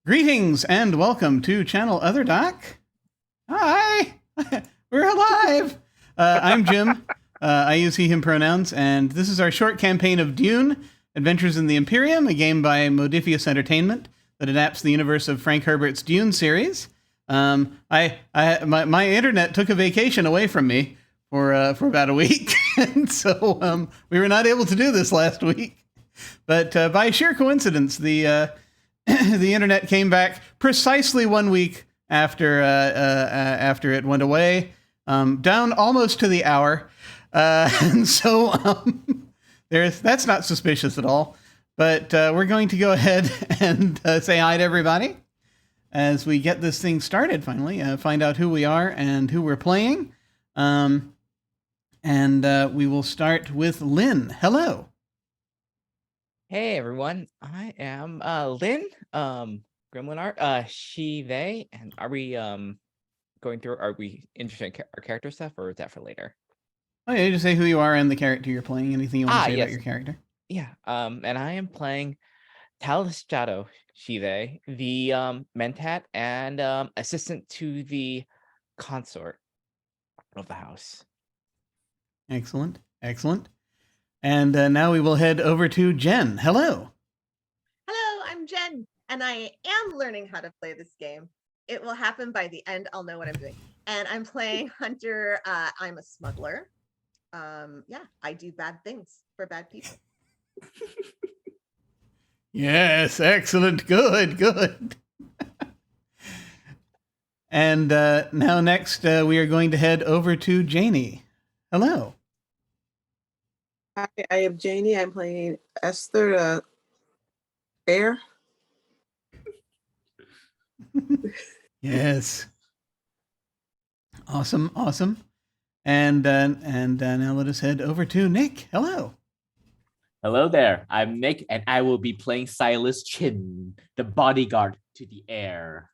Greetings and welcome to Channel Other Doc. Hi, we're alive. I'm Jim. I use he, him pronouns, and this is our short campaign of Dune, Adventures in the Imperium, a game by Modiphius Entertainment that adapts the universe of Frank Herbert's Dune series. My internet took a vacation away from me for about a week, and so we were not able to do this last week. But by sheer coincidence, the internet came back precisely 1 week after it went away, down almost to the hour, and so that's not suspicious at all. But we're going to go ahead and say hi to everybody as we get this thing started. Finally, find out who we are and who we're playing, and we will start with Lynn. Hello. Hey everyone, I am Lynn, Gremlin Art, she, they, and are we interested in our character stuff, or is that for later? Oh yeah, just say who you are and the character you're playing. Anything you want to say about your character? Yeah, and I am playing Talus Shadow, she, they, the mentat and assistant to the consort of the house. Excellent, excellent. And now we will head over to Jen. Hello. Hello, I'm Jen, and I am learning how to play this game. It will happen by the end. I'll know what I'm doing. And I'm playing Hunter. I'm a smuggler. Yeah, I do bad things for bad people. Yes, excellent. Good. And now next, we are going to head over to Janie. Hello. Hi, I am Janie. I'm playing Esther, Air. Yes. Awesome. And now let us head over to Nick. Hello. Hello there. I'm Nick, and I will be playing Silas Chin, the bodyguard to the heir.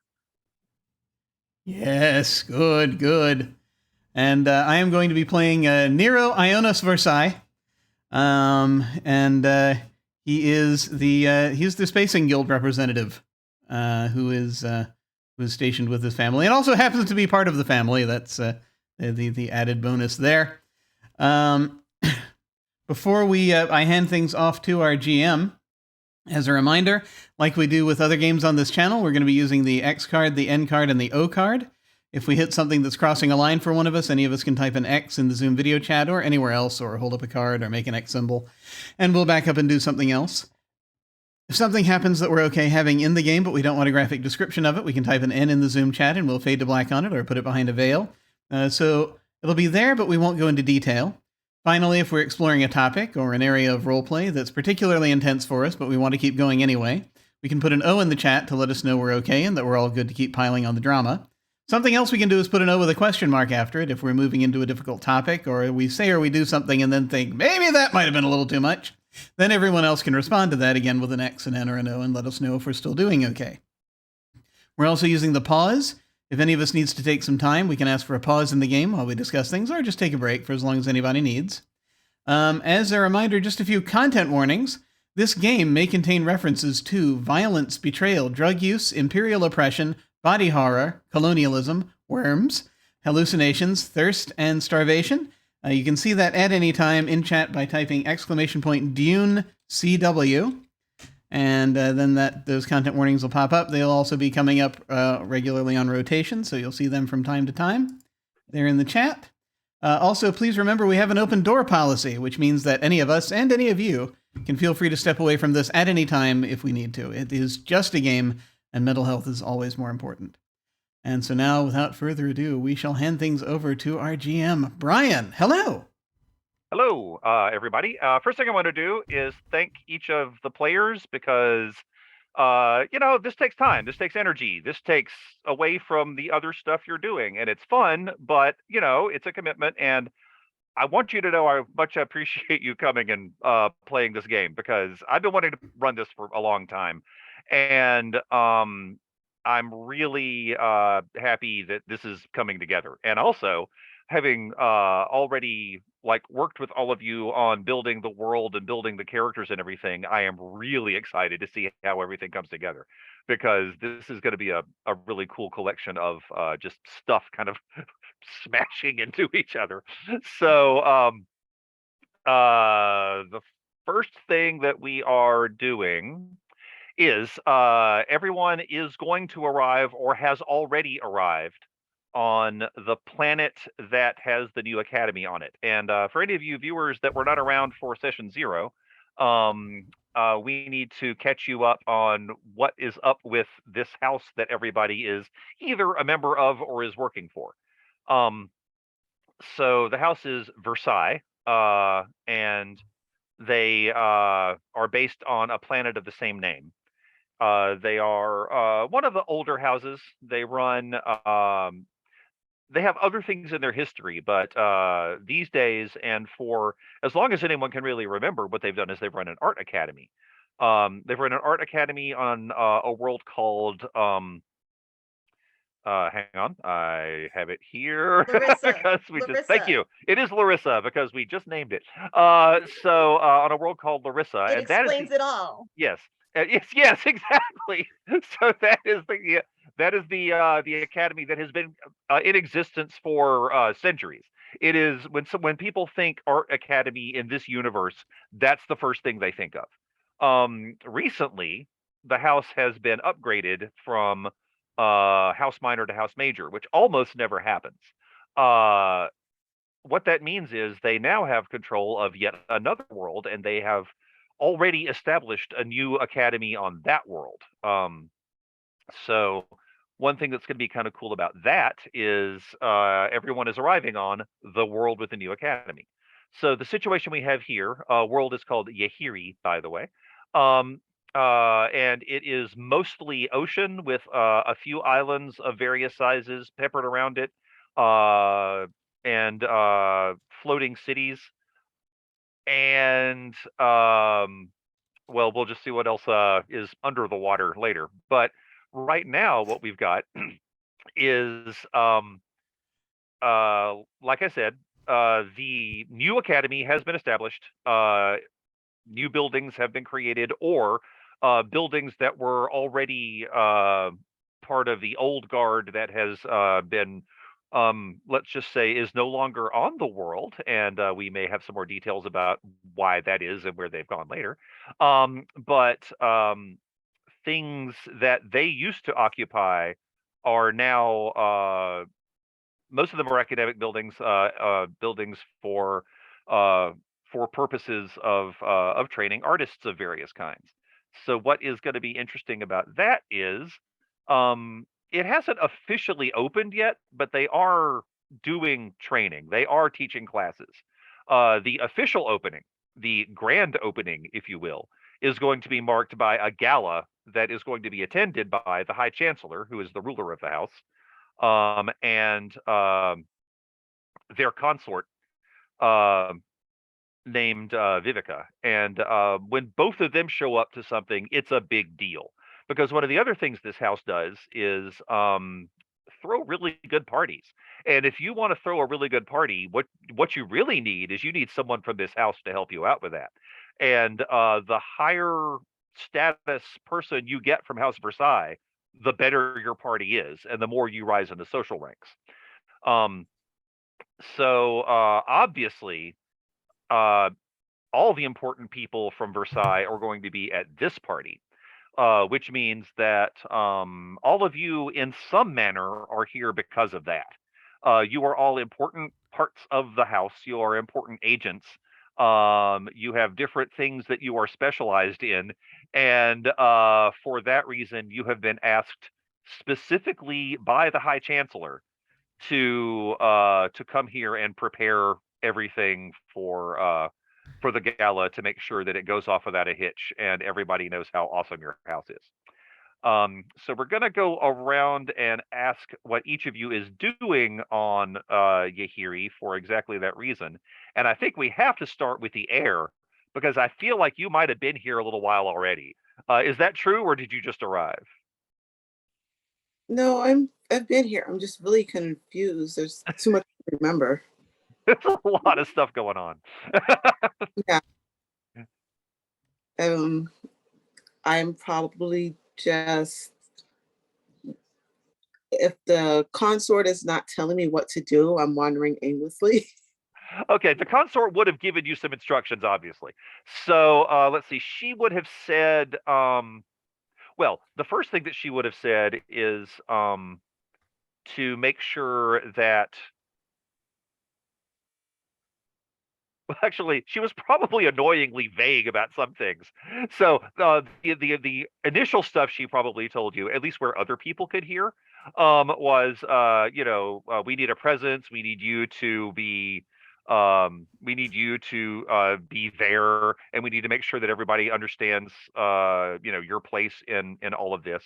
Yes, good. And I am going to be playing Nero Ionos Versai. He's the Spacing Guild representative, who is stationed with his family, and also happens to be part of the family. That's the added bonus there. Before I hand things off to our GM, as a reminder, like we do with other games on this channel, we're going to be using the X card, the N card, and the O card. If we hit something that's crossing a line for one of us, any of us can type an X in the Zoom video chat or anywhere else, or hold up a card or make an X symbol, and we'll back up and do something else. If something happens that we're okay having in the game, but we don't want a graphic description of it, we can type an N in the Zoom chat and we'll fade to black on it or put it behind a veil. So it'll be there, but we won't go into detail. Finally, if we're exploring a topic or an area of roleplay that's particularly intense for us, but we want to keep going anyway, we can put an O in the chat to let us know we're okay and that we're all good to keep piling on the drama. Something else we can do is put an O with a question mark after it if we're moving into a difficult topic, or we say or we do something and then think, maybe that might have been a little too much. Then everyone else can respond to that again with an X, an N, or an O and let us know if we're still doing okay. We're also using the pause. If any of us needs to take some time, we can ask for a pause in the game while we discuss things, or just take a break for as long as anybody needs. As a reminder, just a few content warnings. This game may contain references to violence, betrayal, drug use, imperial oppression, body horror, colonialism, worms, hallucinations, thirst, and starvation. You can see that at any time in chat by typing !Dune CW. And then those content warnings will pop up. They'll also be coming up regularly on rotation, so you'll see them from time to time. They're in the chat. Also, please remember we have an open door policy, which means that any of us and any of you can feel free to step away from this at any time if we need to. It is just a game, and mental health is always more important. And so now, without further ado, we shall hand things over to our GM, Brian. Hello. Hello, everybody. First thing I want to do is thank each of the players because, this takes time. This takes energy. This takes away from the other stuff you're doing. And it's fun, but, it's a commitment. And I want you to know I much appreciate you coming and playing this game because I've been wanting to run this for a long time. And I'm really happy that this is coming together. And also, having already like worked with all of you on building the world and building the characters and everything, I am really excited to see how everything comes together, because this is going to be a really cool collection of just stuff kind of smashing into each other. So the first thing that we are doing is everyone is going to arrive or has already arrived on the planet that has the new academy on it. And for any of you viewers that were not around for session 0, we need to catch you up on what is up with this house that everybody is either a member of or is working for. So the house is Versai, and they are based on a planet of the same name. They are one of the older houses. They run they have other things in their history, but these days, and for as long as anyone can really remember, what they've done is they've run an art academy. They've run an art academy on a world called hang on, I have it here because we just thank you. It is Larissa because we just named it. So on a world called Larissa, It and that explains it all. yes, yes, exactly. So that is the academy that has been in existence for centuries. It is when people think art academy in this universe, that's the first thing they think of. Recently, the house has been upgraded from house minor to house major, which almost never happens. What that means is they now have control of yet another world, and they have already established a new academy on that world. So one thing that's going to be kind of cool about that is everyone is arriving on the world with the new academy. So the situation we have here, world is called Yahiri, by the way. And it is mostly ocean with a few islands of various sizes peppered around it, and floating cities. And well, we'll just see what else is under the water later. But right now, what we've got is, like I said, the new academy has been established. New buildings have been created, or buildings that were already part of the old guard that has been, let's just say, is no longer on the world. And we may have some more details about why that is and where they've gone later. But things that they used to occupy are now, most of them are academic buildings, buildings for purposes of training artists of various kinds. So what is going to be interesting about that is it hasn't officially opened yet, but they are doing training. They are teaching classes. The official opening, the grand opening, if you will, is going to be marked by a gala that is going to be attended by the High Chancellor, who is the ruler of the house, and their consort, named Vivica. And when both of them show up to something, it's a big deal, because one of the other things this house does is throw really good parties. And if you want to throw a really good party, what you really need is you need someone from this house to help you out with that. And the higher status person you get from House Versailles, the better your party is, and the more you rise in the social ranks. So obviously, all the important people from Versailles are going to be at this party, which means that all of you, in some manner, are here because of that. You are all important parts of the house. You are important agents. You have different things that you are specialized in, and for that reason, you have been asked specifically by the High Chancellor to come here and prepare everything for the gala, to make sure that it goes off without a hitch and everybody knows how awesome your house is. So we're going to go around and ask what each of you is doing on Yahiri for exactly that reason. And I think we have to start with the heir, because I feel like you might have been here a little while already. Is that true, or did you just arrive? No, I've been here. I'm just really confused. There's too much to remember. There's a lot of stuff going on. Yeah. I'm probably just, if the consort is not telling me what to do, I'm wandering aimlessly. Okay, the consort would have given you some instructions, obviously. So let's see. She would have said, well, the first thing that she would have said is to make sure that. Well, actually, she was probably annoyingly vague about some things. So the initial stuff she probably told you, at least where other people could hear, was we need a presence. We need you to be be there, and we need to make sure that everybody understands your place in all of this.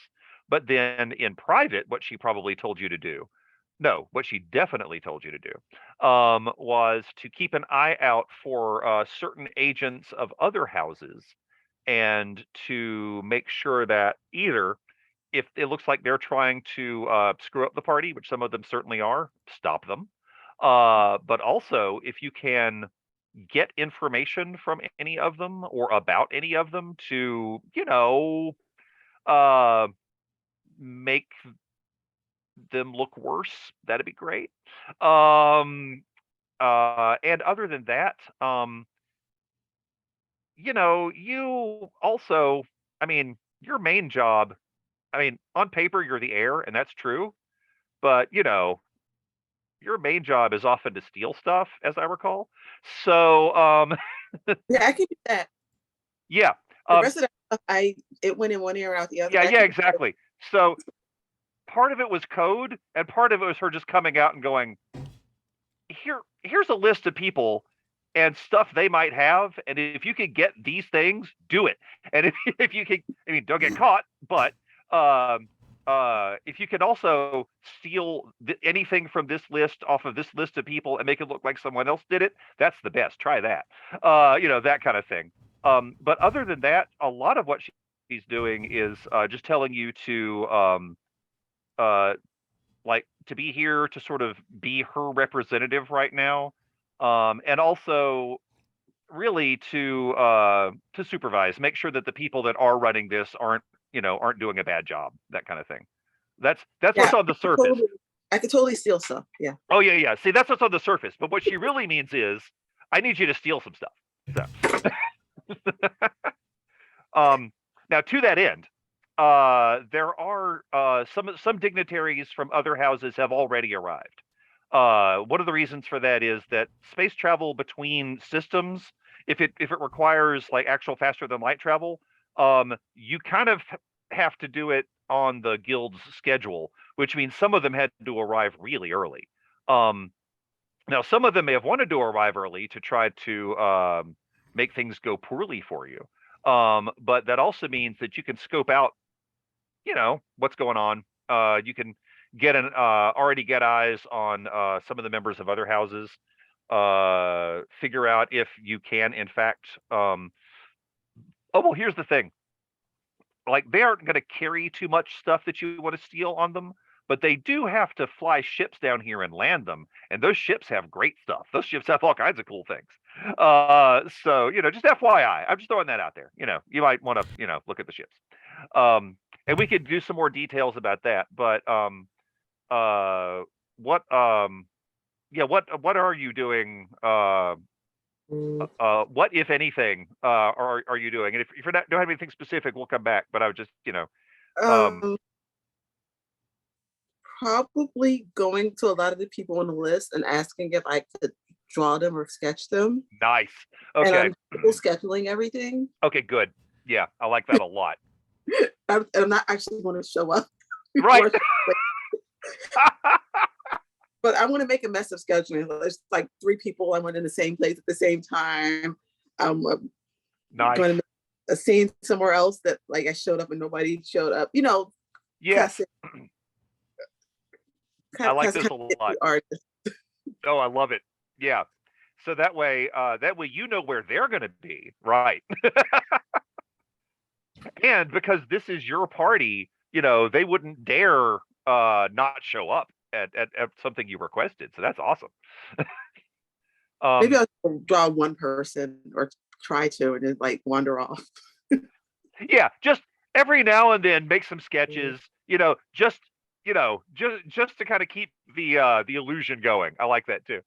But then in private, what she probably told you to do. No, what she definitely told you to do was to keep an eye out for certain agents of other houses and to make sure that either if it looks like they're trying to screw up the party, which some of them certainly are, stop them. But also, if you can get information from any of them or about any of them to, make them look worse, that'd be great. And other than that, you also, I mean, your main job, I mean, on paper, you're the heir, and that's true. But, your main job is often to steal stuff, as I recall. So, Yeah, I can do that. yeah. The rest of that stuff, it went in one ear out the other. Yeah, exactly. So part of it was code, and part of it was her just coming out and going, here's a list of people and stuff they might have, and if you could get these things, do it. And if you can, I mean, don't get caught, but if you can also steal anything from this list off of this list of people and make it look like someone else did it, that's the best. Try that. That kind of thing. But other than that, a lot of what she's doing is just telling you to to be here to sort of be her representative right now, and also really to supervise, make sure that the people that are running this aren't doing a bad job, that kind of thing. That's what's on the surface. I could totally steal stuff. Yeah. Oh yeah. See, that's what's on the surface. But what she really means is, I need you to steal some stuff. So, now to that end, there are some dignitaries from other houses have already arrived. One of the reasons for that is that space travel between systems, if it requires like actual faster than light travel, you kind of have to do it on the guild's schedule, which means some of them had to arrive really early. Now some of them may have wanted to arrive early to try to make things go poorly for you. But that also means that you can scope out what's going on. You can get already get eyes on some of the members of other houses, figure out if you can in fact well, here's the thing, like they aren't going to carry too much stuff that you want to steal on them, but they do have to fly ships down here and land them, and those ships have great stuff. Those ships have all kinds of cool things. So just FYI, I'm just throwing that out there. You might want to look at the ships. And we could do some more details about that, but what are you doing? What, if anything, are you doing? And if you don't have anything specific, we'll come back. But I would just probably going to a lot of the people on the list and asking if I could draw them or sketch them. Nice. Okay. And I'm scheduling everything. Okay, good. Yeah, I like that a lot. I'm not actually going to show up. Right. But I want to make a mess of scheduling. There's like 3 people I want in the same place at the same time. I'm nice. going to make a scene somewhere else that like I showed up and nobody showed up. Yes. I like this a lot. Oh, I love it. Yeah. So that way you know where they're going to be, right? And because this is your party, they wouldn't dare not show up at something you requested. So that's awesome. Maybe I'll draw one person or try to, and then like wander off. Yeah, just every now and then make some sketches. Just to kind of keep the illusion going. I like that too.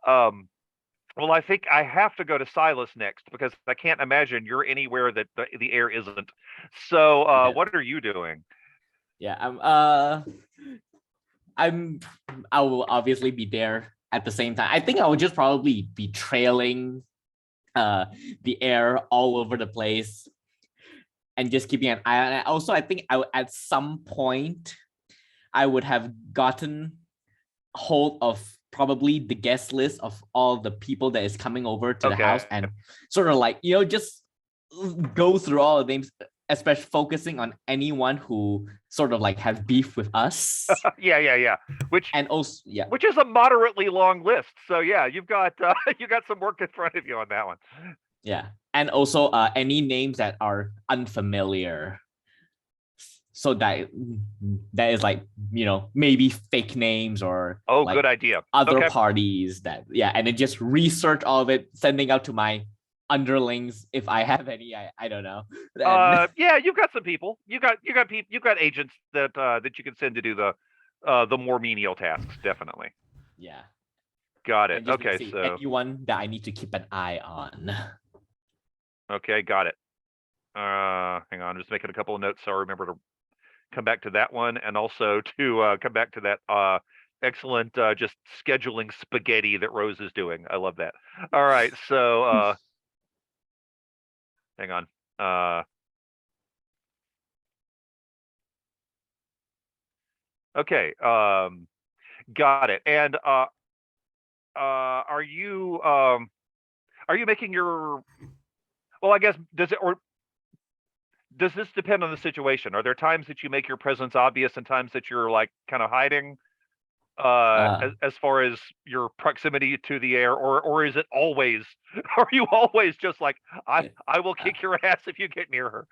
Well, I think I have to go to Silas next because I can't imagine you're anywhere that the air isn't. So, Yeah. what are you doing? Yeah, I will obviously be there at the same time. I think I will just probably be trailing the air all over the place and just keeping an eye on it. Also, I think at some point I would have gotten hold of probably the guest list of all the people that is coming over to the house and sort of like, just go through all the names, especially focusing on anyone who sort of like has beef with us. Yeah. Which is a moderately long list. So yeah, you've got some work in front of you on that one. Yeah, and also any names that are unfamiliar. So that is like, maybe fake names or like good idea. Other parties and then just research all of it, sending out to my underlings if I have any. I don't know. Yeah, you've got some people. You've got agents that you can send to do the more menial tasks. Definitely. Yeah. Got it. Okay, so anyone that I need to keep an eye on. Okay, got it. Hang on, I'm just making a couple of notes so I remember to come back to that one, and also to come back to that excellent just scheduling spaghetti that Rose is doing. I love that. All right, so hang on. Okay, got it. And are you making your? Well, I guess does this depend on the situation? Are there times that you make your presence obvious and times that you're like kind of hiding as far as your proximity to the air, or is it always, are you always just like, I will kick your ass if you get near her?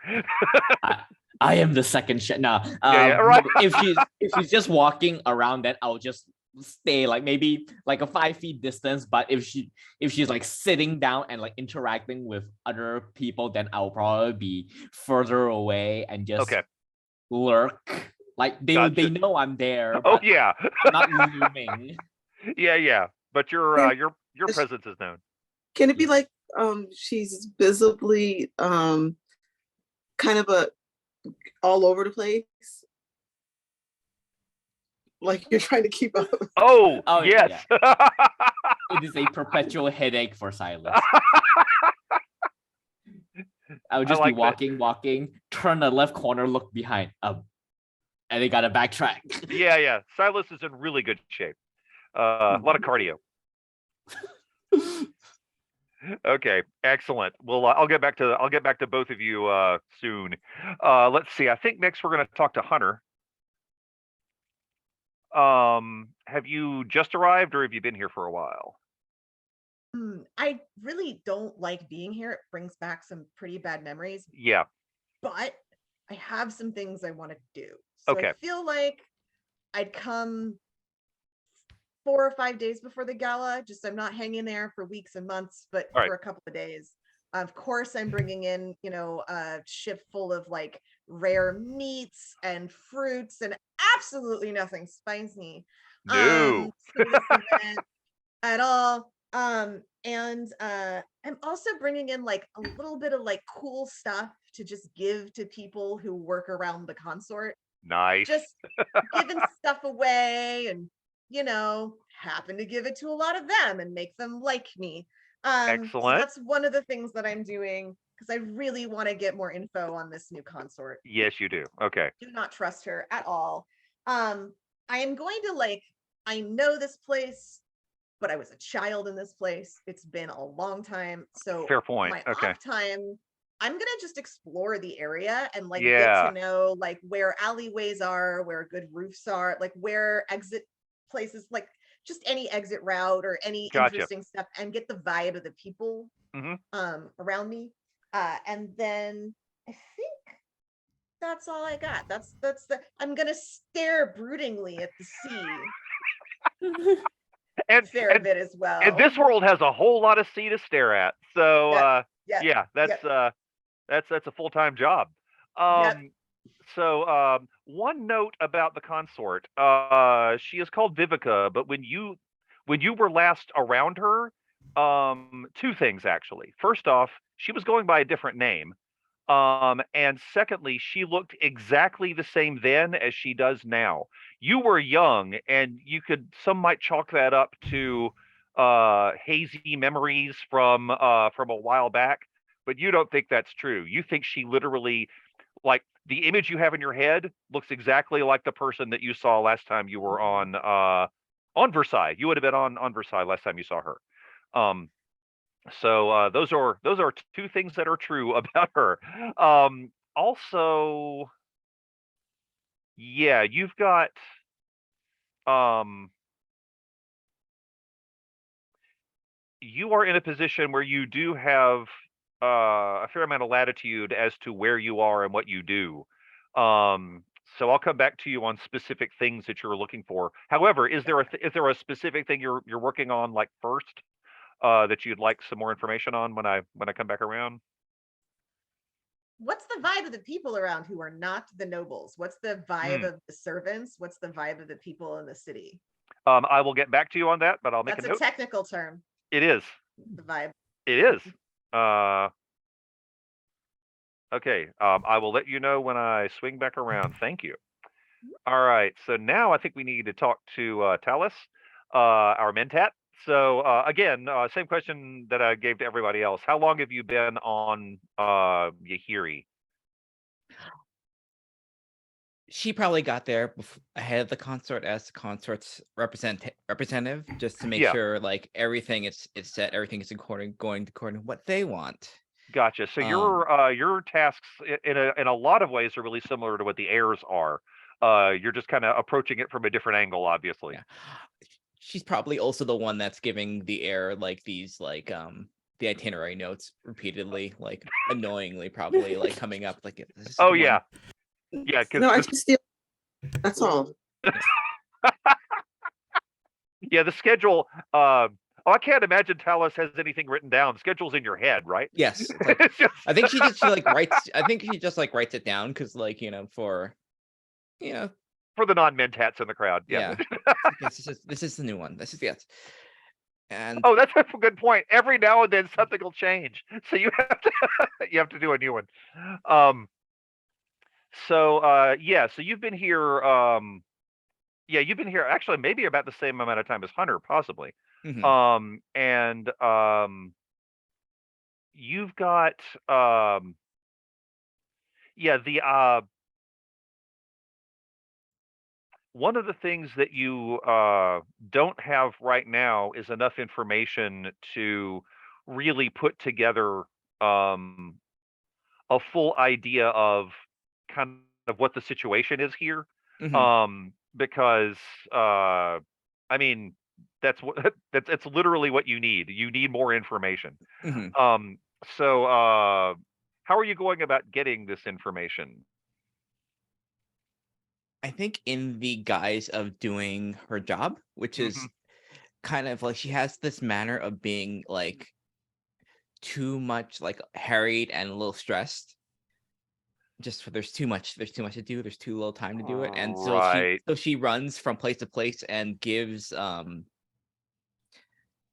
I am the second no. Right. if she's just walking around, then I'll just stay like maybe like a 5 feet distance. But if she's like sitting down and like interacting with other people, then I'll probably be further away and just lurk. Like they know I'm there. Oh yeah. Not looming. Yeah. But your presence is known. Can it be like she's visibly kind of all over the place? Like you're trying to keep up. Oh yes. Yeah. It is a perpetual headache for Silas. I would just be walking, turn the left corner, look behind, and they gotta backtrack. Yeah. Silas is in really good shape. A lot of cardio. Okay, excellent. Well, I'll get back to both of you soon. Let's see. I think next we're going to talk to Hunter. Have you just arrived, or have you been here for a while? I really don't like being here. It brings back some pretty bad memories. Yeah. But I have some things I want to do. So I feel like I'd come 4 or 5 days before the gala. Just I'm not hanging there for weeks and months, but for a couple of days. Of course, I'm bringing in, a ship full of like rare meats and fruits and absolutely nothing spicy. No. At all. And I'm also bringing in like a little bit of like cool stuff to just give to people who work around the consort. Nice. Just giving stuff away and, happen to give it to a lot of them and make them like me. Excellent. So that's one of the things that I'm doing because I really want to get more info on this new consort. Yes, you do. Okay. Do not trust her at all. I am going to I know this place, but I was a child in this place. It's been a long time. So fair point. My okay. off time, I'm gonna just explore the area and get to know where alleyways are, where good roofs are, where exit places, just any exit route or any interesting stuff, and get the vibe of the people around me. And then I think that's all I got. That's the. I'm gonna stare broodingly at the sea a And fair bit as well. and this world has a whole lot of sea to stare at. So yeah, that's a full-time job. Yep. So one note about the consort. She is called Vivica, but when you were last around her, two things actually. First off, she was going by a different name. And secondly, she looked exactly the same then as she does now. You were young, and some might chalk that up to hazy memories from a while back, but you don't think that's true. You think she literally, like, the image you have in your head looks exactly like the person that you saw last time you were on Versai. You would have been on Versai last time you saw her. So those are two things that are true about her. Also, yeah, you've got you are in a position where you do have a fair amount of latitude as to where you are and what you do. So I'll come back to you on specific things that you're looking for. However, is there a specific thing you're working on, like, first? That you'd like some more information on when I come back around? What's the vibe of the people around who are not the nobles? What's the vibe of the servants? What's the vibe of the people in the city? I will get back to you on that, but I'll make That's a note. technical term. It is. The vibe. It is. Okay. I will let you know when I swing back around. Thank you. All right. So now I think we need to talk to Talus, our Mentat. So again, same question that I gave to everybody else. How long have you been on Yahiri? She probably got there ahead of the consort as the consort's representative, just to make Yeah. sure like everything is set, everything is going according to what they want. Gotcha. So your tasks in a lot of ways are really similar to what the heirs are. You're just kind of approaching it from a different angle, obviously. Yeah. She's probably also the one that's giving the heir like these like the itinerary notes repeatedly, like annoyingly, probably like coming up like this is Oh the yeah, one. yeah. No, I just steal. That's all. Yeah, the schedule. I can't imagine Talus has anything written down. The schedule's in your head, right? Yes, like, It's just- I think she like writes. I think she just like writes it down because like for for the non-mentats in the crowd. Yeah. Yes, this is the new one. This is yes. And Oh, that's a good point. Every now and then something will change, so you have to do a new one. So you've been here. You've been here actually maybe about the same amount of time as Hunter, possibly. mhm. And you've got one of the things that you don't have right now is enough information to really put together a full idea of kind of what the situation is here. Mhm. Because I mean, that's literally what you need. You need more information. Mhm. So how are you going about getting this information? I think in the guise of doing her job, which is Mhm. kind of like she has this manner of being like too much like harried and a little stressed. Just for there's too much to do, there's too little time to do it. And so Right. she runs from place to place and gives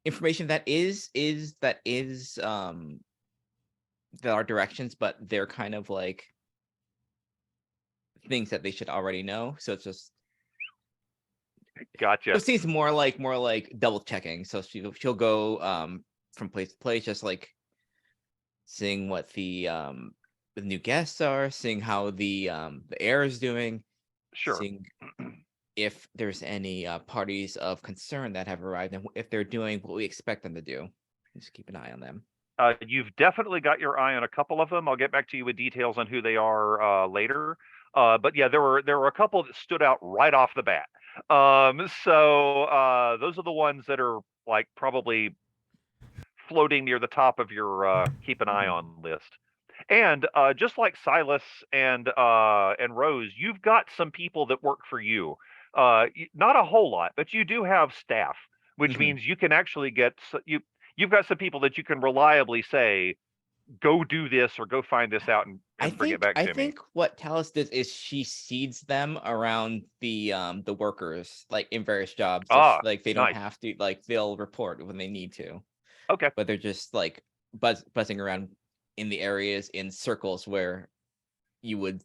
information that are directions, but they're kind of like things that they should already know. So it's just Gotcha. it seems more like double checking. So she'll go from place to place, just like seeing what the new guests are, seeing how the heir is doing, Sure. seeing if there's any parties of concern that have arrived and if they're doing what we expect them to do. Just keep an eye on them. You've definitely got your eye on a couple of them. I'll get back to you with details on who they are later. But yeah, there were a couple that stood out right off the bat. So those are the ones that are like probably floating near the top of your keep an eye on list. And just like Silas and Rose, you've got some people that work for you. Not a whole lot, but you do have staff, which Mhm. means you can actually get you've got some people that you can reliably say, go do this or go find this out and bring it back I to me. think what Talus does is she seeds them around the workers like in various jobs, just like they don't Nice. have to, like they'll report when they need to, Okay. but they're just like buzzing around in the areas in circles where you would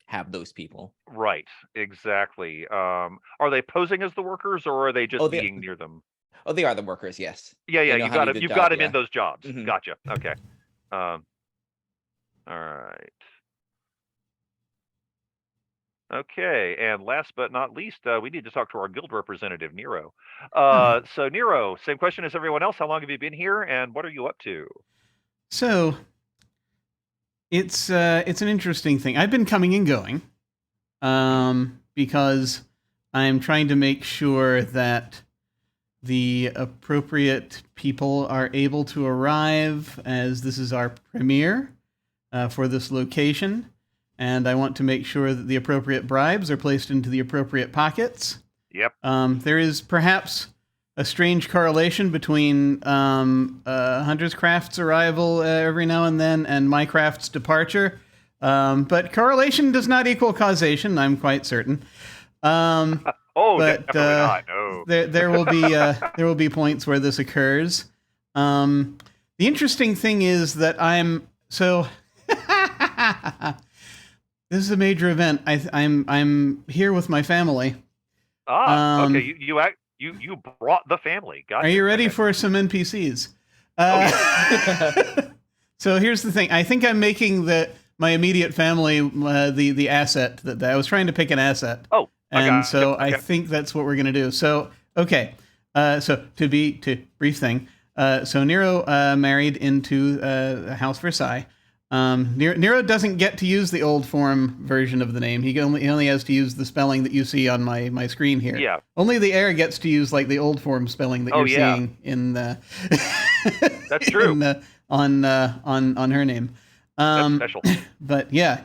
have those people. Right. Exactly. Are they posing as the workers or are they just they being near them? oh they are the workers, yes. Yeah, They yeah. know You've how to got do them. the You've job, got them yeah. in those jobs. Mhm. Gotcha. Okay. All right. Okay, and last but not least, we need to talk to our guild representative, Nero. So Nero, same question as everyone else. How long have you been here, and what are you up to? So it's an interesting thing. I've been coming and going because I'm trying to make sure that the appropriate people are able to arrive, as this is our premiere for this location. And I want to make sure that the appropriate bribes are placed into the appropriate pockets. Yep. There is perhaps a strange correlation between Hunter's Craft's arrival every now and then and my craft's departure. But correlation does not equal causation, I'm quite certain. Oh, but definitely not. No. there will be points where this occurs. The interesting thing is that this is a major event. I'm here with my family. Okay. You brought the family. Gotcha. Are you ready Okay. for some NPCs? Yeah. So here's the thing. I think I'm making my immediate family the asset that I was trying to pick an asset. Oh, and so okay. I think that's what we're gonna do. So okay. So brief thing. So Nero married into House Versai. Nero doesn't get to use the old form version of the name. He only has to use the spelling that you see on my screen here. Yeah. Only the heir gets to use like the old form spelling that you're seeing in the. That's true. On her name. That's special. But yeah.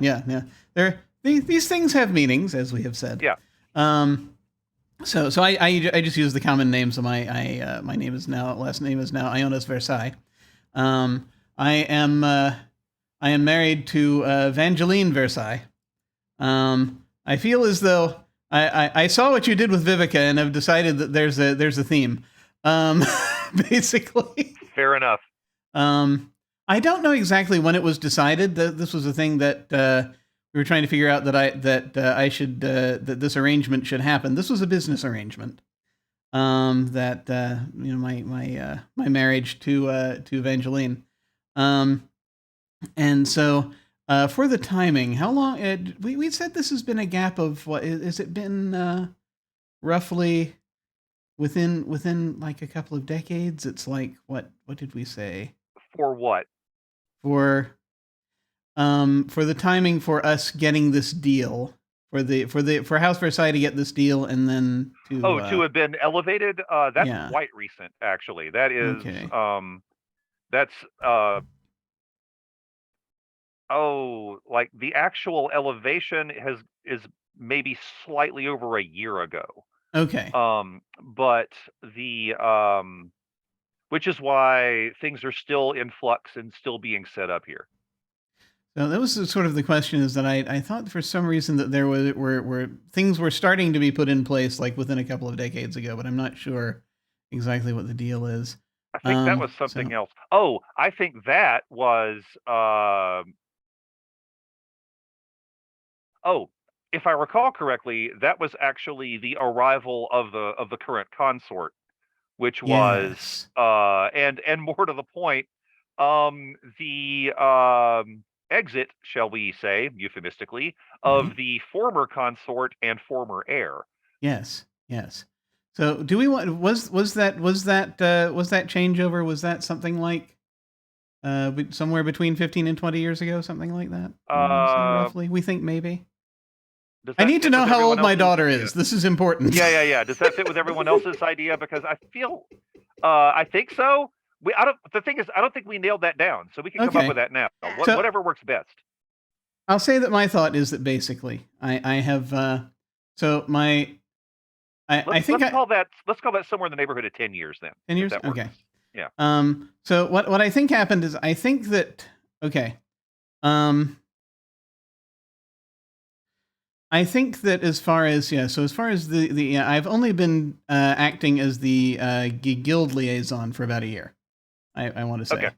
These things have meanings, as we have said. Yeah. So I just use the common name. So my name is now last name is now Ionas Versai. I am married to Evangeline Versai. I feel as though I saw what you did with Vivica and have decided that there's a theme. Basically. Fair enough. I don't know exactly when it was decided that this was a thing that we were trying to figure out that this arrangement should happen. This was a business arrangement. That my marriage to Evangeline. And so for the timing, how long? We said this has been a gap of what? Has it been roughly within like a couple of decades? It's like what did we say? For what? For the timing for us getting this deal, for House Versai to get this deal, and then to have been elevated. That's yeah. quite recent, actually. That is Okay. that's like the actual elevation is maybe slightly over a year ago. Okay. But which is why things are still in flux and still being set up here. So that was sort of the question, is that I thought for some reason that there were things were starting to be put in place like within a couple of decades ago, but I'm not sure exactly what the deal is. I think that was something else. Oh, I think that was if I recall correctly, that was actually the arrival of the current consort, which was and more to the point, the exit, shall we say, euphemistically, of the former consort and former heir. Yes. So do we want was that changeover? Was that something like somewhere between 15 and 20 years ago, something like that? Roughly, we think maybe. I need to know how old my daughter is. This is important. Yeah. Does that fit with everyone else's idea? Because I feel, I think so, The thing is, I don't think we nailed that down, so we can come up Okay. with that now. Yeah. So- Whatever works best. I'll say that my thought is that basically I have so my I think let's call that somewhere in the neighborhood of 10 years then. 10 if years. that works. Okay. Yeah. So what I think happened is I think that okay. I think that as far as the I've only been acting as the guild liaison for about a year. I want to say.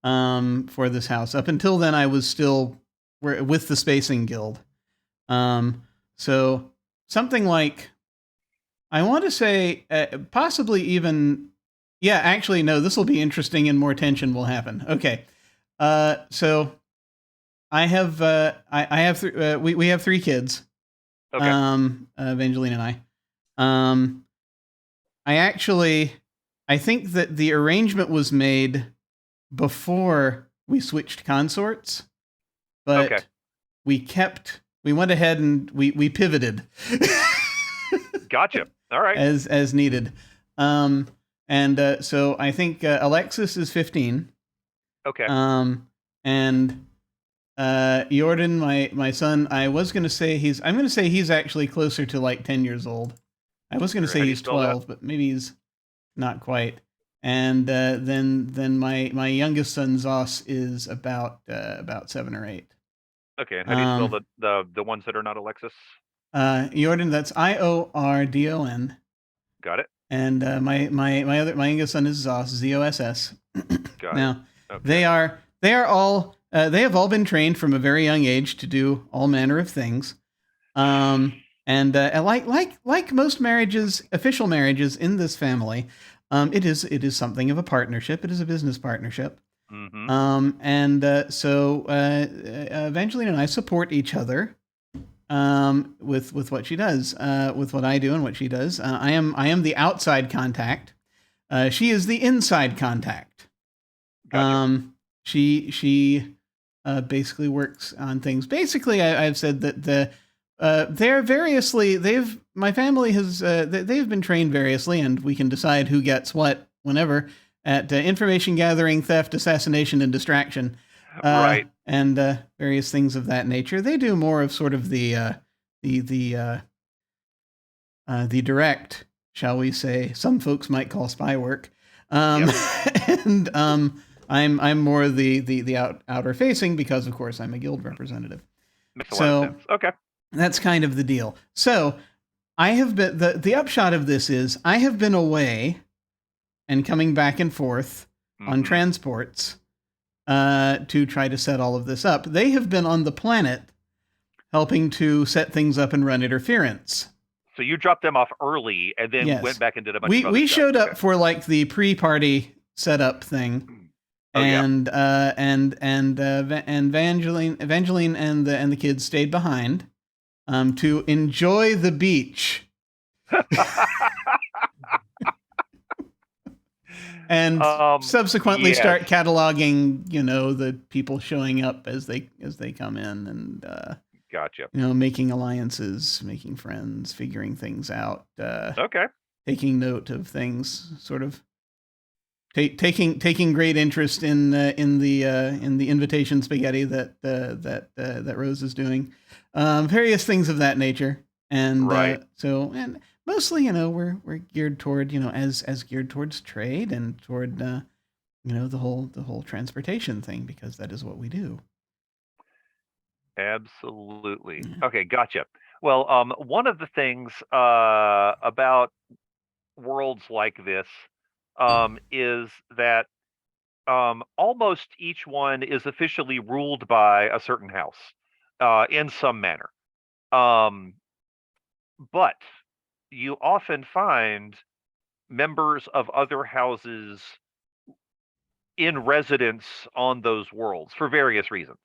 Okay. For this house. Up until then, I was still with the Spacing Guild. So something like, I want to say, possibly even, yeah, actually, no, this will be interesting and more tension will happen. Okay. So I have, we have 3 kids. Okay. Evangeline and I think that the arrangement was made before we switched consorts, but Okay. we went ahead and we pivoted. Gotcha. All right. as needed. So I think Alexis is 15. Okay. And Jordan, my son, I'm going to say he's actually closer to like 10 years old. I was going to How say do you he's spell that? 12, but maybe he's not quite. And then my youngest son Zos is about 7 or 8. Okay. And how do you spell the ones that are not Alexis? Jordan, that's Iordon. Got it. And my youngest son is Zos, Zoss. Got Now it. Okay. they have all been trained from a very young age to do all manner of things. And like most marriages, official marriages in this family, it is something of a partnership. It is a business partnership. Mm-hmm. So Evangeline and I support each other with what she does, with what I do and what she does. I am the outside contact. She is the inside contact. Gotcha. She basically works on things. Basically, I've said that my family has they've been trained variously, and we can decide who gets what whenever at information gathering, theft, assassination, and distraction. Right. And various things of that nature. They do more of sort of the direct, shall we say? Some folks might call spy work. And I'm more the outer facing because, of course, I'm a guild representative. Makes a lot of sense. Okay. That's kind of the deal. So I have been the upshot of this is I have been away and coming back and forth on transports to try to set all of this up. They have been on the planet helping to set things up and run interference. So you dropped them off early and then Yes. went back and did a bunch of other We stuff. showed up Okay. for like the pre-party setup thing. Oh, yeah. And Evangeline and the kids stayed behind to enjoy the beach and subsequently start yes. cataloging, the people showing up as they come in and Gotcha. making alliances, making friends, figuring things out, Okay. taking note of things, sort of taking great interest in the invitation spaghetti that Rose is doing, various things of that nature, and Right. and mostly we're geared toward as geared towards trade and toward the whole transportation thing because that is what we do. Absolutely. Yeah. Okay, gotcha. Well, one of the things about worlds like this is that almost each one is officially ruled by a certain house in some manner. But you often find members of other houses in residence on those worlds for various reasons.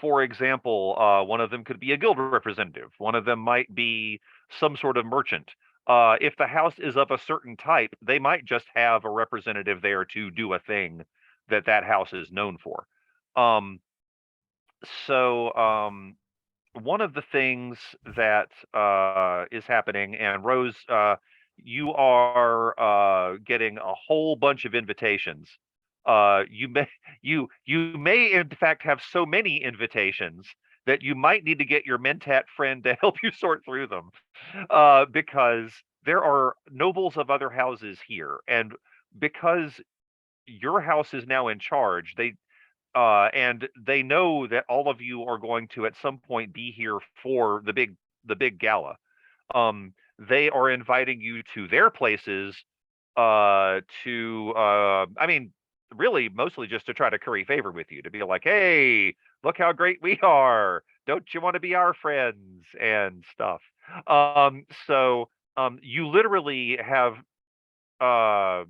For example, one of them could be a guild representative. One of them might be some sort of merchant. If the house is of a certain type, they might just have a representative there to do a thing that house is known for. One of the things that is happening, and Rose, you are getting a whole bunch of invitations. You may in fact have so many invitations that you might need to get your Mentat friend to help you sort through them, because there are nobles of other houses here, and because your house is now in charge, and they know that all of you are going to at some point be here for the big gala. They are inviting you to their places, I mean, really mostly just to try to curry favor with you, to be like, hey, look how great we are. Don't you want to be our friends and stuff? So you literally have uh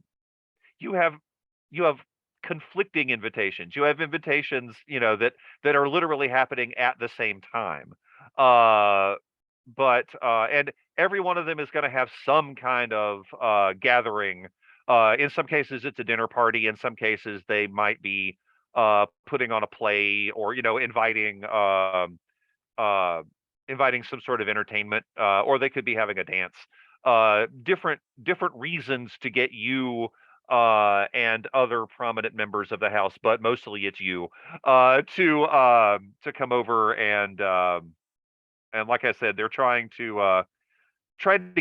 you have you have conflicting invitations. You have invitations, that are literally happening at the same time. Uh, and every one of them is going to have some kind of gathering. In some cases, it's a dinner party. In some cases, they might be putting on a play, or uh, inviting some sort of entertainment, or they could be having a dance. Different reasons to get you and other prominent members of the house, but mostly it's you, to come over, and like I said, they're trying to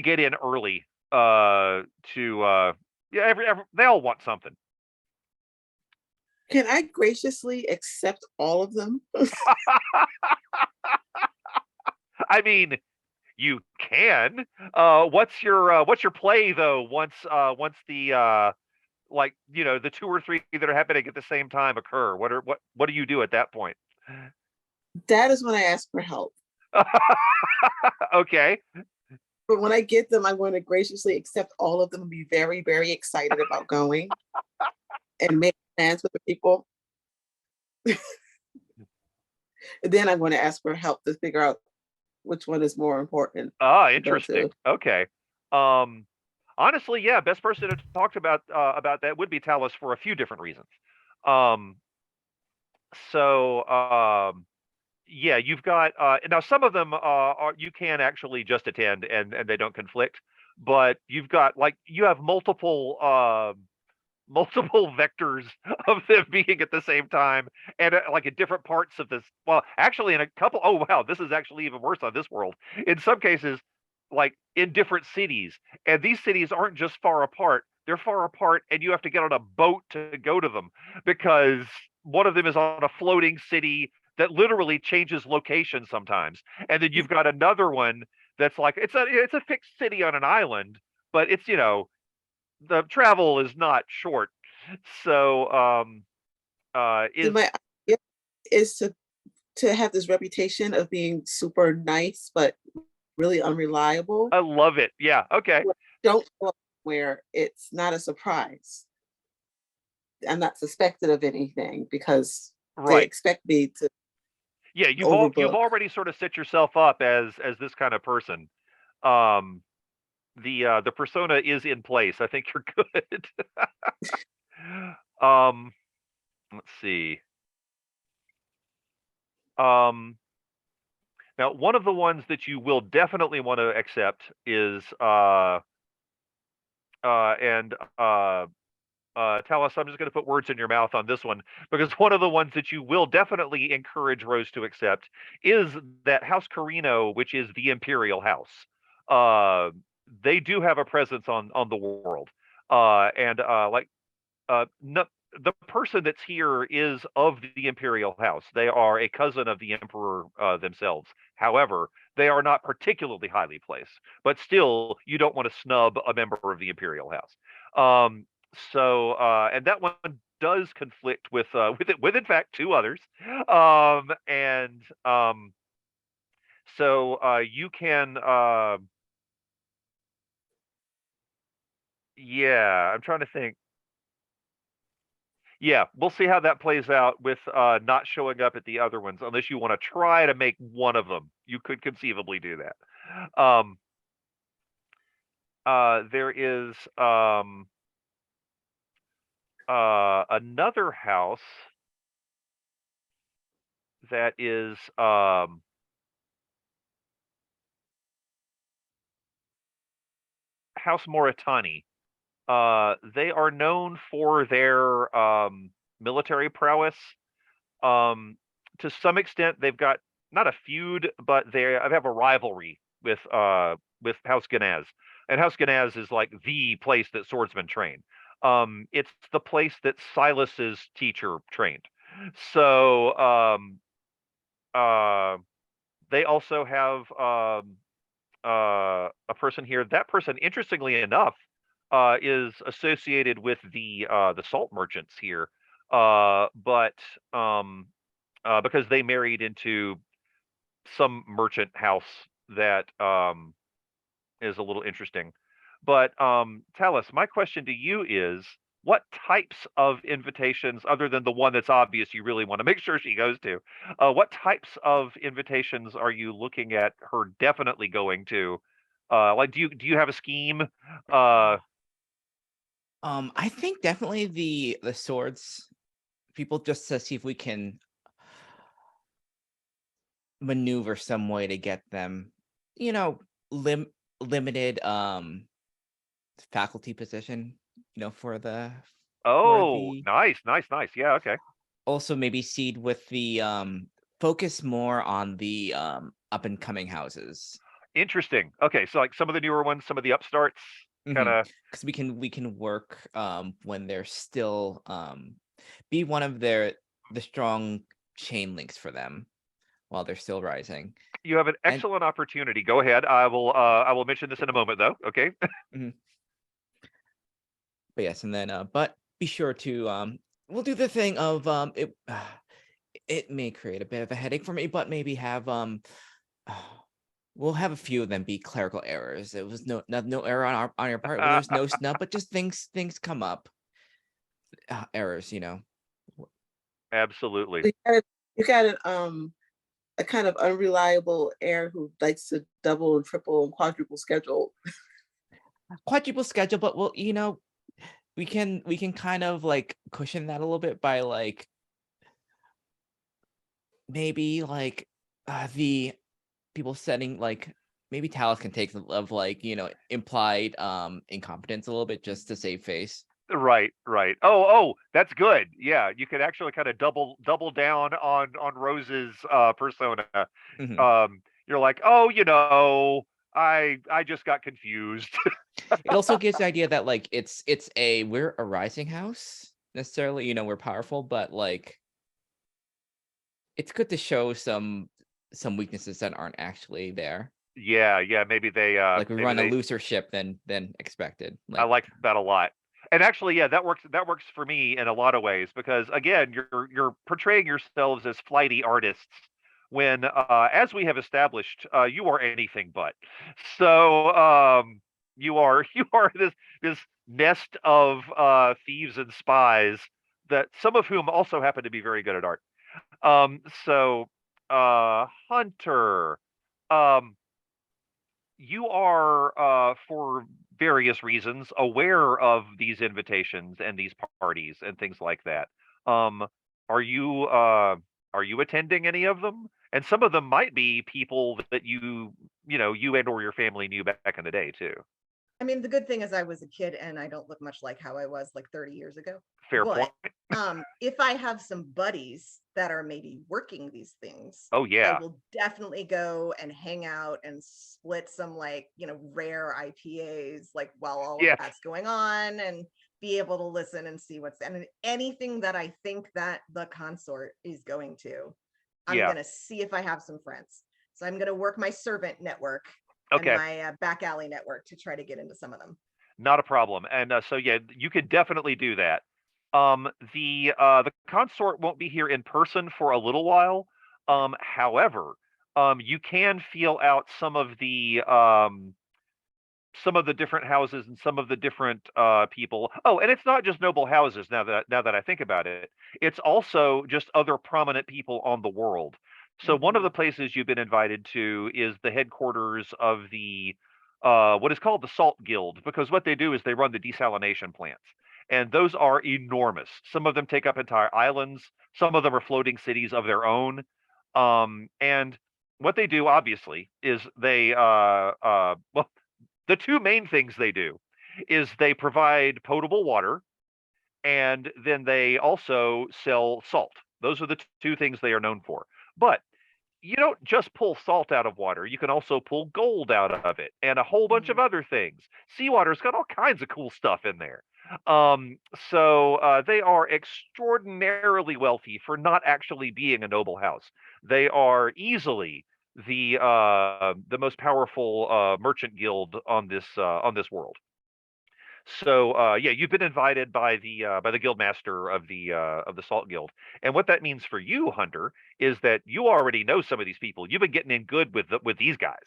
get in early, to yeah, they all want something. Can I graciously accept all of them? I mean, you can. What's your play though? Once the the two or three that are happening at the same time occur, what do you do at that point? That is when I ask for help. Okay. But when I get them, I'm going to graciously accept all of them and be very, very excited about going and make plans with the people. And then I'm going to ask for help to figure out which one is more important. Interesting. Okay. Honestly, yeah, best person to talk about that would be Talus for a few different reasons. So yeah, you've got now some of them you can actually just attend, and they don't conflict, but you have multiple vectors of them being at the same time, and like at different parts of this. Well, actually, in a couple. Oh wow, this is actually even worse on this world. In some cases, like in different cities, and these cities aren't just far apart. They're far apart, and you have to get on a boat to go to them, because one of them is on a floating city that literally changes location sometimes, and then you've got another one that's like it's a fixed city on an island, but it's the travel is not short. So My idea is to have this reputation of being super nice, but really unreliable. I love it. Yeah. Okay. Don't go where it's not a surprise. I'm not suspected of anything because they expect me to. Yeah, you've already sort of set yourself up as this kind of person. The persona is in place. I think you're good. Let's see. Now one of the ones that you will definitely want to accept is Talis, I'm just going to put words in your mouth on this one, because one of the ones that you will definitely encourage Rose to accept is that House Carino, which is the Imperial House. They do have a presence on the world, and no, the person that's here is of the Imperial House. They are a cousin of the Emperor themselves. However, they are not particularly highly placed, but still, you don't want to snub a member of the Imperial House. And that one does conflict with in fact two others. You can yeah, I'm trying to think. Yeah, we'll see how that plays out with not showing up at the other ones, unless you want to try to make one of them. You could conceivably do that. There is another house that is House Moritani. They are known for their military prowess. To some extent, they've got not a feud, but they have a rivalry with House Ganaz. And House Ganaz is like the place that swordsmen train. It's the place that Silas's teacher trained. So they also have a person here. That person, interestingly enough, is associated with the salt merchants here, but because they married into some merchant house that is a little interesting. But Talus, my question to you is, what types of invitations, other than the one that's obvious you really want to make sure she goes to, what types of invitations are you looking at her definitely going to? Like, do you have a scheme? I think definitely the swords people, just to see if we can maneuver some way to get them, limited faculty position, for the nice. Yeah, okay. Also maybe seed with the focus more on the up and coming houses. Interesting. Okay, so like some of the newer ones, some of the upstarts, kind of. Because we can work when they're still be one of the strong chain links for them while they're still rising. You have an excellent opportunity. Go ahead. I will mention this in a moment, though. Okay. But yes, and then but be sure to we'll do the thing of it may create a bit of a headache for me, but maybe have we'll have a few of them be clerical errors. It was no error on your part. There's no snub, but just things come up. Errors, Absolutely. You got a kind of unreliable heir who likes to double and triple and quadruple schedule. Quadruple schedule, but well, we can kind of like cushion that a little bit by like maybe like the people setting like maybe Talus can take of like implied incompetence a little bit just to save face. Right. Oh, that's good. Yeah, you could actually kind of double down on Rose's persona. You're like, I just got confused. It also gives the idea that like we're a rising house necessarily, we're powerful, but like it's good to show some weaknesses that aren't actually there. Yeah, maybe they like we run a looser ship than expected. I like that a lot. And actually, yeah, that works for me in a lot of ways, because again, you're portraying yourselves as flighty artists when as we have established, you are anything but. So you are this nest of thieves and spies, that some of whom also happen to be very good at art. So Hunter, you are for various reasons aware of these invitations and these parties and things like that. Are you attending any of them? And some of them might be people that you and or your family knew back in the day too. I mean, the good thing is I was a kid and I don't look much like how I was like 30 years ago. Fair point. If I have some buddies that are maybe working these things, oh yeah, I will definitely go and hang out and split some like, rare IPAs, like while all of that's going on, and be able to listen and see and anything that I think that the consort is going to, I'm going to see if I have some friends. So I'm going to work my servant network. And my back alley network to try to get into some of them. Not a problem. And so yeah, you could definitely do that. The consort won't be here in person for a little while. However, you can feel out some of the different houses and some of the different people. Oh, and it's not just noble houses. Now that I think about it, it's also just other prominent people on the world. So one of the places you've been invited to is the headquarters of the what is called the Salt Guild, because what they do is they run the desalination plants, and those are enormous. Some of them take up entire islands. Some of them are floating cities of their own. And what they do, obviously, is they well, the two main things they do is they provide potable water, and then they also sell salt. Those are the two things they are known for. But you don't just pull salt out of water. You can also pull gold out of it and a whole bunch of other things. Seawater's got all kinds of cool stuff in there. So they are extraordinarily wealthy for not actually being a noble house. They are easily the most powerful merchant guild on this world. So yeah, you've been invited by the guild master of the Salt Guild, and what that means for you, Hunter, is that you already know some of these people. You've been getting in good with these guys,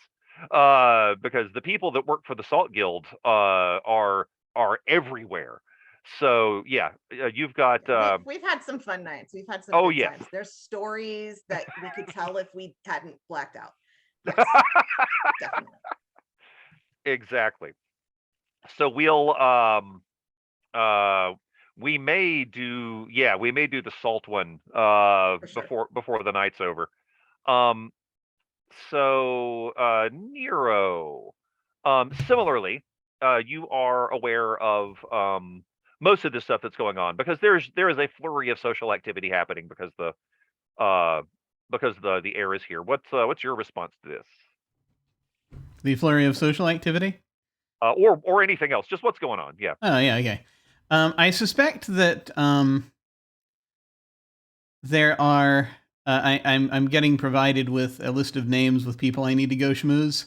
because the people that work for the Salt Guild are everywhere. So yeah, you've got. We've had some fun nights. We've had some Oh, good yeah. times. There's stories that we could tell if we hadn't blacked out. Yes, definitely. Exactly. So we may do the salt one sure. before the night's over. So Nero, similarly, you are aware of most of the stuff that's going on, because there is a flurry of social activity happening because the air is here. What's your response to this? The flurry of social activity? Or anything else, just what's going on. Yeah. Oh, yeah, okay. I suspect that there are. I'm getting provided with a list of names with people I need to go schmooze.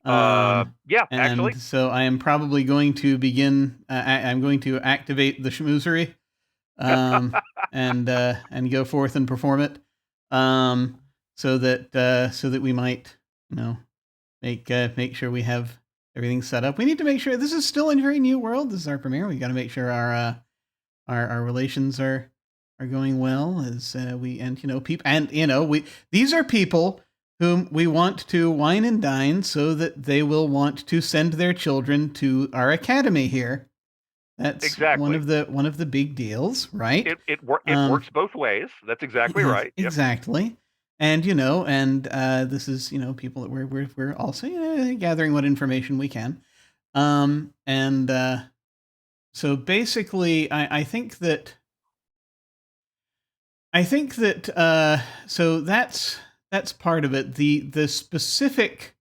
Yeah, and actually. So I am probably going to begin. I'm going to activate the schmoozery, and go forth and perform it, so that we might, make sure we have everything set up. We need to make sure this is still a very new world. This is our premiere. We got to make sure our relations are going well as these are people whom we want to wine and dine so that they will want to send their children to our academy here. That's exactly one of the big deals, right? It works both ways. That's exactly right. Exactly. Yep. And this is people that we're also gathering what information we can. So basically, I think that so that's part of it. The specific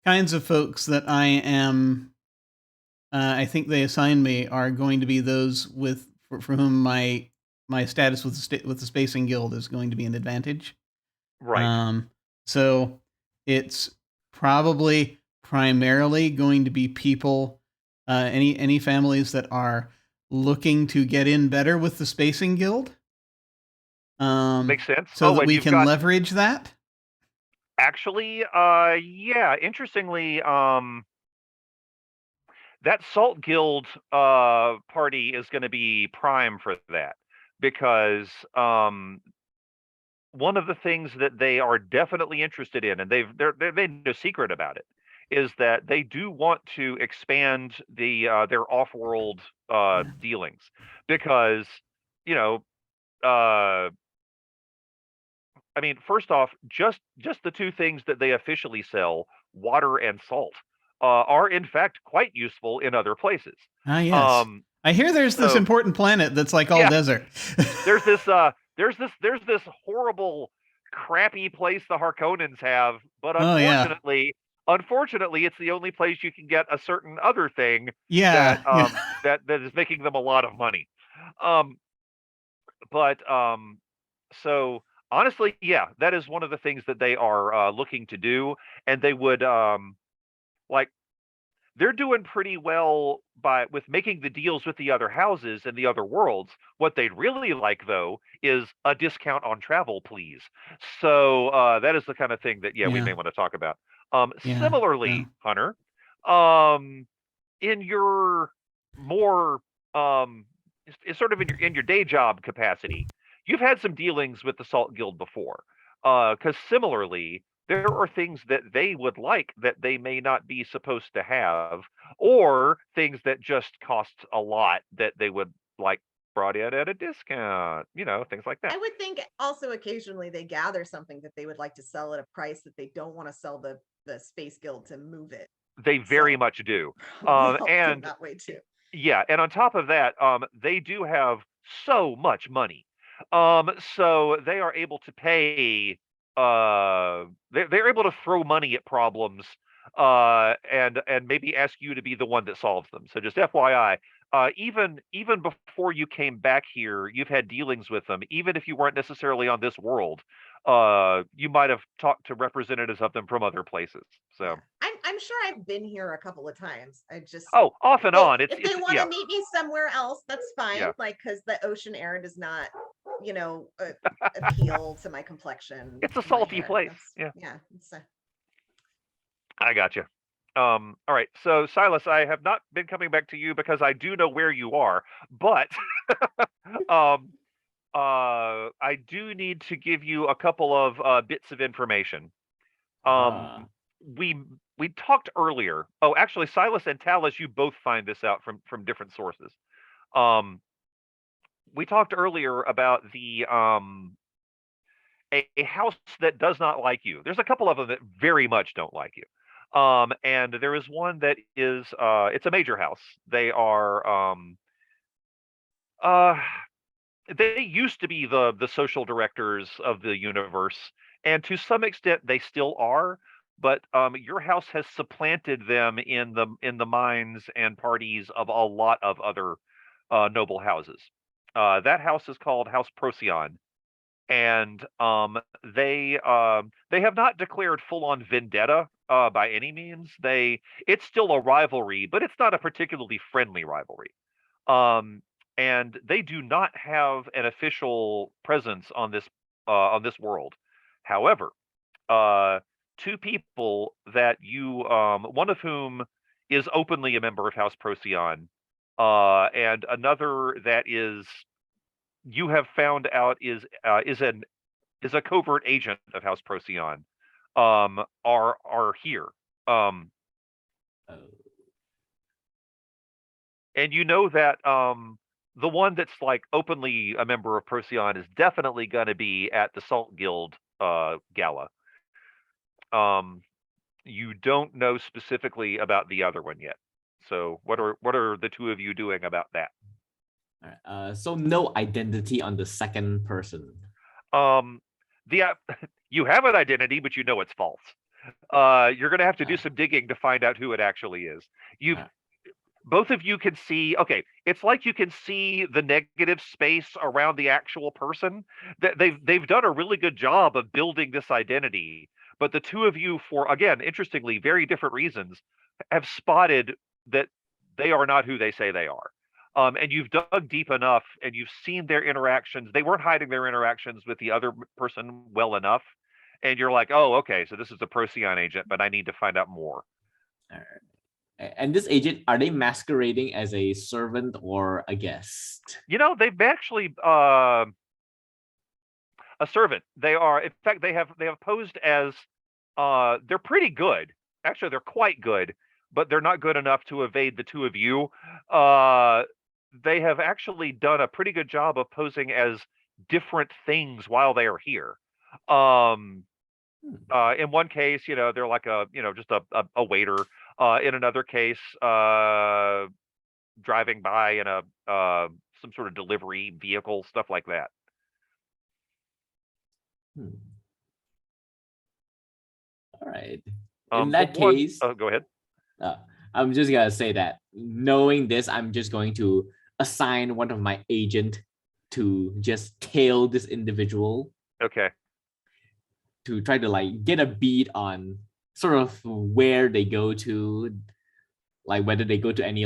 kinds of folks that I think they assign me are going to be those for whom my status with the Spacing Guild is going to be an advantage. Right. So it's probably primarily going to be people, any families that are looking to get in better with the Spacing Guild. Makes sense. So that we can leverage that. Actually, yeah. Interestingly, that Salt Guild party is going to be prime for that, because one of the things that they are definitely interested in, and they've made no secret about it, is that they do want to expand their off-world dealings, because I mean, first off, just the two things that they officially sell, water and salt, are in fact quite useful in other places. Ah, yes. I hear there's this important planet that's like all desert. there's this horrible, crappy place the Harkonnens have, but unfortunately, it's the only place you can get a certain other thing that is making them a lot of money. So honestly, yeah, that is one of the things that they are looking to do, and they would they're doing pretty well with making the deals with the other houses and the other worlds. What they'd really like, though, is a discount on travel, please. So that is the kind of thing that we may want to talk about. Similarly, Hunter, in your more sort of in your day job capacity, you've had some dealings with the Salt Guild before, because similarly, there are things that they would like that they may not be supposed to have, or things that just cost a lot that they would like brought in at a discount, things like that. I would think also occasionally they gather something that they would like to sell at a price that they don't want to sell the Space Guild to move it. They very So, much do. we help them And that way too. yeah, and on top of that, they do have so much money. So they are able to pay. They're able to throw money at problems, and maybe ask you to be the one that solves them. So just FYI, even before you came back here, you've had dealings with them. Even if you weren't necessarily on this world, you might have talked to representatives of them from other places. So. Yeah. I'm sure I've been here a couple of times. I just Oh, off and on. if they want yeah. to meet me somewhere else, that's fine. Yeah. Like, because the ocean air does not, appeal to my complexion. It's a to my salty hair. place. That's- Yeah. Yeah. It's I got you. All right. So Silas, I have not been coming back to you because I do know where you are, but I do need to give you a couple of bits of information. We talked earlier. Oh, actually, Silas and Talus, you both find this out from different sources. We talked earlier about the a house that does not like you. There's a couple of them that very much don't like you. And there is one that is it's a major house. They are they used to be the social directors of the universe, and to some extent they still are, but your house has supplanted them in the minds and parties of a lot of other noble houses. That house is called House Procyon, and they have not declared full-on vendetta by any means. It's still a rivalry, but it's not a particularly friendly rivalry. And they do not have an official presence on this world. However, two people that you one of whom is openly a member of House Procyon, and another that is you have found out is a covert agent of House Procyon, are here. And you know that the one that's like openly a member of Procyon is definitely going to be at the Salt Guild gala. You don't know specifically about the other one yet. So what are the two of you doing about that? So no identity on the second person. You have an identity, but you know it's false. You're going to have to do some digging to find out who it actually is. Both of you can see. Okay, it's like you can see the negative space around the actual person. That they've done a really good job of building this identity. But the two of you, for again, interestingly, very different reasons, have spotted that they are not who they say they are. And you've dug deep enough and you've seen their interactions. They weren't hiding their interactions with the other person well enough. And you're like, oh, okay, so this is a Procyon agent, but I need to find out more. All right. And this agent, are they masquerading as a servant or a guest? They've actually a servant. They are, in fact, they have posed as they're pretty good. Actually, they're quite good, but they're not good enough to evade the two of you. They have actually done a pretty good job of posing as different things while they are here. In one case, they're like just a waiter. In another case, driving by in a some sort of delivery vehicle, stuff like that. All right. In that case, go ahead. I'm just gonna say that knowing this, I'm just going to assign one of my agent to just tail this individual. Okay. To try to get a beat on sort of where they go to, whether they go to any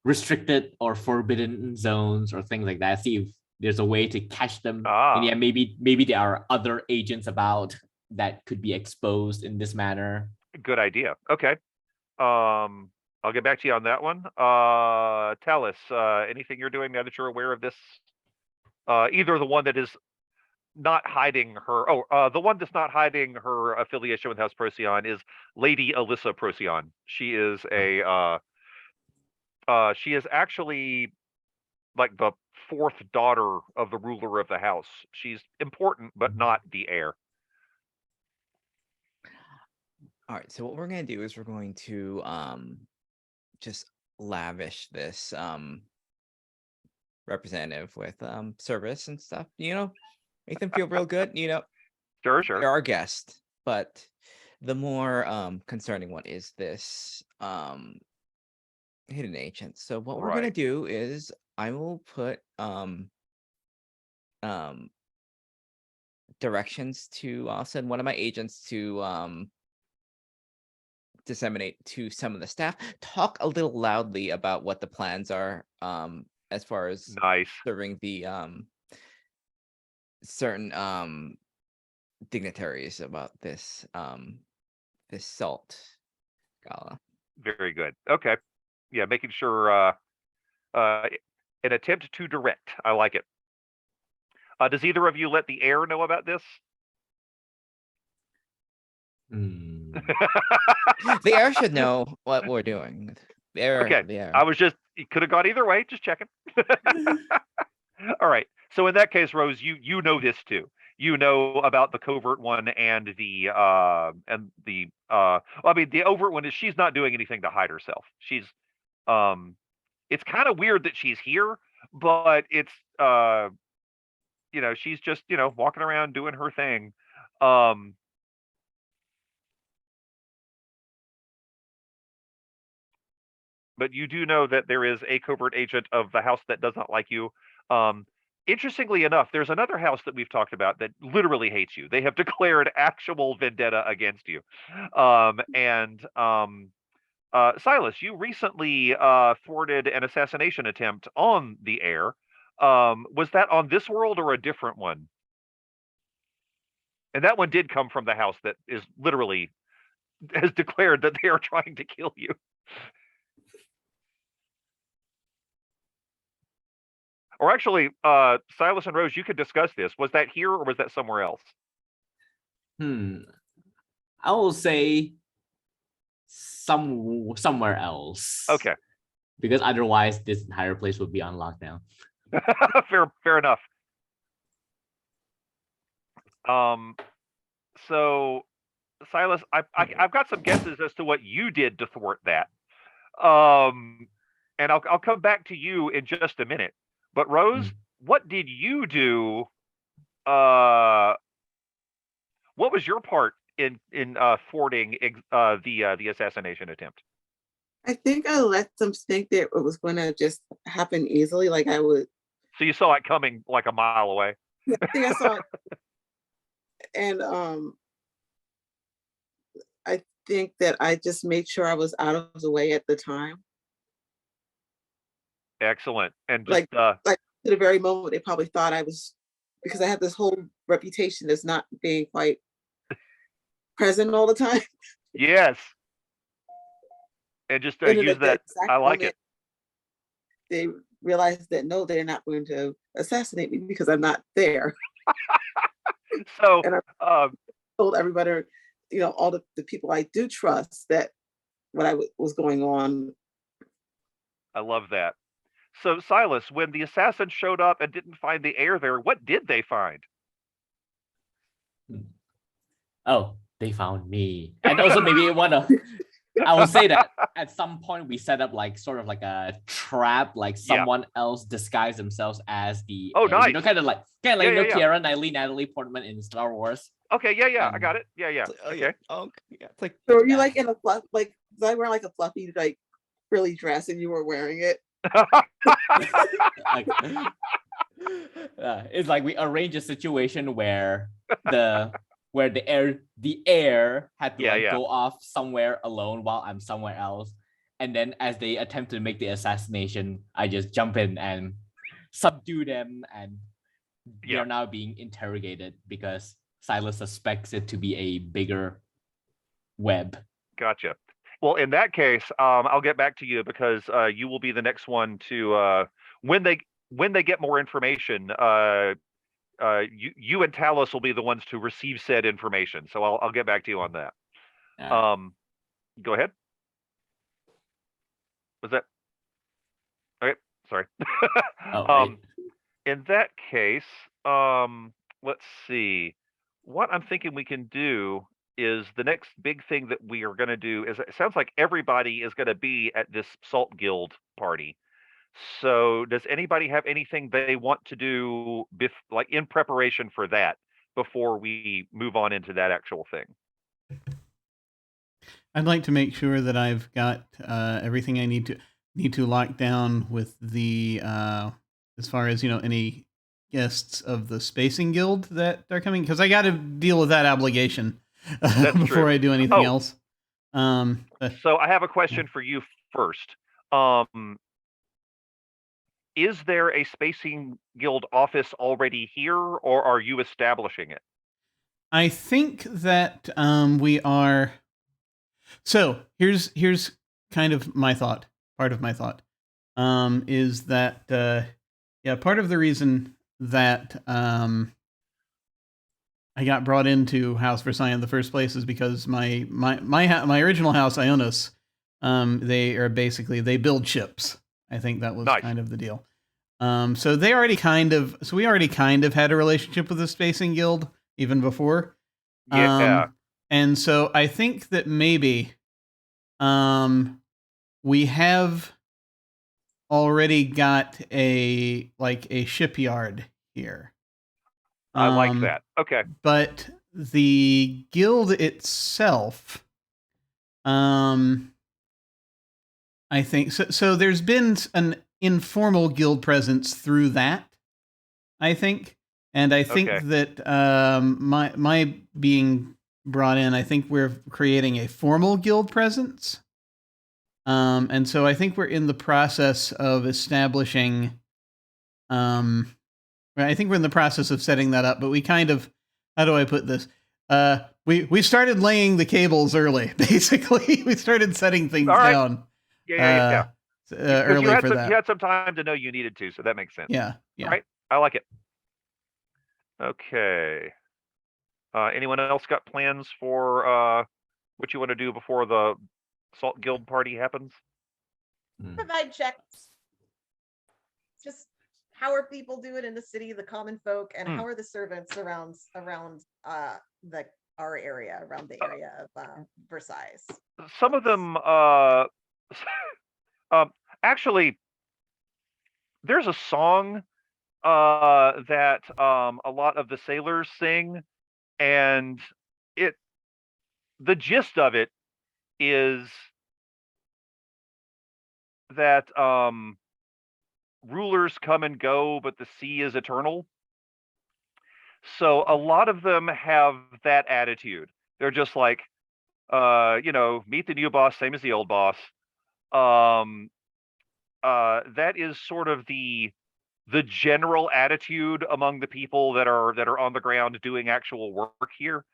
restricted or forbidden zones or things like that. See if there's a way to catch them. And yeah, maybe there are other agents about that could be exposed in this manner. Good idea. Okay. I'll get back to you on that one. Talus, anything you're doing now that you're aware of this? Either the one that is not hiding her. The one that's not hiding her affiliation with House Procyon is Lady Alyssa Procyon. She is she is actually like the fourth daughter of the ruler of the house. She's important, but not the heir. All right, so what we're gonna do is we're going to just lavish this representative with service and stuff, make them feel real good, Sure, they're sure. our guest. But the more concerning one is this hidden agent. So what we're gonna Right. do is I will put directions to, I'll send one of my agents to disseminate to some of the staff, talk a little loudly about what the plans are as far as Nice. serving the certain dignitaries about this this salt gala. Very good. Okay. Yeah, making sure an attempt to direct. I like it. Does either of you let the air know about this? Hmm. The air should know what we're doing. The air, Okay. the air. I was just, it could have gone either way, just checking. All right. So in that case, Rose, you know this too. You know about the covert one and the well, I mean, the overt one is she's not doing anything to hide herself. She's it's kind of weird that she's here, but it's she's just, walking around doing her thing. But you do know that there is a covert agent of the house that does not like you. Interestingly enough, there's another house that we've talked about that literally hates you. They have declared actual vendetta against you. Silas, you recently thwarted an assassination attempt on the air. Was that on this world or a different one? And that one did come from the house that is literally has declared that they are trying to kill you. Or actually, Silas and Rose, you could discuss this. Was that here or was that somewhere else? I will say somewhere else. Okay. Because otherwise, this entire place would be on lockdown. Fair enough. So Silas, I've got some guesses as to what you did to thwart that. And I'll come back to you in just a minute. But Rose, what did you do? What was your part in thwarting the assassination attempt? I think I let them think that it was going to just happen easily, like I would. So you saw it coming like a mile away. Yeah, I think I saw it, and I think that I just made sure I was out of the way at the time. Excellent. And just, like to the very moment they probably thought I was, because I have this whole reputation as not being quite present all the time. Yes. And just use that. I like it. They realized that no, they're not going to assassinate me because I'm not there. So, and I told everybody, all the people I do trust that what was going on. I love that. So, Silas, when the assassins showed up and didn't find the air there, what did they find? Oh, they found me. And also maybe I will say that at some point we set up sort of like a trap, like someone else disguised themselves as the nice. Kind of like Keira Knightley, Natalie Portman in Star Wars. Okay, I got it. Yeah. Okay. It's like, so were you like in a fluff, like was I wearing like a fluffy like frilly dress and you were wearing it? It's like we arrange a situation where the air had to go off somewhere alone while I'm somewhere else, and then as they attempt to make the assassination, I just jump in and subdue them, and they're now being interrogated because Silas suspects it to be a bigger web. Gotcha. Well, in that case, I'll get back to you because you will be the next one to when they get more information. You and Talos will be the ones to receive said information. So I'll get back to you on that. Go ahead. Was that okay? Sorry. In that case, let's see. What I'm thinking we can do is the next big thing that we are going to do is it sounds like everybody is going to be at this Salt Guild party. So does anybody have anything they want to do like in preparation for that before we move on into that actual thing? I'd like to make sure that I've got everything I need to lock down with the as far as any guests of the Spacing Guild that are coming, because I got to deal with that obligation before true. I do anything else. So I have a question for you first. Is there a Spacing Guild office already here, or are you establishing it? I think that we are. So here's kind of my thought. Part of my thought is that part of the reason that I got brought into House Versai in the first place is because my original house, Ionis, they build ships. I think that was kind of the deal. So we already kind of had a relationship with the Spacing Guild even before. Yeah. And so I think that maybe we have already got a shipyard here. I like that. Okay. But the guild itself, I think so there's been an informal guild presence through that, I think. And I think that my being brought in, I think we're creating a formal guild presence. And so I think we're in the process of establishing, I think we're in the process of setting that up, but we kind of, how do I put this? We started laying the cables early, basically. We started setting things down. Yeah. Early for that. You had some time to know you needed to, so that makes sense. Yeah. All right. I like it. Okay. Anyone else got plans for what you want to do before the Salt Guild party happens? Provide checks. Just how are people doing in the city, the common folk, and how are the servants around our area, around the area of Versailles? Some of them actually there's a song that a lot of the sailors sing, and the gist of it is that rulers come and go, but the sea is eternal. So a lot of them have that attitude. They're just like, meet the new boss, same as the old boss. That is sort of the general attitude among the people that are on the ground doing actual work here.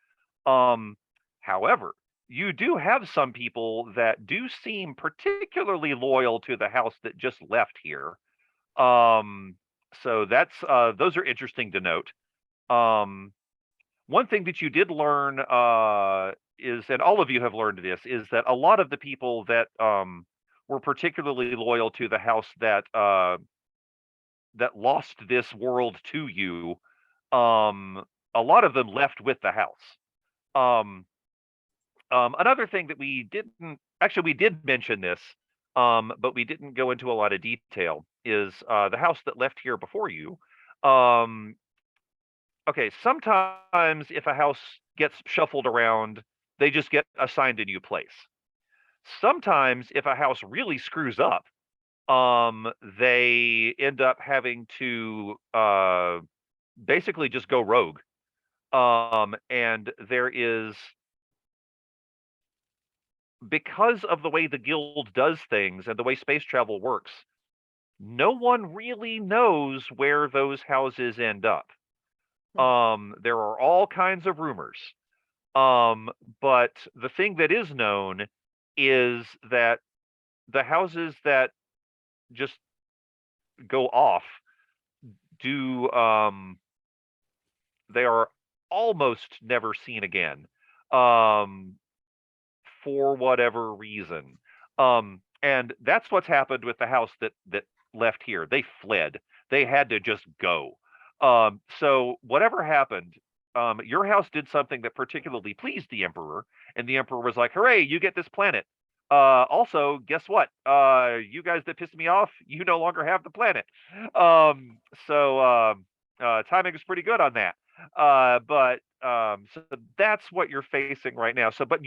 However, you do have some people that do seem particularly loyal to the house that just left here. So that's those are interesting to note. One thing that you did learn is, and all of you have learned this, is that a lot of the people that were particularly loyal to the house that lost this world to you, a lot of them left with the house. Another thing that we did mention this, but we didn't go into a lot of detail, is the house that left here before you. Okay, sometimes if a house gets shuffled around, they just get assigned a new place. Sometimes if a house really screws up, they end up having to basically just go rogue. And there is, because of the way the guild does things and the way space travel works, no one really knows where those houses end up. There are all kinds of rumors. But the thing that is known is that the houses that just go off do they are almost never seen again, for whatever reason. And that's what's happened with the house that left here. They fled. They had to just go. So whatever happened, your house did something that particularly pleased the Emperor, and the Emperor was like, "Hooray, you get this planet." Also, guess what? You guys that pissed me off, you no longer have the planet. Timing is pretty good on that. So that's what you're facing right now. So, but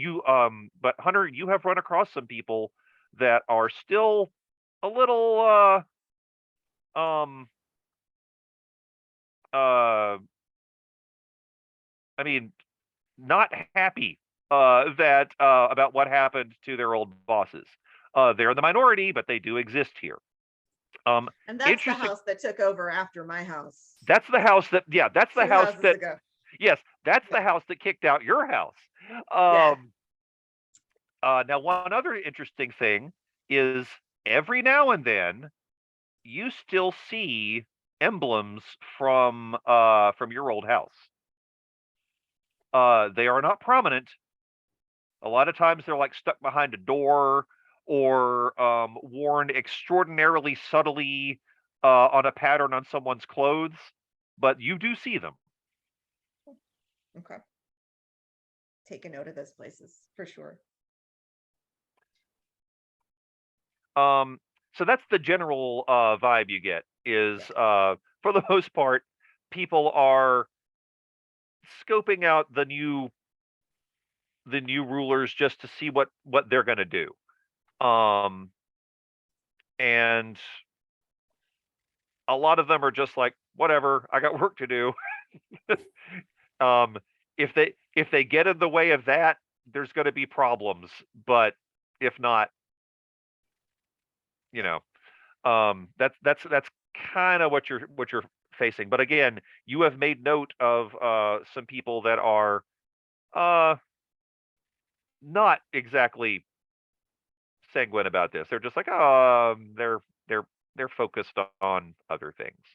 Hunter, you have run across some people that are still a little, I mean, not happy that about what happened to their old bosses. They're the minority, but they do exist here. And that's the house that took over after my house. That's the house that, yeah, that's the house that, ago. yes, that's the house that kicked out your house. Now, one other interesting thing is every now and then you still see emblems from your old house. They are not prominent. A lot of times they're like stuck behind a door or worn extraordinarily subtly on a pattern on someone's clothes, but you do see them. Okay. Take a note of those places for sure. So that's the general vibe you get is for the most part, people are scoping out the new rulers just to see what they're going to do. And a lot of them are just like, whatever, I got work to do. If they get in the way of that, there's going to be problems. But if not, that's kind of what you're facing. But again, you have made note of some people that are not exactly sanguine about this. They're just like, they're focused on other things.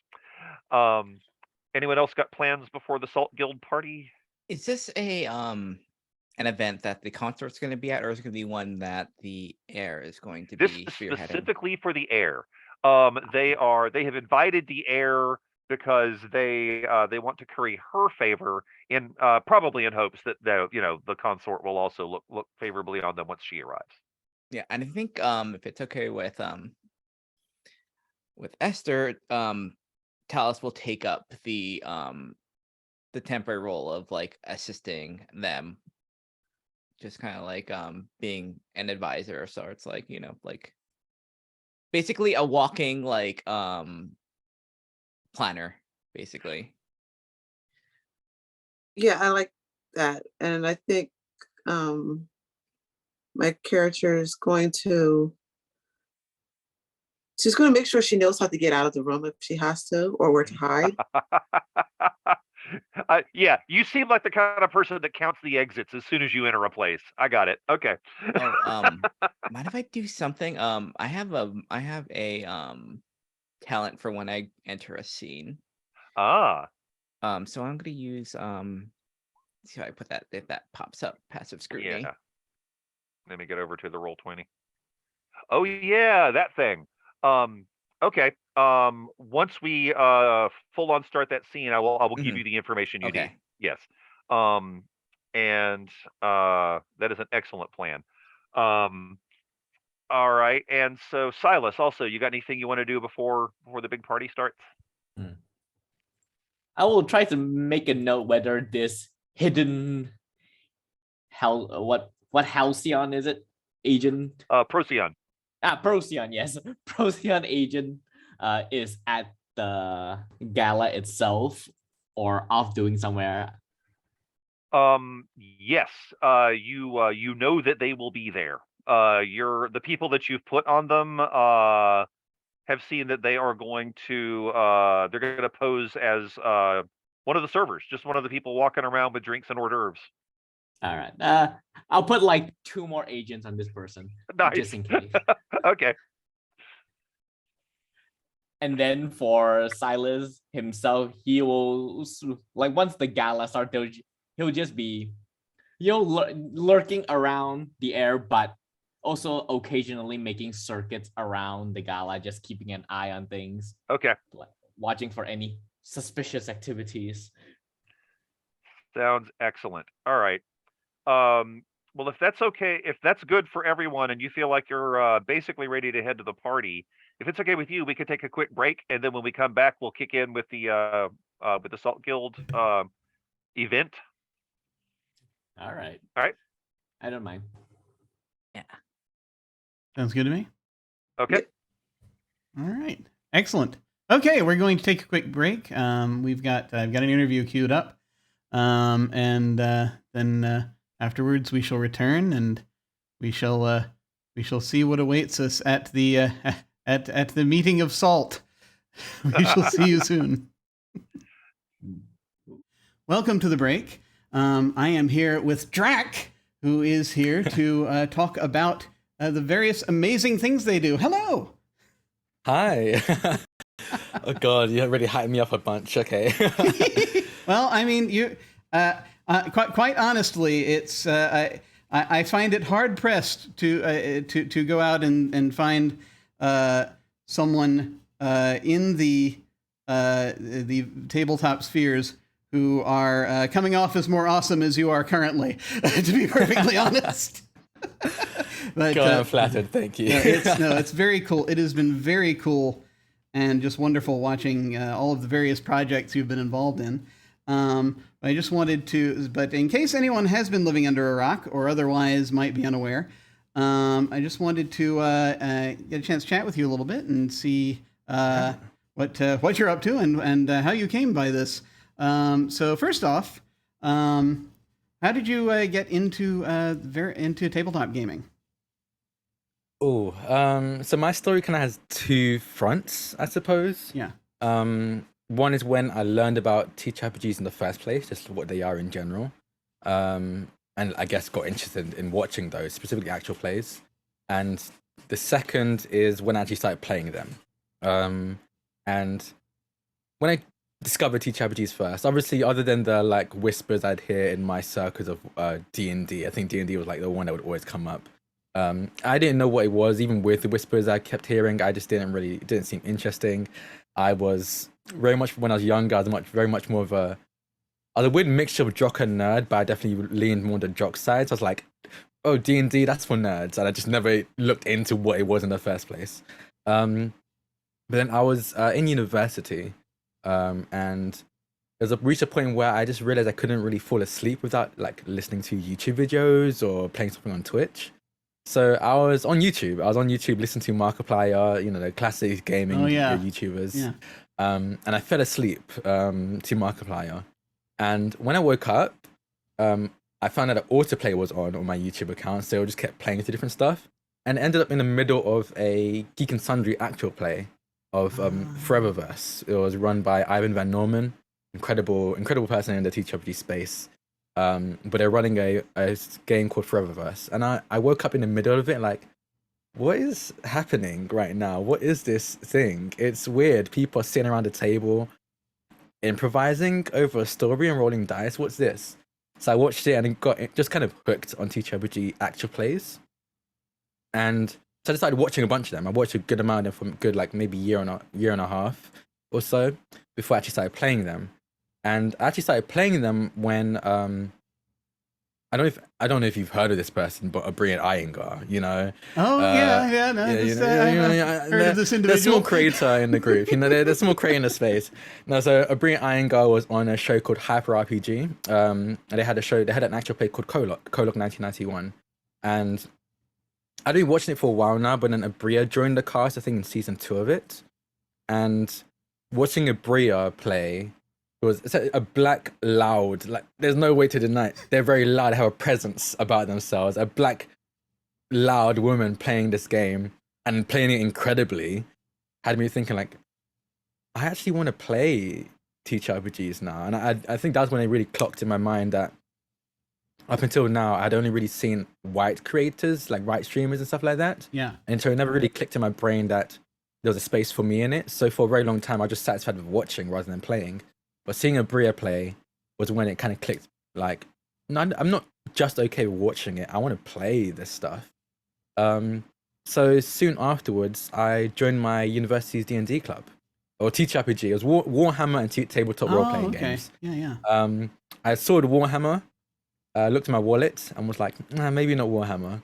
Anyone else got plans before the Salt Guild party? Is this a an event that the consort's going to be at, or is it going to be one that the heir is going to This be is spearheading? specifically for the heir. They have invited the heir because they want to curry her favor in probably in hopes that the consort will also look favorably on them once she arrives. Yeah, and I think if it's okay with Esther, Talis will take up the temporary role of like assisting them, just kind of like being an advisor. So it's like, like basically a walking like planner, basically. Yeah, I like that. And I think my character is she's going to make sure she knows how to get out of the room if she has to, or where to hide. Yeah, you seem like the kind of person that counts the exits as soon as you enter a place. I got it. Okay. Mind if I do something? I have a talent for when I enter a scene. So I'm going to use see how I put that if that pops up, passive scrutiny. Yeah. Let me get over to the Roll20. Oh yeah, that thing. Okay. Once we full on start that scene, I will give you the information you need. Yes. And that is an excellent plan. All right. And so Silas, also, you got anything you want to do before the big party starts? I will try to make a note whether this hidden what Halcyon is it? Agent? Procyon. Procyon, yes. Procyon agent is at the gala itself or off doing somewhere. Yes. You know that they will be there. The people that you've put on them have seen that they are going to they're going to pose as one of the servers, just one of the people walking around with drinks and hors d'oeuvres. All right. I'll put like 2 more agents on this person. Nice. Just in case. Okay. And then for Silas himself, he will, like, once the gala starts, he'll just be, lurking around the air, but also occasionally making circuits around the gala, just keeping an eye on things. Okay. Like, watching for any suspicious activities. Sounds excellent. All right. Well, if that's okay, if that's good for everyone, and you feel like you're basically ready to head to the party, if it's okay with you, we could take a quick break, and then when we come back, we'll kick in with the Salt Guild event. All right. All right. I don't mind. Sounds good to me. Okay. All right. Excellent. Okay, we're going to take a quick break. I've got an interview queued up. And then afterwards we shall return and we shall see what awaits us at the at the meeting of Salt. We shall see you soon. Welcome to the break. I am here with Drac, who is here to talk about the various amazing things they do. Hello. Hi. Oh God, you already hyped me up a bunch. Okay. Well, I mean, you quite honestly, it's I find it hard pressed to go out and find someone in the tabletop spheres who are coming off as more awesome as you are currently, to be perfectly honest. But God, I'm flattered. Thank you. It's very cool. It has been very cool and just wonderful watching all of the various projects you've been involved in. I just wanted to, but in case anyone has been living under a rock or otherwise might be unaware, I just wanted to get a chance to chat with you a little bit and see what you're up to and how you came by this. So first off, how did you get into tabletop gaming? Oh, so my story kind of has two fronts, I suppose. Yeah. One is when I learned about TTRPGs in the first place, just what they are in general. And I guess got interested in watching those, specifically actual plays. And the second is when I actually started playing them. And when I discovered TTRPGs first, obviously, other than the like whispers I'd hear in my circles of D&D, I think D&D was like the one that would always come up. I didn't know what it was, even with the whispers I kept hearing. I just didn't seem interesting. I was very much, when I was younger, I was very much more of I was a weird mixture of jock and nerd, but I definitely leaned more on the jock side. So I was like, oh, D&D, that's for nerds. And I just never looked into what it was in the first place. But then I was in university, and there's reached a point where I just realized I couldn't really fall asleep without like listening to YouTube videos or playing something on Twitch. So I was on YouTube. Listening to Markiplier, the classic gaming YouTubers. Yeah. And I fell asleep to Markiplier. And when I woke up, I found out that autoplay was on my YouTube account, so I just kept playing through different stuff, and ended up in the middle of a Geek and Sundry actual play of Foreververse. It was run by Ivan Van Norman, incredible person in the TTRPG space. But they're running a game called Foreververse, and I woke up in the middle of it like, what is happening right now? What is this thing? It's weird. People are sitting around a table, improvising over a story and rolling dice. What's this? So I watched it and got just kind of hooked on TTRPG actual plays, and so I decided watching a bunch of them. I watched a good amount of them, good like maybe year and a half or so before I actually started playing them. And I actually started playing them when I don't know if you've heard of this person, but Brian Iyengar, Oh I've heard of this individual. There's a small creator in the group, there's a small creator in the space. No, so Brian Iyengar was on a show called Hyper RPG. And they had an actual play called Kolok 1991, and I'd been watching it for a while now. But then Abria joined the cast, I think in season 2 of it, and watching Abria play. It's a black, loud, like there's no way to deny it. They're very loud, they have a presence about themselves. A black, loud woman playing this game and playing it incredibly had me thinking like, I actually want to play TTRPGs now. And I think that's when it really clocked in my mind that up until now, I'd only really seen white creators, like white streamers and stuff like that. Yeah. And so it never really clicked in my brain that there was a space for me in it. So for a very long time, I was just satisfied with watching rather than playing. But seeing Abria play was when it kind of clicked. Like, no, I'm not just okay with watching it. I want to play this stuff. So soon afterwards, I joined my university's D&D club. or TTRPG. It was Warhammer and tabletop role playing games. Yeah. I saw the Warhammer, looked at my wallet, and was like, nah, maybe not Warhammer.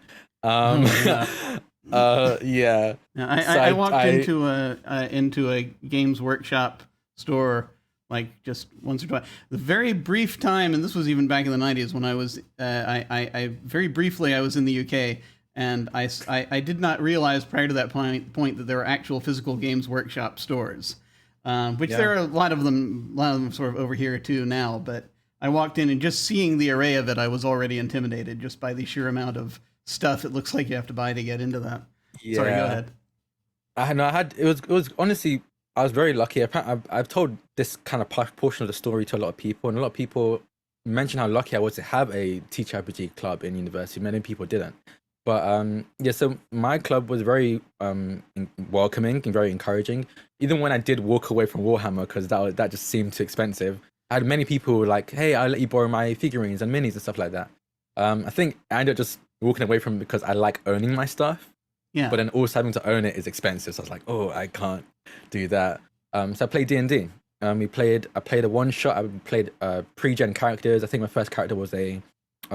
Yeah. I walked into a Games Workshop store like just once or twice. The very brief time, and this was even back in the 90s when I was, I very briefly I was in the UK, and I did not realize prior to that point that there were actual physical Games Workshop stores, which there are a lot of them sort of over here too now. But I walked in and just seeing the array of it, I was already intimidated just by the sheer amount of stuff it looks like you have to buy to get into that. Yeah. Sorry, go ahead. It was honestly, I was very lucky. I've told this kind of portion of the story to a lot of people, and a lot of people mentioned how lucky I was to have a TTRPG club in university. Many people didn't. But yeah, so my club was very welcoming and very encouraging. Even when I did walk away from Warhammer because that just seemed too expensive, I had many people who were like, "Hey, I'll let you borrow my figurines and minis and stuff like that." I think I ended up just walking away from it because I like owning my stuff. Yeah. But then also having to own it is expensive. So I was like, oh, I can't do that. So I played D&D. I played a one shot. I played pre-gen characters. I think my first character was a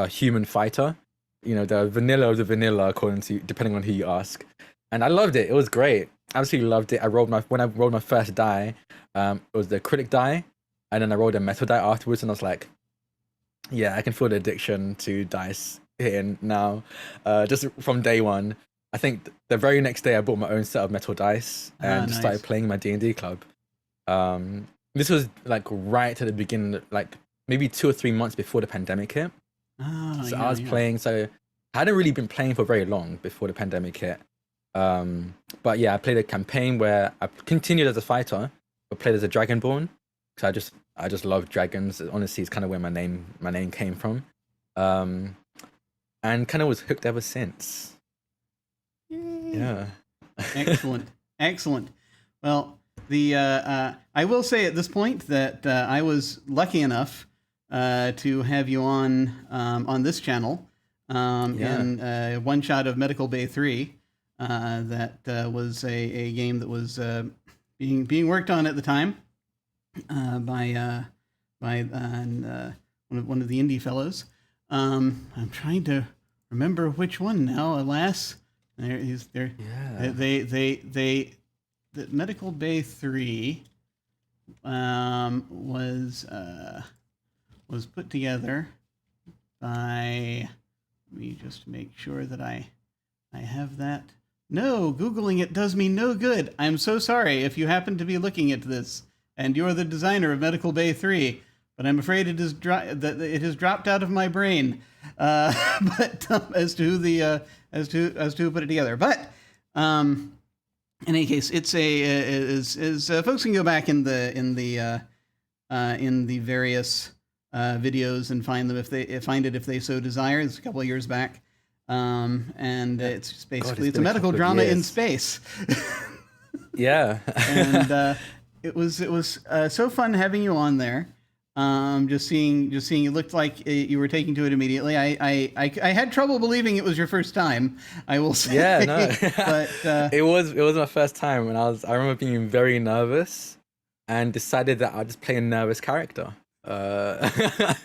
human fighter. You know, the vanilla of the vanilla, depending on who you ask. And I loved it. It was great. Absolutely loved it. When I rolled my first die, it was the critic die, and then I rolled a metal die afterwards, and I was like, yeah, I can feel the addiction to dice hitting now, just from day one. I think the very next day I bought my own set of metal dice and nice. started playing my D&D club. This was like right at the beginning, like maybe 2 or 3 months before the pandemic hit. I was playing, so I hadn't really been playing for very long before the pandemic hit. But yeah, I played a campaign where I continued as a fighter, but played as a dragonborn. Because I just love dragons. Honestly, it's kind of where my name came from. And kind of was hooked ever since. Yeah. Excellent. Well, I will say at this point that I was lucky enough to have you on this channel in one shot of Medical Bay 3. That was a game that was being worked on at the time by one of the indie fellows. I'm trying to remember which one now. Alas, there. Yeah. The Medical Bay 3 was put together by. Let me just make sure that I have that. No, Googling it does me no good. I'm so sorry if you happen to be looking at this and you're the designer of Medical Bay 3, but I'm afraid it has dropped out of my brain. But as to who put it together. But in any case, it's folks can go back in the various videos and find them if they so desire. It's a couple of years back. And it's just basically it's a medical drama in space. Yeah. And it was so fun having you on there. Just seeing it looked like you were taking to it immediately. I had trouble believing it was your first time, I will say. Yeah, no. But it was my first time, and I remember being very nervous and decided that I'd just play a nervous character to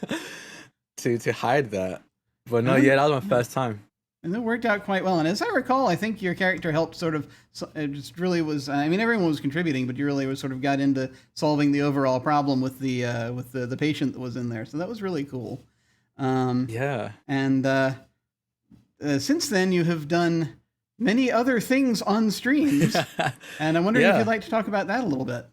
hide that. But no, that was my first time. And it worked out quite well. And as I recall, I think your character helped sort of, it just really was, I mean, everyone was contributing, but you really was sort of got into solving the overall problem with the patient that was in there. So that was really cool. Yeah. And since then, you have done many other things on streams. And I'm wondering if you'd like to talk about that a little bit.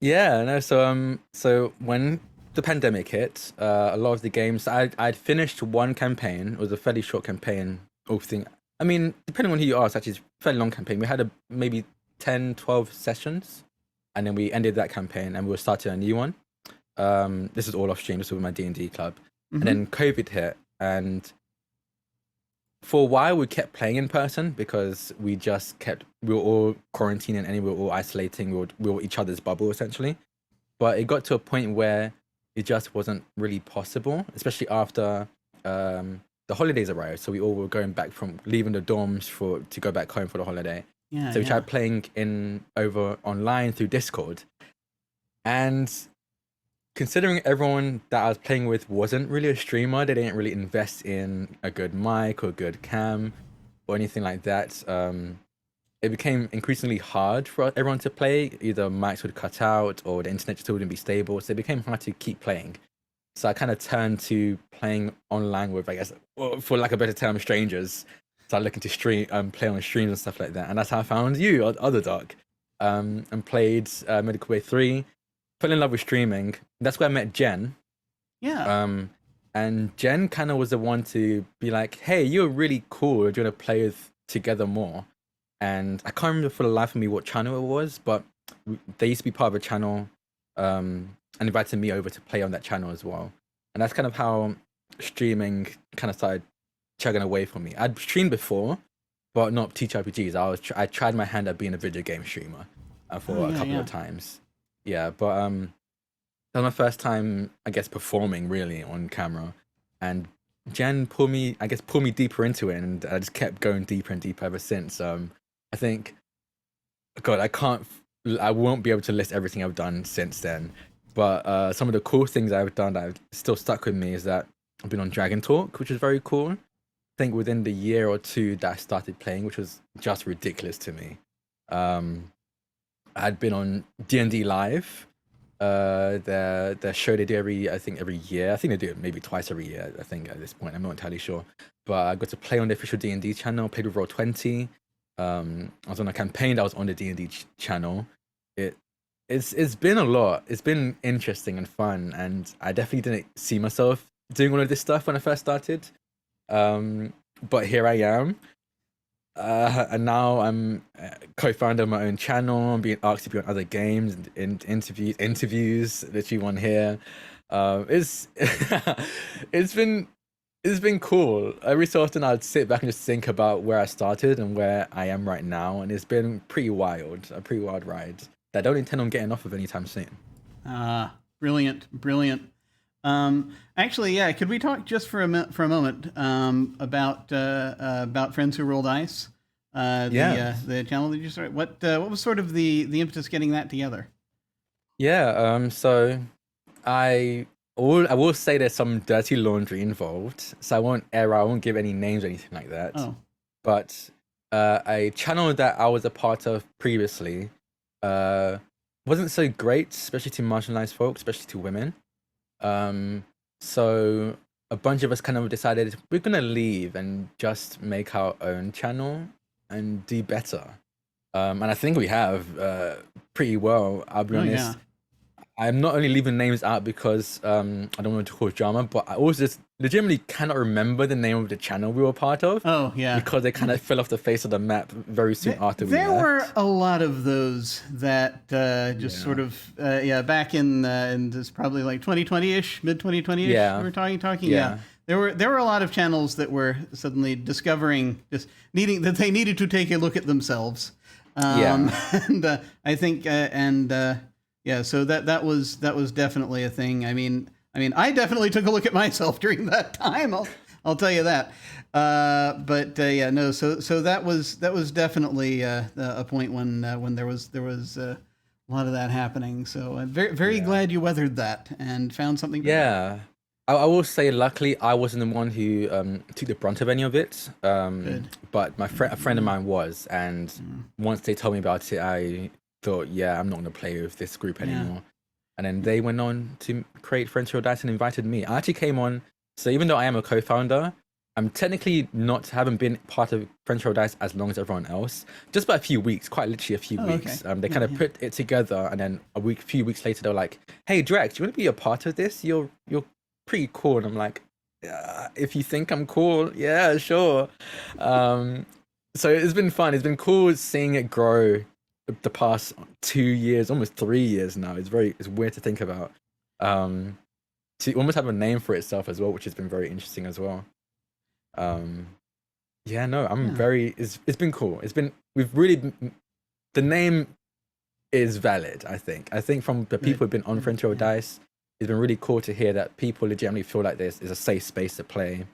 Yeah, no, so when the pandemic hit, a lot of the games I'd finished one campaign. It was a fairly short campaign. I mean, depending on who you ask, actually, it's a fairly long campaign. We had maybe 10, 12 sessions, and then we ended that campaign and we were starting a new one. This is all off stream. This was with my D&D club, and then COVID hit, and for a while we kept playing in person because we were all quarantining and we were all isolating. We were each other's bubble essentially, but it got to a point where it just wasn't really possible, especially after the holidays arrived. So we all were going back from leaving the dorms to go back home for the holiday. Yeah. So we yeah. tried playing over online through Discord, and considering everyone that I was playing with wasn't really a streamer, they didn't really invest in a good mic or good cam or anything like that. It became increasingly hard for everyone to play. Either mics would cut out or the internet just wouldn't be stable, so it became hard to keep playing. So I kind of turned to playing online with, I guess, for lack of a better term, strangers. Started looking to play on streams and stuff like that, and that's how I found you, Other Dog, and played Medical Way 3. Fell in love with streaming. That's where I met Jen. Yeah. And Jen kind of was the one to be like, "Hey, you're really cool. Do you want to play together more?" And I can't remember for the life of me what channel it was, but they used to be part of a channel, and invited me over to play on that channel as well. And that's kind of how streaming kind of started chugging away for me. I'd streamed before, but not teach RPGs. I tried my hand at being a video game streamer for a couple of times. Yeah, but that was my first time, I guess, performing really on camera, and Jen pulled me deeper into it, and I just kept going deeper and deeper ever since. I think, God, I won't be able to list everything I've done since then, but some of the cool things I've done that have still stuck with me is that I've been on Dragon Talk, which is very cool. I think within the year or two that I started playing, which was just ridiculous to me. I'd been on D&D Live, the show they do every year. I think they do it maybe twice every year, I think, at this point. I'm not entirely sure. But I got to play on the official D&D channel, played with Roll20. I was on a campaign that was on the D&D channel. It's been a lot. It's been interesting and fun, and I definitely didn't see myself doing all of this stuff when I first started. But here I am. And now I'm co-founder of my own channel. I'm being asked to be on other games and interviews that you want here. It's been cool. Every so often I'd sit back and just think about where I started and where I am right now, and it's been a pretty wild ride that I don't intend on getting off of anytime soon. Brilliant. Actually, yeah. Could we talk just for a moment about Friends Who Roll Dice? The channel that you started. What was sort of the impetus getting that together? Yeah. So I will say there's some dirty laundry involved. So I won't give any names or anything like that. Oh. But a channel that I was a part of previously wasn't so great, especially to marginalized folks, especially to women. So a bunch of us kind of decided we're gonna leave and just make our own channel and do better. And I think we have pretty well. I'll be honest. Yeah. I'm not only leaving names out because I don't want to cause drama, but I also just legitimately cannot remember the name of the channel we were part of. Oh, yeah. Because they kind of fell off the face of the map very soon after we left. There were a lot of those that sort of, back in this probably like 2020-ish, mid-2020-ish, we were talking. Yeah. There were a lot of channels that were suddenly discovering that they needed to take a look at themselves. And I think, so that was definitely a thing. I mean, I definitely took a look at myself during that time. I'll tell you that. So that was definitely a point when there was a lot of that happening. So I'm very glad you weathered that and found something. Yeah. I will say, luckily, I wasn't the one who took the brunt of any of it. Good. But a friend of mine was, and once they told me about it, I thought, I'm not going to play with this group anymore. And then they went on to create Friends Who Roll Dice and invited me. I actually came on, so even though I am a co-founder, I'm technically haven't been part of Friends Who Roll Dice as long as everyone else. Just about a few weeks, quite literally a few weeks. Okay. They kind of put it together, and then a few weeks later, they were like, "Hey, Drex, do you want to be a part of this? You're pretty cool." And I'm like, if you think I'm cool, yeah, sure. So it's been fun. It's been cool seeing it grow the past 2 years, almost 3 years now. It's weird to think about. To almost have a name for itself as well, which has been very interesting as well. It's been cool. The name is valid, I think. I think from the people who've been on Friends Who Roll Dice, it's been really cool to hear that people legitimately feel like this is a safe space to play.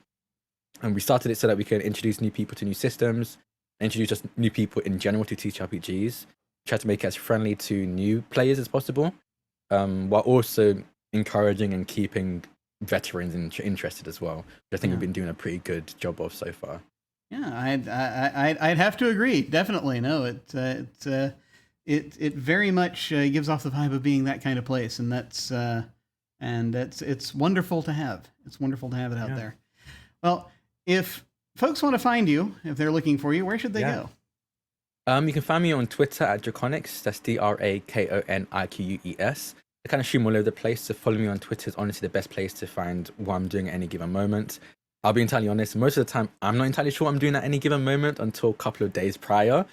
And we started it so that we can introduce new people to new systems, introduce just new people in general to TTRPGs. Try to make it as friendly to new players as possible, while also encouraging and keeping veterans interested as well. I think we've been doing a pretty good job of so far. Yeah, I'd have to agree. Definitely, no, it very much gives off the vibe of being that kind of place, and it's wonderful to have. It's wonderful to have it out there. Well, if folks want to find you, if they're looking for you, where should they go? You can find me on Twitter at Draconics. That's DRAKONIQUES. I kind of stream all over the place, so follow me on Twitter is honestly the best place to find what I'm doing at any given moment. I'll be entirely honest, most of the time, I'm not entirely sure what I'm doing at any given moment until a couple of days prior.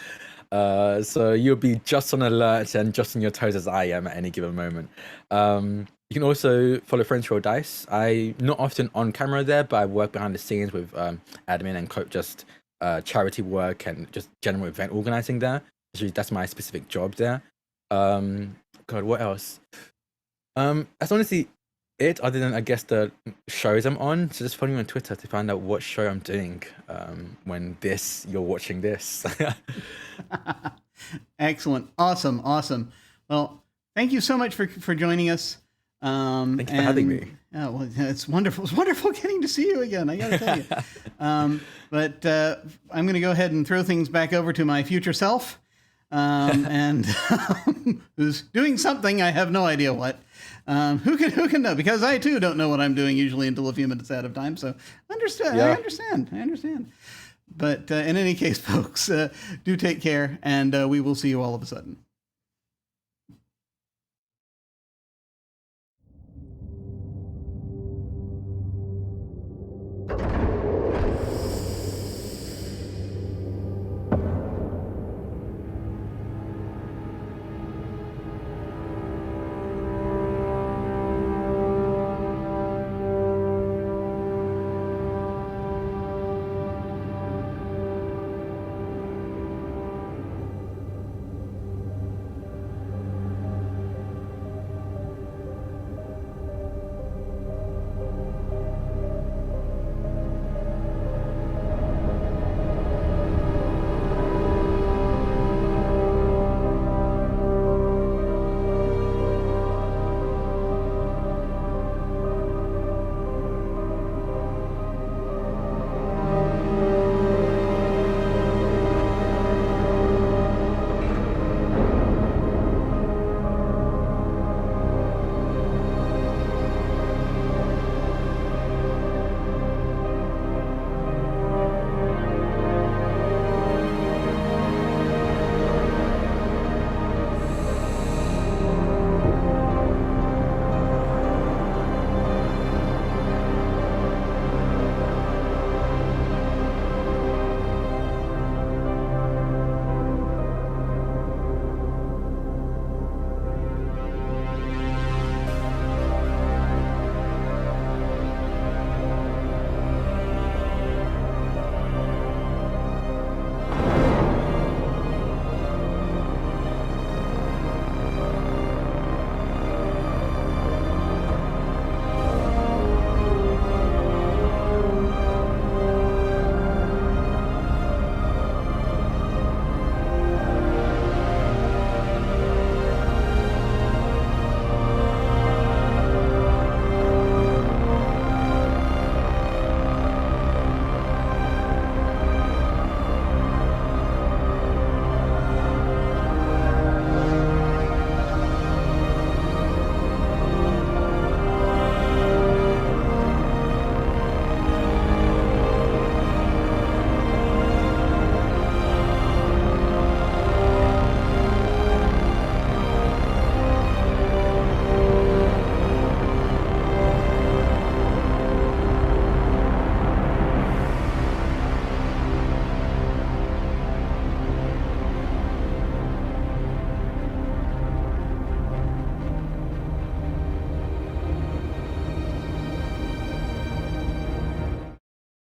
So you'll be just on alert and just on your toes as I am at any given moment. You can also follow French Roll Dice. I'm not often on camera there, but I work behind the scenes with admin and just charity work and just general event organizing there. Actually, that's my specific job there. God, what else? That's honestly it, other than I guess the shows I'm on. So just follow me on Twitter to find out what show I'm doing when you're watching this. Excellent. Awesome. Well, thank you so much for joining us. Thank you for having me. Oh, well, it's wonderful. It's wonderful getting to see you again. I gotta tell you. But I'm going to go ahead and throw things back over to my future self, and who's doing something. I have no idea what. Who can know? Because I too don't know what I'm doing usually until a few minutes out of time. So I understand. But in any case, folks, do take care, and we will see you all of a sudden.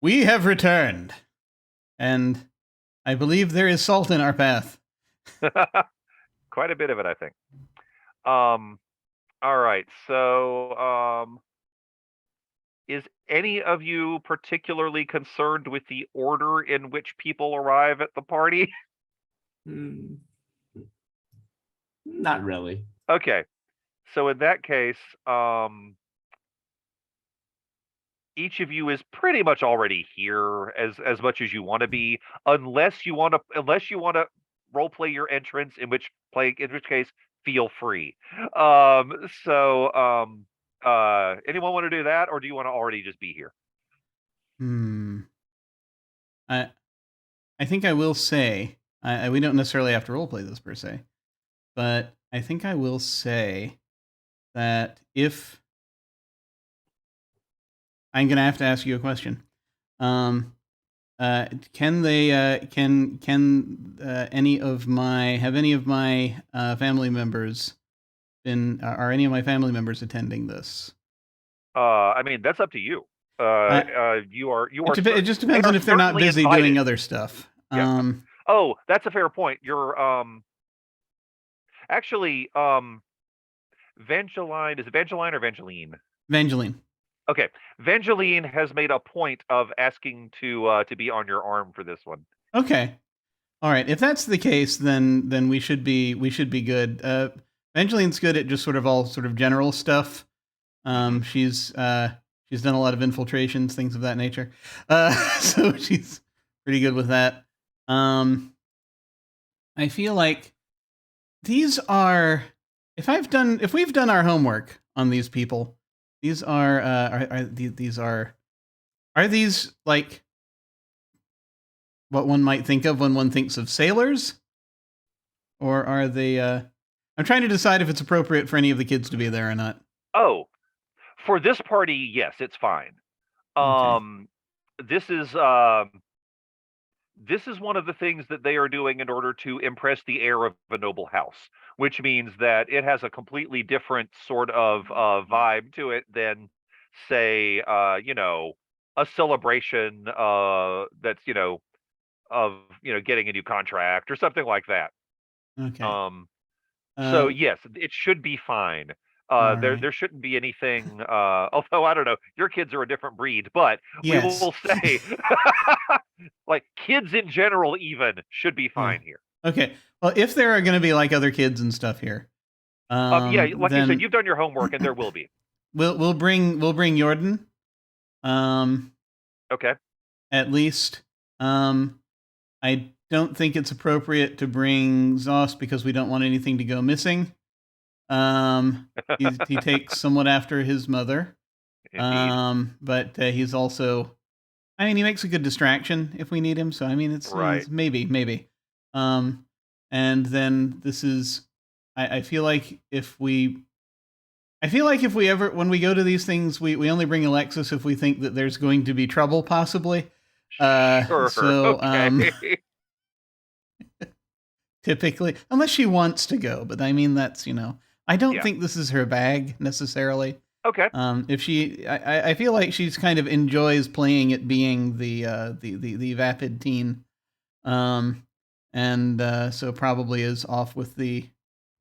We have returned, and I believe there is salt in our path. Quite a bit of it, I think. All right, so Is any of you particularly concerned with the order in which people arrive at the party? Not really. Okay. So in that case, each of you is pretty much already here as much as you want to be, unless you want to role play your entrance, in which case feel free. Anyone want to do that, or do you want to already just be here? I think I will say, we don't necessarily have to roleplay this per se, but I think I will say that if I'm going to have to ask you a question, can any of my family members are any of my family members attending this? I mean, that's up to you. You are. It just depends on if they're not busy doing other stuff. Yeah. Oh, that's a fair point. You're actually Vangeline. Is it Vangeline or Vangeline? Vangeline. Okay, Vangeline has made a point of asking to be on your arm for this one. Okay, all right. If that's the case, then we should be good. Vangeline's good at just sort of general stuff. She's done a lot of infiltrations, things of that nature. So she's pretty good with that. I feel like these are if we've done our homework on these people. These are these like what one might think of when one thinks of sailors? Or are they I'm trying to decide if it's appropriate for any of the kids to be there or not. Oh, for this party, yes, it's fine. Okay. This is one of the things that they are doing in order to impress the heir of a noble house, which means that it has a completely different sort of vibe to it than, say, a celebration that's of getting a new contract or something like that. Okay. So yes, it should be fine. There shouldn't be anything. Although I don't know, your kids are a different breed, but yes. We will say, like kids in general, even should be fine here. Okay. Well, if there are going to be like other kids and stuff here, like you said, you've done your homework, and there will be. We'll bring Jordan. Okay. At least, I don't think it's appropriate to bring Zoss because we don't want anything to go missing. He takes somewhat after his mother. But he's also, I mean, he makes a good distraction if we need him. So I mean, it's maybe. And then this is, I feel like if we ever, when we go to these things, we only bring Alexis if we think that there's going to be trouble, possibly. Sure. So, okay. Typically, unless she wants to go, but I mean, that's, I don't think this is her bag necessarily. Okay. If she, I feel like she's kind of enjoys playing at being the vapid teen. And so probably is off with the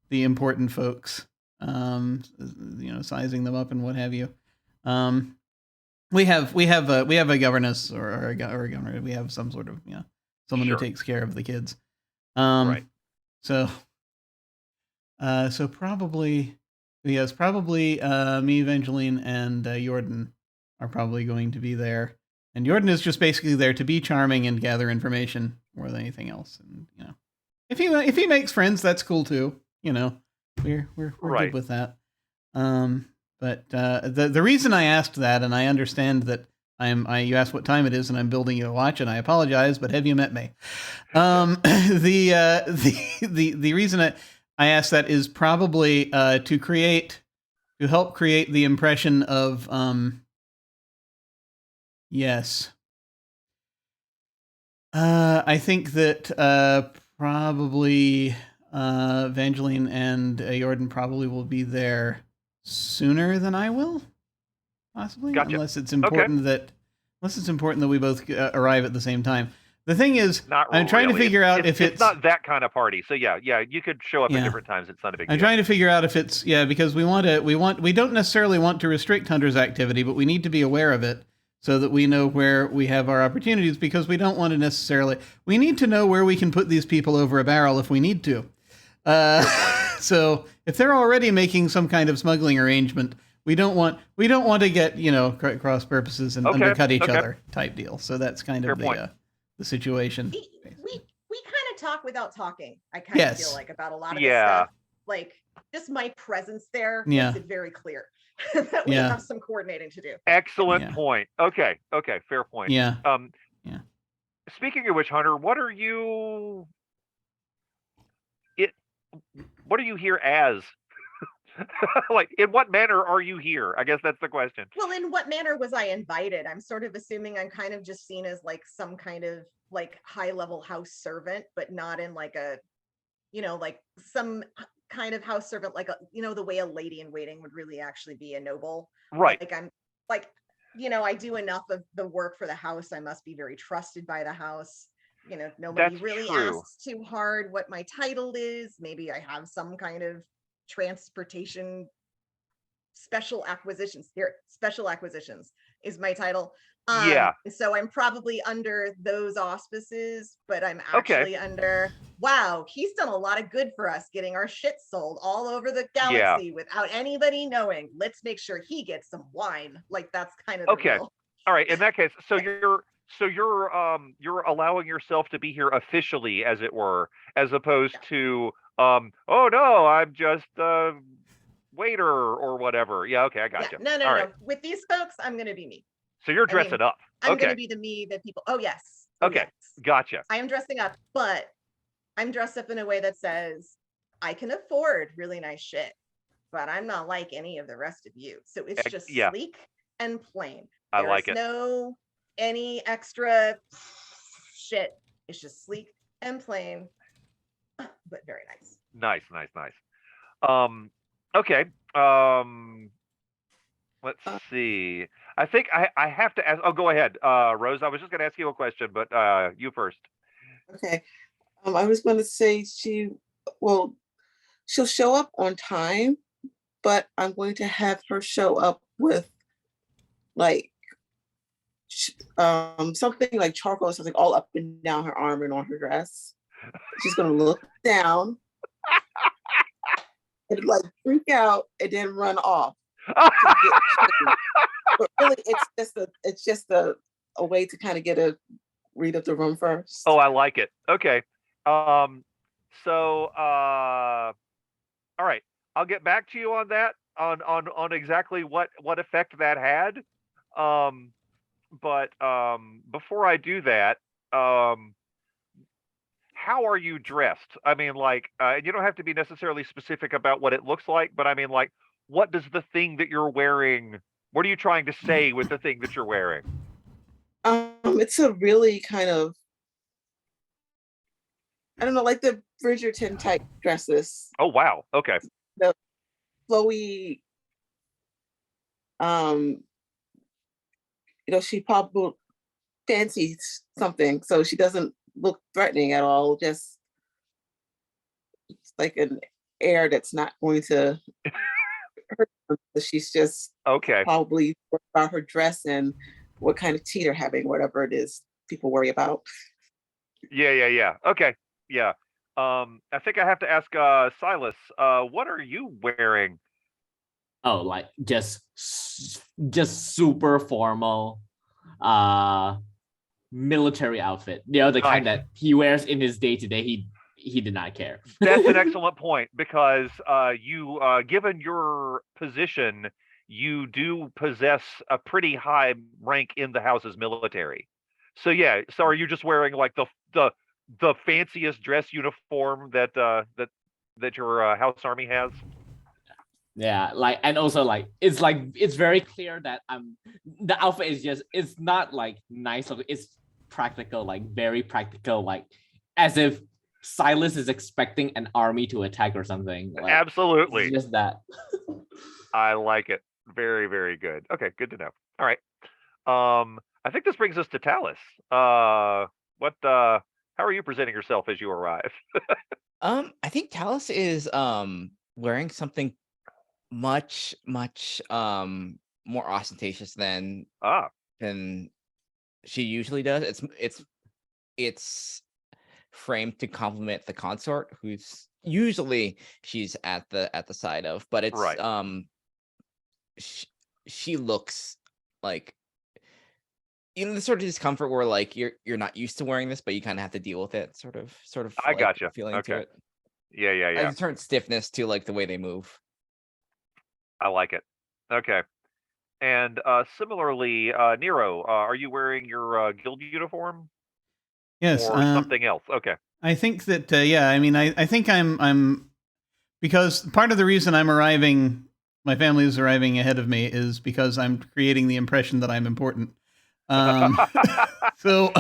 important folks, sizing them up and what have you. We have a governess or a governor. We have some sort of someone who takes care of the kids. Right. So probably me, Evangeline, and Jordan are probably going to be there. And Jordan is just basically there to be charming and gather information more than anything else. And if he makes friends, that's cool too. We're good with that. But the reason I asked that, and I understand that you asked what time it is, and I'm building you a watch, and I apologize, but have you met me? The reason I asked that is probably to help create the impression of yes. I think that probably Evangeline and Jordan probably will be there sooner than I will, possibly. Gotcha. Unless it's important that we both arrive at the same time. The thing is, Not I'm trying to really. figure out if it's not that kind of party. So yeah, you could show up Yeah. at different times. It's not a big I'm deal. trying to figure out if it's because we don't necessarily want to restrict hunters' activity, but we need to be aware of it so that we know where we have our opportunities, because we don't want to necessarily. We need to know where we can put these people over a barrel if we need to. So if they're already making some kind of smuggling arrangement, we don't want to get cross purposes and undercut each other type deal. So that's kind of the situation. We kind of talk without talking. I kind of feel like about a lot of this stuff. Like just my presence there makes it very clear that we have some coordinating to do. Excellent point. Okay, fair point. Yeah. Speaking of which, Hunter, what are you here as? Like, in what manner are you here? I guess that's the question. Well, in what manner was I invited? I'm sort of assuming I'm kind of just seen as like some kind of like high level house servant, but not in like a, like some kind of house servant, like the way a lady in waiting would really actually be a noble. Right. Like I'm like, I do enough of the work for the house. I must be very trusted by the house. Nobody really asks too hard what my title is. Maybe I have some kind of transportation special acquisitions is my title. So I'm probably under those auspices, but I'm actually under, wow, he's done a lot of good for us getting our shit sold all over the galaxy without anybody knowing. Let's make sure he gets some wine. Like, that's kind of the deal. All right, in that case, so you're allowing yourself to be here officially, as it were, as opposed to oh no, I'm just a waiter or whatever. Yeah, okay, I got you. No. Right. With these folks, I'm gonna be me. So you're dressing up. I'm gonna be the me that people. Oh yes. Okay, gotcha. I am dressing up, but I'm dressed up in a way that says I can afford really nice shit, but I'm not like any of the rest of you. So it's just sleek and plain. I like it. No any extra shit. It's just sleek and plain, but very nice. Nice. Okay. Let's see. I think I have to ask. Oh, go ahead, Rose. I was just going to ask you a question, but you first. Okay. I was going to say she'll show up on time, but I'm going to have her show up with like something like charcoal or something all up and down her arm and on her dress. She's going to look down and like freak out and then run off. But really, it's just a way to kind of read of the room first. Oh, I like it. Okay. So all right, I'll get back to you on that, on exactly what effect that had. But before I do that, how are you dressed? I mean, like, you don't have to be necessarily specific about what it looks like, but I mean, like, what does the thing that you're wearing, what are you trying to say with the thing that you're wearing? It's a really kind of, I don't know, like the Bridgerton type dresses. Oh, wow. Okay. The flowy, she probably fancies something, so she doesn't look threatening at all. Just like an air that's not going to hurt her. She's just probably about her dress and what kind of tea they're having, whatever it is people worry about. Yeah. Okay. Yeah. I think I have to ask Silas, what are you wearing? Oh, like just super formal military outfit. The kind that he wears in his day-to-day. He did not care. That's an excellent point, because you, given your position, you do possess a pretty high rank in the house's military. So yeah, so are you just wearing like the fanciest dress uniform that your house army has? Yeah, like, and also like it's very clear that the outfit is just, it's not like nice, it's practical, like very practical, like as if Silas is expecting an army to attack or something. Like, absolutely. It's just that. I like it. Very, very good. Okay, good to know. All right. I think this brings us to Talus. How are you presenting yourself as you arrive? I think Talus is wearing something much more ostentatious than Ah, she usually does. It's framed to complement the consort, who's usually she's at the side of, but it's right. she looks like, the sort of discomfort where like you're not used to wearing this, but you kind of have to deal with it, sort of I like gotcha. feeling to Okay. it. Yeah. A certain stiffness to like the way they move. I like it. Okay. And similarly, Nero, are you wearing your guild uniform Yes. or something else? Okay. I think that yeah. I mean, I think I'm because part of the reason I'm arriving, my family is arriving ahead of me, is because I'm creating the impression that I'm important. So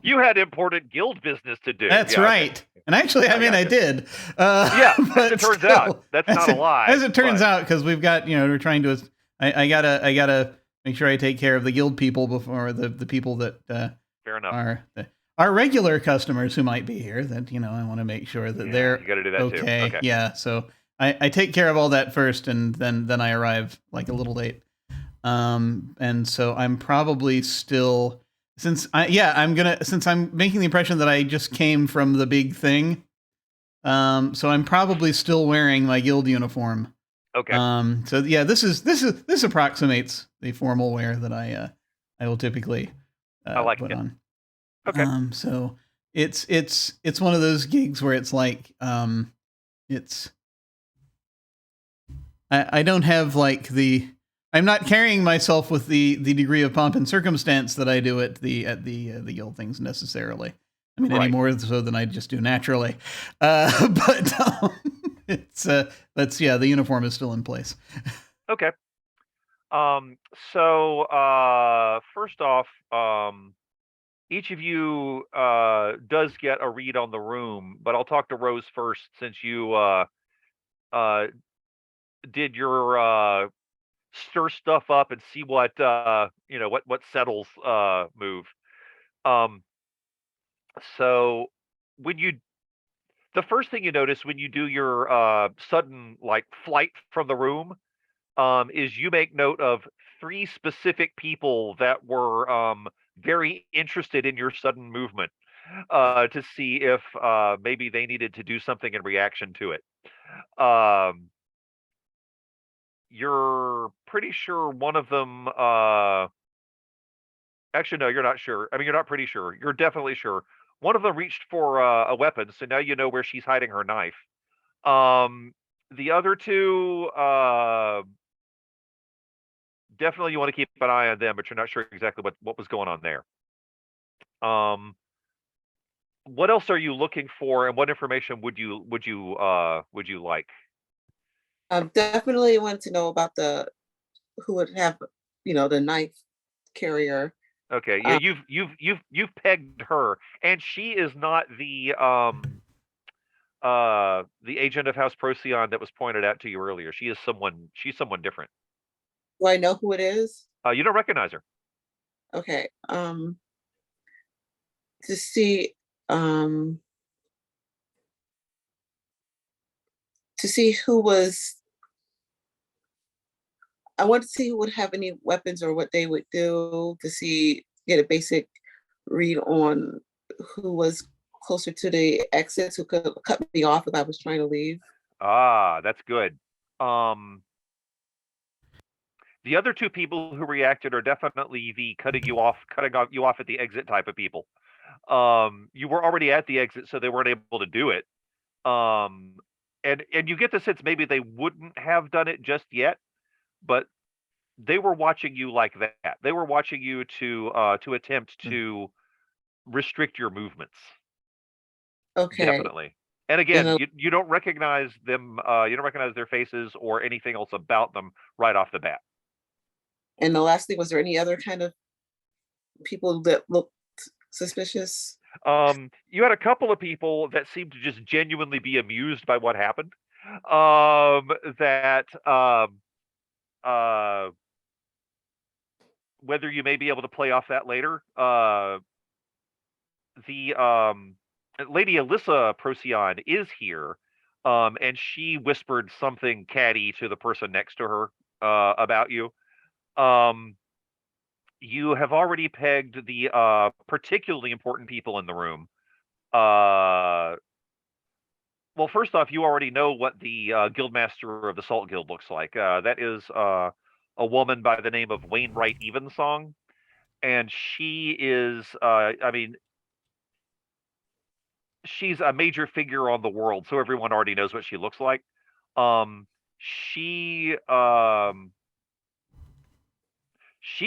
you had important guild business to do. that's Yeah, right. okay. And actually, I mean, I gotcha. did. Yeah, but as it turns out, that's not a lie. As it turns but- out, because we've got, we're trying to. I gotta make sure I take care of the guild people before the people that Fair enough. are our regular customers who might be here. That I want to make sure that Yeah, they're you got to do that okay. too. Okay. Yeah. So I take care of all that first, and then I arrive like a little late. And so I'm probably still, since I'm making the impression that I just came from the big thing. So I'm probably still wearing my guild uniform. Okay. So yeah, this approximates the formal wear that I will typically I like put it. on. Okay. So it's one of those gigs where it's like it's I don't have like I'm not carrying myself with the degree of pomp and circumstance that I do at the guild things necessarily. I mean, any Right. more so than I just do naturally. But it's the uniform is still in place. Okay. So first off, each of you does get a read on the room, but I'll talk to Rose first since you did your stir stuff up and see what what settles move. So the first thing you notice when you do your sudden like flight from the room is you make note of 3 specific people that were very interested in your sudden movement to see if maybe they needed to do something in reaction to it. You're pretty sure one of them. Actually, no, you're not sure. I mean, you're not pretty sure. You're definitely sure. One of them reached for a weapon, so now you know where she's hiding her knife. The other 2, definitely you want to keep an eye on them, but you're not sure exactly what was going on there. What else are you looking for, and what information would you like? Definitely want to know about who would have, the knife carrier. Okay, yeah, you've pegged her, and she is not the agent of House Procyon that was pointed out to you earlier. She's someone different. Do I know who it is? You don't recognize her. Okay. To see who was. I want to see who would have any weapons or what they would do to get a basic read on who was closer to the exits, who could cut me off if I was trying to leave. Ah, that's good. The other 2 people who reacted are definitely the cutting you off at the exit type of people. You were already at the exit, so they weren't able to do it. And you get the sense maybe they wouldn't have done it just yet, but they were watching you like that. They were watching you to attempt to restrict your movements. Okay. Definitely. And again, you don't recognize them. You don't recognize their faces or anything else about them right off the bat. And the last thing, was there any other kind of people that looked suspicious? You had a couple of people that seemed to just genuinely be amused by what happened. Whether you may be able to play off that later, the Lady Alyssa Procyon is here, and she whispered something catty to the person next to her about you. You have already pegged the particularly important people in the room. Well, first off, you already know what the Guildmaster of the Salt Guild looks like. That is a woman by the name of Wainwright Evensong, and she is, I mean, she's a major figure on the world, so everyone already knows what she looks like. She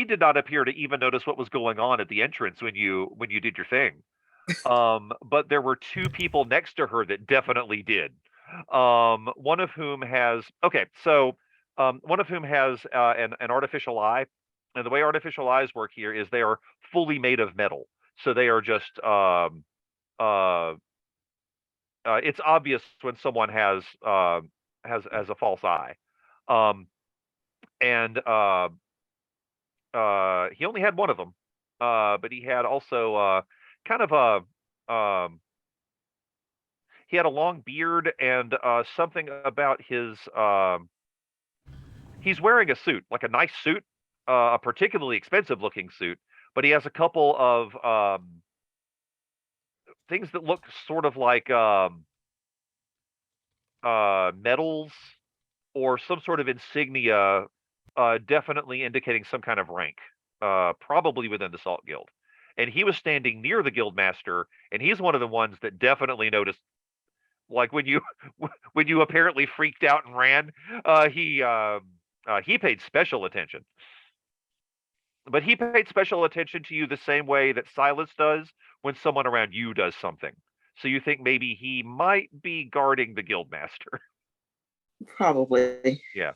did not appear to even notice what was going on at the entrance when you did your thing. But there were two people next to her that definitely did. One of whom has one of whom has an artificial eye, and the way artificial eyes work here is they are fully made of metal, so they are just it's obvious when someone has a false eye. And he only had one of them, but he had also kind of a he had a long beard and something about his he's wearing a suit, like a nice suit, a particularly expensive looking suit, but he has a couple of things that look sort of like medals or some sort of insignia, definitely indicating some kind of rank, probably within the Salt Guild. And he was standing near the Guildmaster, and he's one of the ones that definitely noticed, like when you when you apparently freaked out and ran, he paid special attention. But he paid special attention to you the same way that Silas does when someone around you does something. So you think maybe he might be guarding the Guildmaster. Probably. Yeah.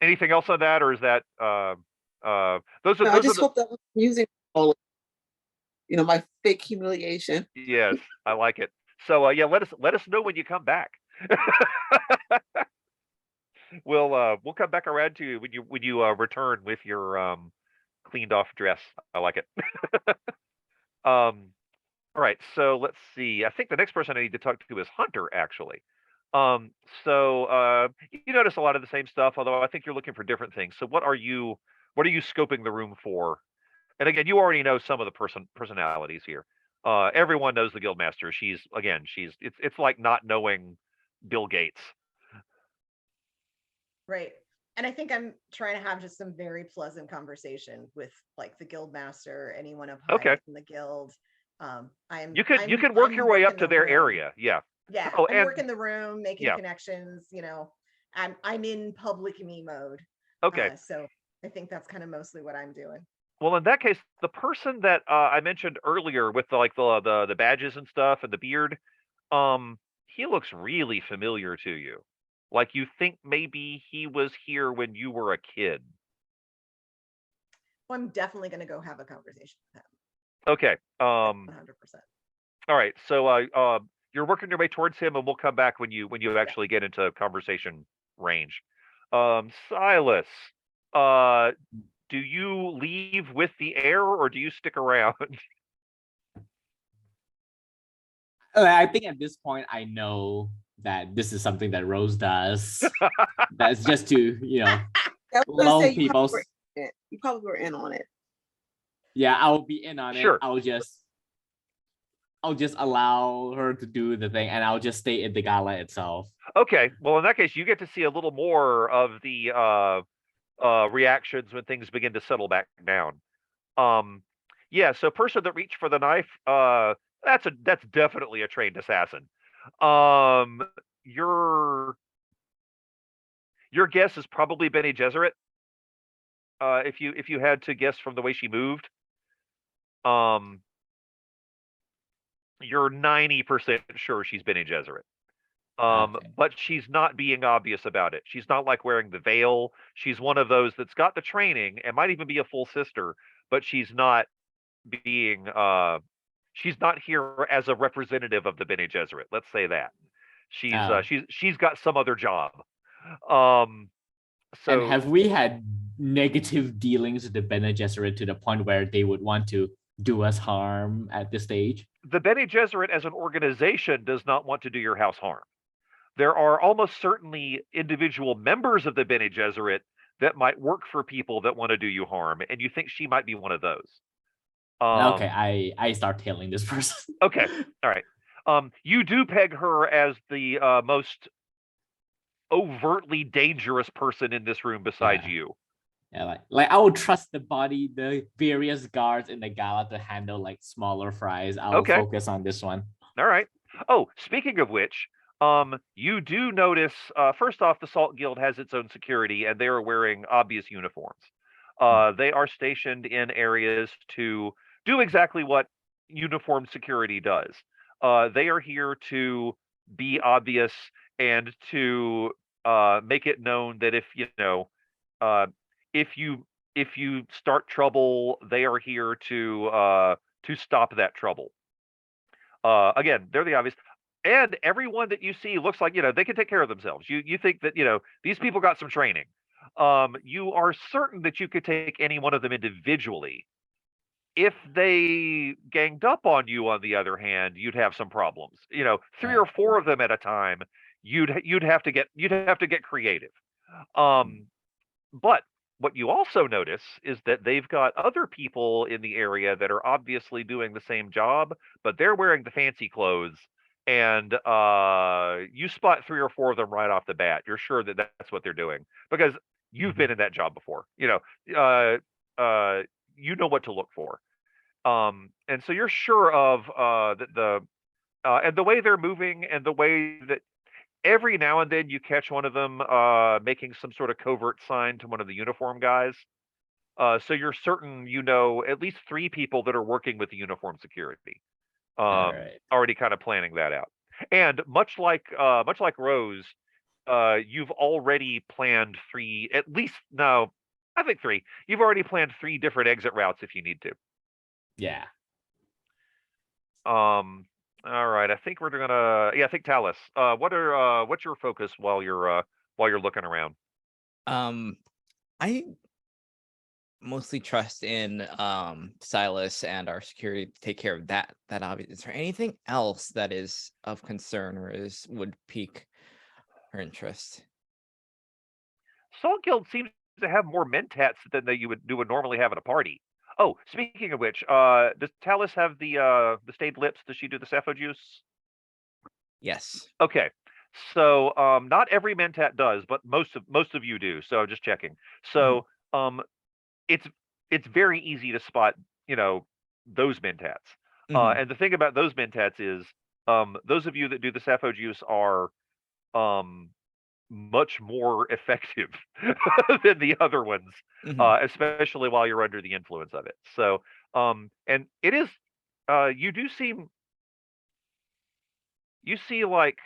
Anything else on that, or is that those are? No, I just hope that I'm using all, my fake humiliation. Yes, I like it. So yeah, let us know when you come back. We'll come back around to you when you return with your cleaned off dress. I like it. All right, so let's see. I think the next person I need to talk to is Hunter, actually. So you notice a lot of the same stuff, although I think you're looking for different things. So what are you scoping the room for? And again, you already know some of the personalities here. Everyone knows the Guildmaster. It's like not knowing Bill Gates. Right. And I think I'm trying to have just some very pleasant conversation with like the Guildmaster, anyone up high in the guild. You can work your way up to their area. Yeah. Yeah. Oh, I'm working the room, making connections, I'm in public me mode. Okay. So I think that's kind of mostly what I'm doing. Well, in that case, the person that I mentioned earlier with the badges and stuff and the beard, he looks really familiar to you. Like you think maybe he was here when you were a kid. Well, I'm definitely going to go have a conversation with him. Okay. 100%. All right. So you're working your way towards him, and we'll come back when you actually get into conversation range. Silas, do you leave with the heir, or do you stick around? I think at this point I know that this is something that Rose does. That's just to, lull people. You probably were in on it. Yeah, I'll be in on Sure. it. I'll just allow her to do the thing, and I'll just stay in the gala itself. Okay. Well, in that case, you get to see a little more of the reactions when things begin to settle back down. Yeah. So, person that reached for the knife, that's definitely a trained assassin. Your guess is probably Bene Gesserit. If you had to guess from the way she moved, you're 90% sure she's Bene Gesserit. Okay. But she's not being obvious about it. She's not like wearing the veil. She's one of those that's got the training and might even be a full sister, but she's not being she's not here as a representative of the Bene Gesserit. Let's say that. She's got some other job. So and have we had negative dealings with the Bene Gesserit to the point where they would want to do us harm at this stage. The Bene Gesserit as an organization does not want to do your house harm. There are almost certainly individual members of the Bene Gesserit that might work for people that want to do you harm, and you think she might be one of those. Okay, I start tailing this person. Okay, all right. You do peg her as the most overtly dangerous person in this room besides you. Yeah, like I would trust the various guards in the gala to handle like smaller fries. I'll Okay. focus on this one. All right. Oh, speaking of which, you do notice, first off, the Salt Guild has its own security, and they are wearing obvious uniforms. They are stationed in areas to do exactly what uniformed security does. They are here to be obvious and to make it known that if if you start trouble, they are here to stop that trouble. Again, they're the obvious. And everyone that you see looks like, they can take care of themselves. You think that, these people got some training. You are certain that you could take any one of them individually. If they ganged up on you, on the other hand, you'd have some problems. 3 or 4 of them at a time, you'd have to get creative. But what you also notice is that they've got other people in the area that are obviously doing the same job, but they're wearing the fancy clothes. And you spot 3 or 4 of them right off the bat. You're sure that that's what they're doing because you've been in that job before. You know what to look for. And so you're sure of and the way they're moving and the way that every now and then you catch one of them making some sort of covert sign to one of the uniform guys. So you're certain at least 3 people that are working with the uniform security. Already kind of planning that out. And much like Rose, you've already planned 3, at least no, I think 3. You've already planned 3 different exit routes if you need to. Yeah. All right. I think we're gonna. Yeah, I think Talus. What's your focus while you're looking around? I mostly trust in Silas and our security to take care of that obvious. Is there anything else that is of concern or would pique her interest? Salt Guild seems to have more mentats than you would normally have at a party. Oh, speaking of which, does Talus have the stayed lips? Does she do the Sappho juice? Yes. Okay. So not every mentat does, but most of you do. So just checking. So it's very easy to spot, those mentats. And the thing about those mentats is those of you that do the Sappho juice are much more effective than the other ones, especially while you're under the influence of it. So and it is you see like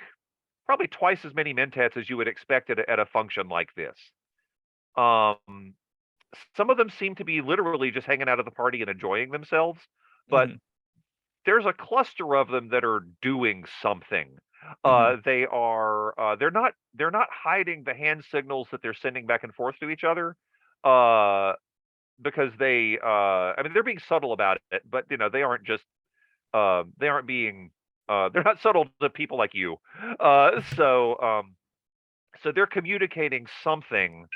probably twice as many mentats as you would expect at a function like this. Some of them seem to be literally just hanging out at the party and enjoying themselves, but there's a cluster of them that are doing something. They're not hiding the hand signals that they're sending back and forth to each other, because they're being subtle about it, but they aren't just they aren't being they're not subtle to people like you. So they're communicating something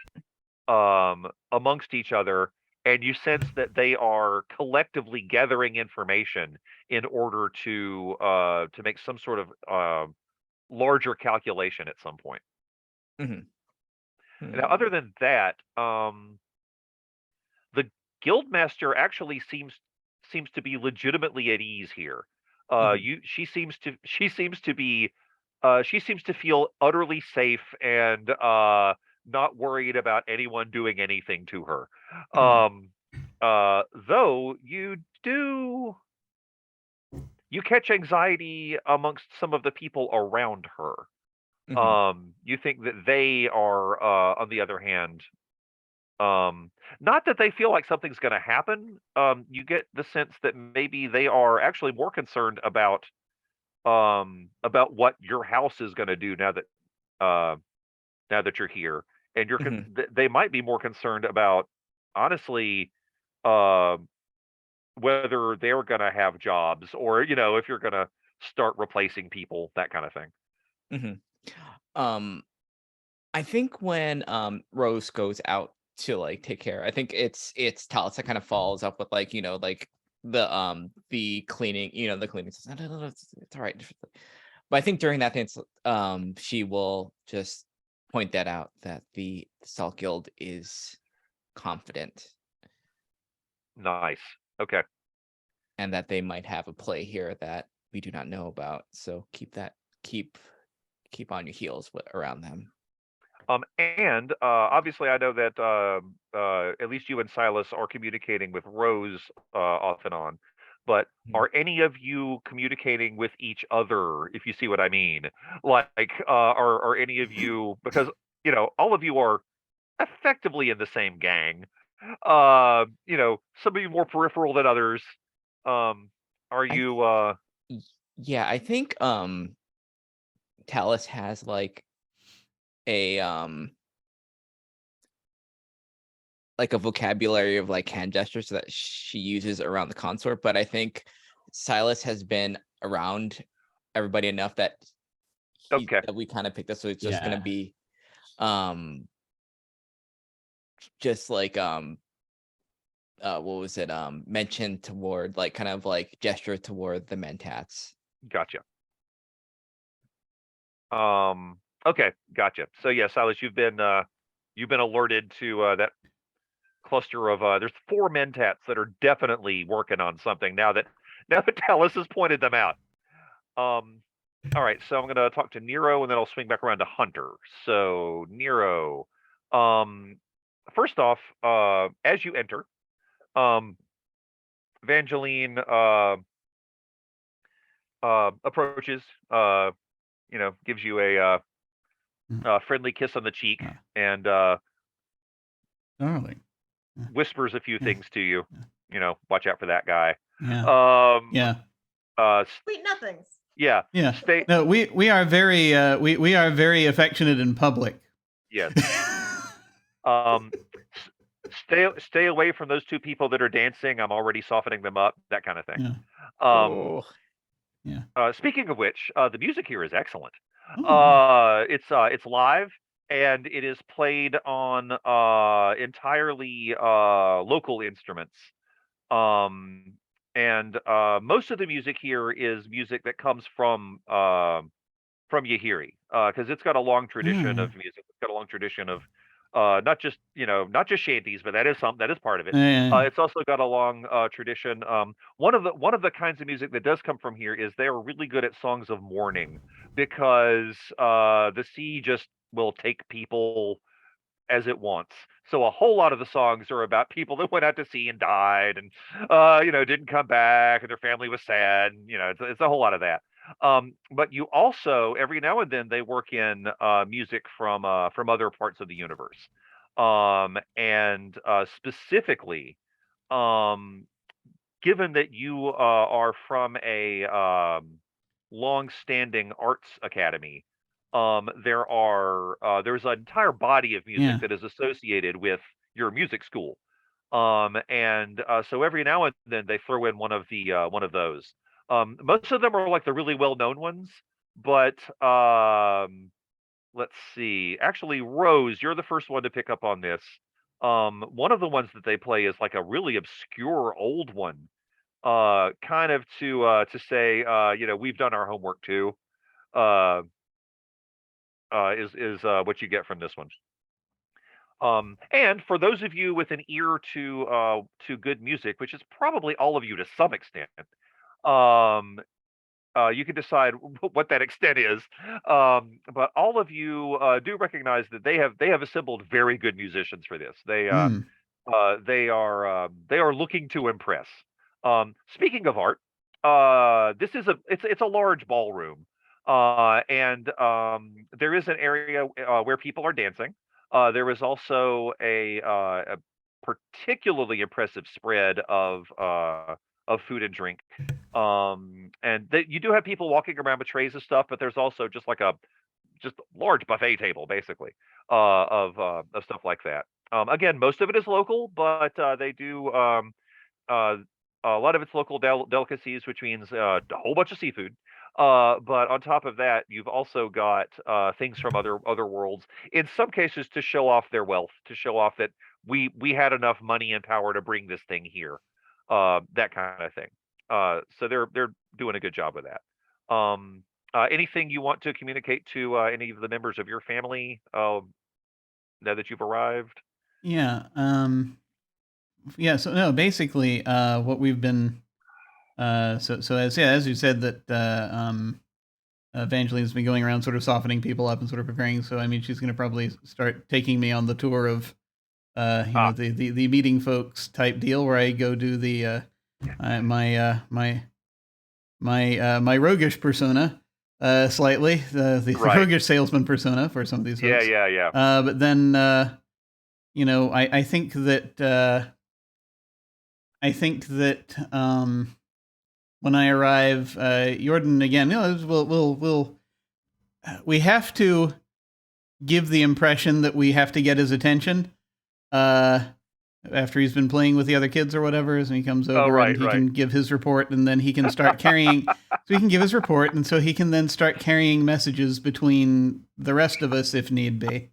amongst each other, and you sense that they are collectively gathering information in order to make some sort of larger calculation at some point. Now, other than that, the guildmaster actually seems to be legitimately at ease here. She seems to feel utterly safe and not worried about anyone doing anything to her. Though you catch anxiety amongst some of the people around her. You think that they are, on the other hand, not that they feel like something's going to happen. You get the sense that maybe they are actually more concerned about what your house is going to do now that you're here, and they might be more concerned about, honestly, whether they're going to have jobs or if you're going to start replacing people, that kind of thing. I think when Rose goes out to like take care, I think it's Talus that kind of follows up with like the cleaning, the cleaning system. No, it's all right. But I think during that thing, she will just point that out, that the Salt Guild is confident Nice. Okay. and that they might have a play here that we do not know about. So keep on your heels around them. And obviously, I know that at least you and Silas are communicating with Rose off and on. But are any of you communicating with each other, if you see what I mean? Like, are any of you, because all of you are effectively in the same gang. Some of you more peripheral than others. Are you? Yeah, I think Talus has like a vocabulary of like hand gestures that she uses around the consort, but I think Silas has been around everybody enough that that we kind of picked up, so it's just gonna be just like what was it, mentioned toward, like kind of like gesture toward the mentats. Gotcha. Okay, gotcha. So yeah, Silas, you've been alerted to that cluster of there's 4 mentats that are definitely working on something now that Talus has pointed them out. All right, so I'm gonna talk to Nero and then I'll swing back around to Hunter. So Nero, first off, as you enter, Evangeline approaches, gives you a friendly kiss on the cheek and Darling. whispers a few things to you. Watch out for that guy. Yeah. Sweet nothings. Yeah. Yeah. Stay. No, we are very we are very affectionate in public. Yes. Stay away from those 2 people that are dancing. I'm already softening them up. That kind of thing. Yeah. Speaking of which, the music here is excellent. Oh. It's live and it is played on entirely local instruments. And most of the music here is music that comes from Yahiri, because it's got a long tradition of music. It's got a long tradition of not just shanties, but that is part of it. It's also got a long tradition. One of the kinds of music that does come from here is they are really good at songs of mourning, because the sea just will take people as it wants. So a whole lot of the songs are about people that went out to sea and died and didn't come back and their family was sad. And, it's a whole lot of that. But you also, every now and then, they work in music from other parts of the universe. And specifically, given that you are from a long-standing arts academy, there's an entire body of music that is associated with your music school. And so every now and then they throw in one of those. Most of them are like the really well-known ones, but let's see. Actually, Rose, you're the first one to pick up on this. One of the ones that they play is like a really obscure old one, kind of to say, we've done our homework too. Is what you get from this one. And for those of you with an ear to good music, which is probably all of you to some extent, you can decide what that extent is. But all of you do recognize that they have assembled very good musicians for this. They are looking to impress. Speaking of art, it's a large ballroom. And there is an area where people are dancing. There is also a particularly impressive spread of food and drink. And you do have people walking around with trays of stuff, but there's also just like a large buffet table, basically, of stuff like that. Again, most of it is local, but they do a lot of it's local delicacies, which means a whole bunch of seafood. But on top of that, you've also got things from other worlds. In some cases, to show off their wealth, to show off that we had enough money and power to bring this thing here, that kind of thing. So they're doing a good job with that. Anything you want to communicate to any of the members of your family now that you've arrived? Yeah. Yeah. So no, basically, what we've been, so as you said that, Evangeline's been going around sort of softening people up and sort of preparing. So I mean, she's going to probably start taking me on the tour of, the meeting folks type deal where I go do the my roguish persona, slightly the Right. roguish salesman persona for some of these folks. Yeah. But then I think that when I arrive, Jordan again, we have to give the impression that we have to get his attention after he's been playing with the other kids or whatever, and he comes over right, and he right. can give his report, and then he can start carrying. So he can give his report, and so he can then start carrying messages between the rest of us if need be.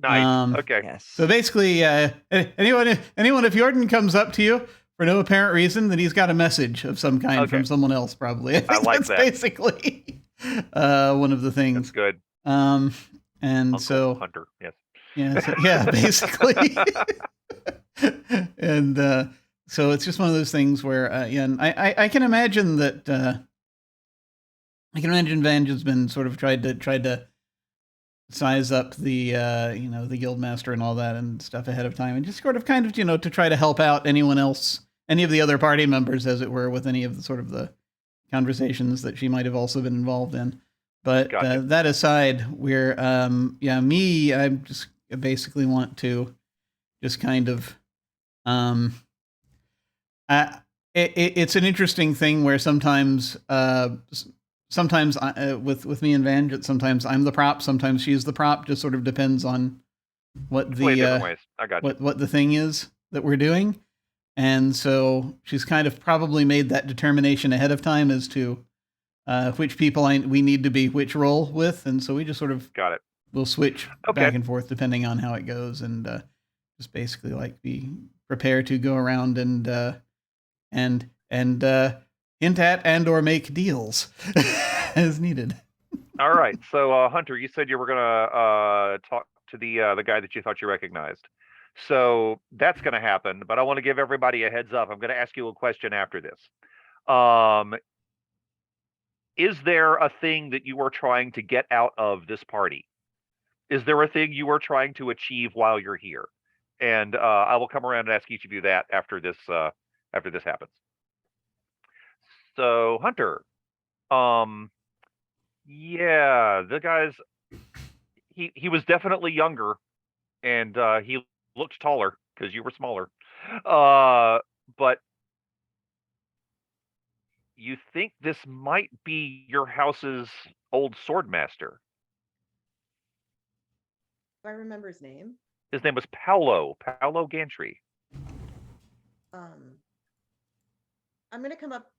Nice. Okay. Yes. So basically, anyone, if Jordan comes up to you for no apparent reason, then he's got a message of some kind from Okay. someone else, probably. I think like that's that. basically one of the That's things. good. And Uncle so, Hunter. Yes. yeah, basically. And so it's just one of those things where, and I can imagine that. I can imagine Vange has been sort of tried to size up the the guildmaster and all that and stuff ahead of time, and just sort of kind of to try to help out anyone else, any of the other party members, as it were, with any of the sort of the conversations that she might have also been involved in. But Gotcha. that aside, we're I just basically want to just kind of it's an interesting thing where sometimes with me and Vange, sometimes I'm the prop, sometimes she's the prop. Just sort of depends on what Play in different the ways. I got you. what the thing is that we're doing. And so she's kind of probably made that determination ahead of time as to which people we need to be which role with. And so we just sort of Got it. we'll switch Okay. back and forth depending on how it goes, and just basically like be prepared to go around and hint at and or make deals as needed. All right. So Hunter, you said you were gonna talk to the guy that you thought you recognized. So that's gonna happen, but I want to give everybody a heads up. I'm gonna ask you a question after this. Is there a thing that you are trying to get out of this party? Is there a thing you are trying to achieve while you're here? And I will come around and ask each of you that after this happens. So Hunter, yeah, the guy's he was definitely younger, and he looked taller because you were smaller. But you think this might be your house's old swordmaster? Do I remember his name? His name was Paolo Gantry. I'm gonna come up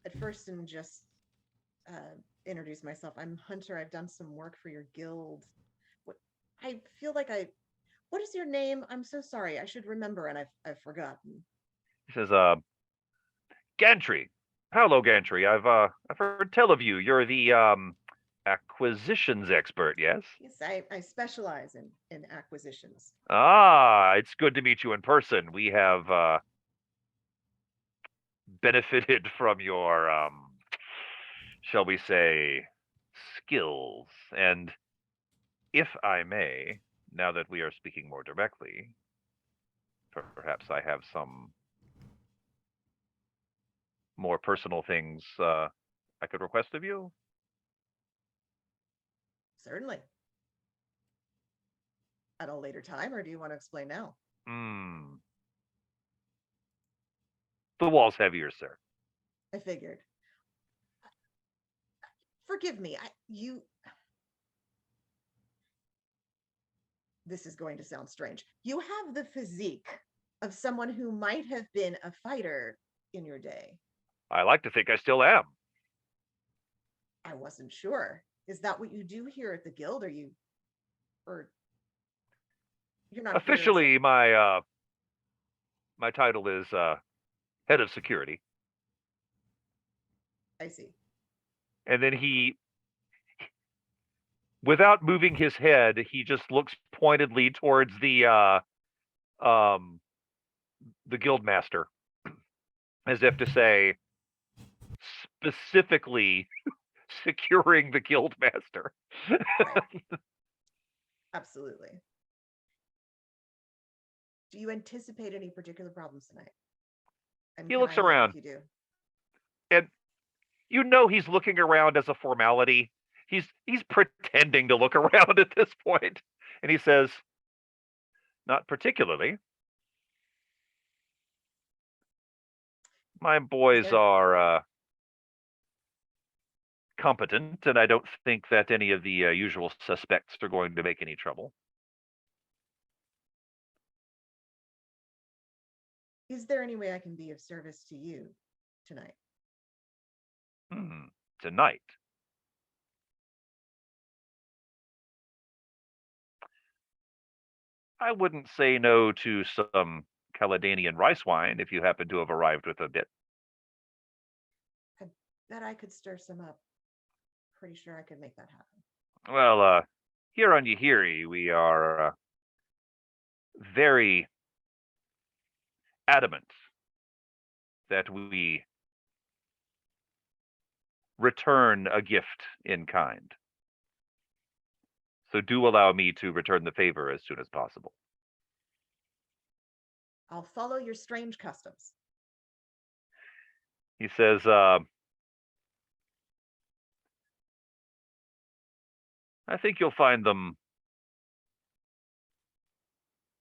at first and just introduce myself. I'm Hunter. I've done some work for your guild. I feel like what is your name? I'm so sorry. I should remember, and I've forgotten. He says, Gantry, Paolo Gantry. I've heard tell of you. You're the acquisitions expert, yes? Yes, I specialize in acquisitions. Ah, it's good to meet you in person. We have benefited from your shall we say, skills. And if I may, now that we are speaking more directly, perhaps I have some more personal things I could request of you. Certainly. At a later time, or do you want to explain now? The wall's heavier, sir. I figured. Forgive me. This is going to sound strange. You have the physique of someone who might have been a fighter in your day? I like to think I still am. I wasn't sure. Is that what you do here at the guild? Or you're not here as Officially, my title is head of security. I see. And then he, without moving his head, he just looks pointedly towards the guild master, as if to say, specifically securing the guild master. Right. Absolutely. Do you anticipate any particular problems tonight? And He can looks I help around. if you do? And you know he's looking around as a formality. He's pretending to look around at this point. And he says, not particularly. My boys there- are competent, and I don't think that any of the usual suspects are going to make any trouble. Is there any way I can be of service to you tonight? Tonight. I wouldn't say no to some Caledonian rice wine if you happen to have arrived with a bit. I bet I could stir some up. Pretty sure I could make that happen. Well, here on Yahiri, we are very adamant that we return a gift in kind. So do allow me to return the favor as soon as possible. I'll follow your strange customs. He says, I think you'll find them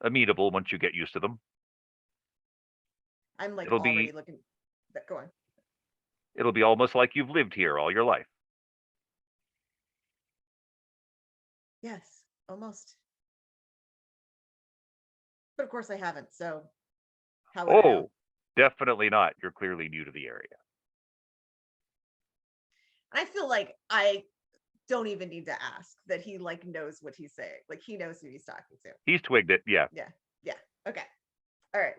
amenable once you get used to them. I'm like It'll already be- looking. Go on. It'll be almost like you've lived here all your life. Yes, almost. But of course I haven't, so how would I know? Oh, definitely not. You're clearly new to the area. I feel like I don't even need to ask that he like knows what he's saying. Like he knows who he's talking to. He's twigged it, yeah. Yeah. Okay. All right.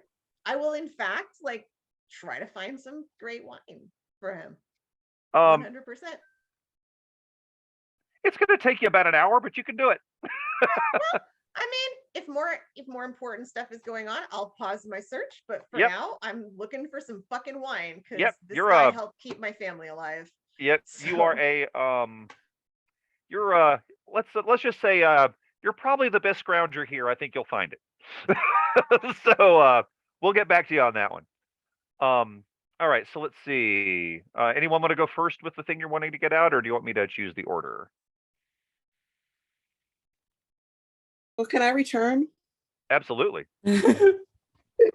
I will in fact like try to find some great wine for him. 100%. It's going to take you about an hour, but you can do it. Well, I mean, if more important stuff is going on, I'll pause my search. But for Yep. now, I'm looking for some fucking wine because Yep, this you're, guy helped keep my family alive. Yep, you are you're let's just say you're probably the best scrounger here. I think you'll find it. So we'll get back to you on that one. All right, so let's see. Anyone want to go first with the thing you're wanting to get out, or do you want me to choose the order? Well, can I return? Absolutely.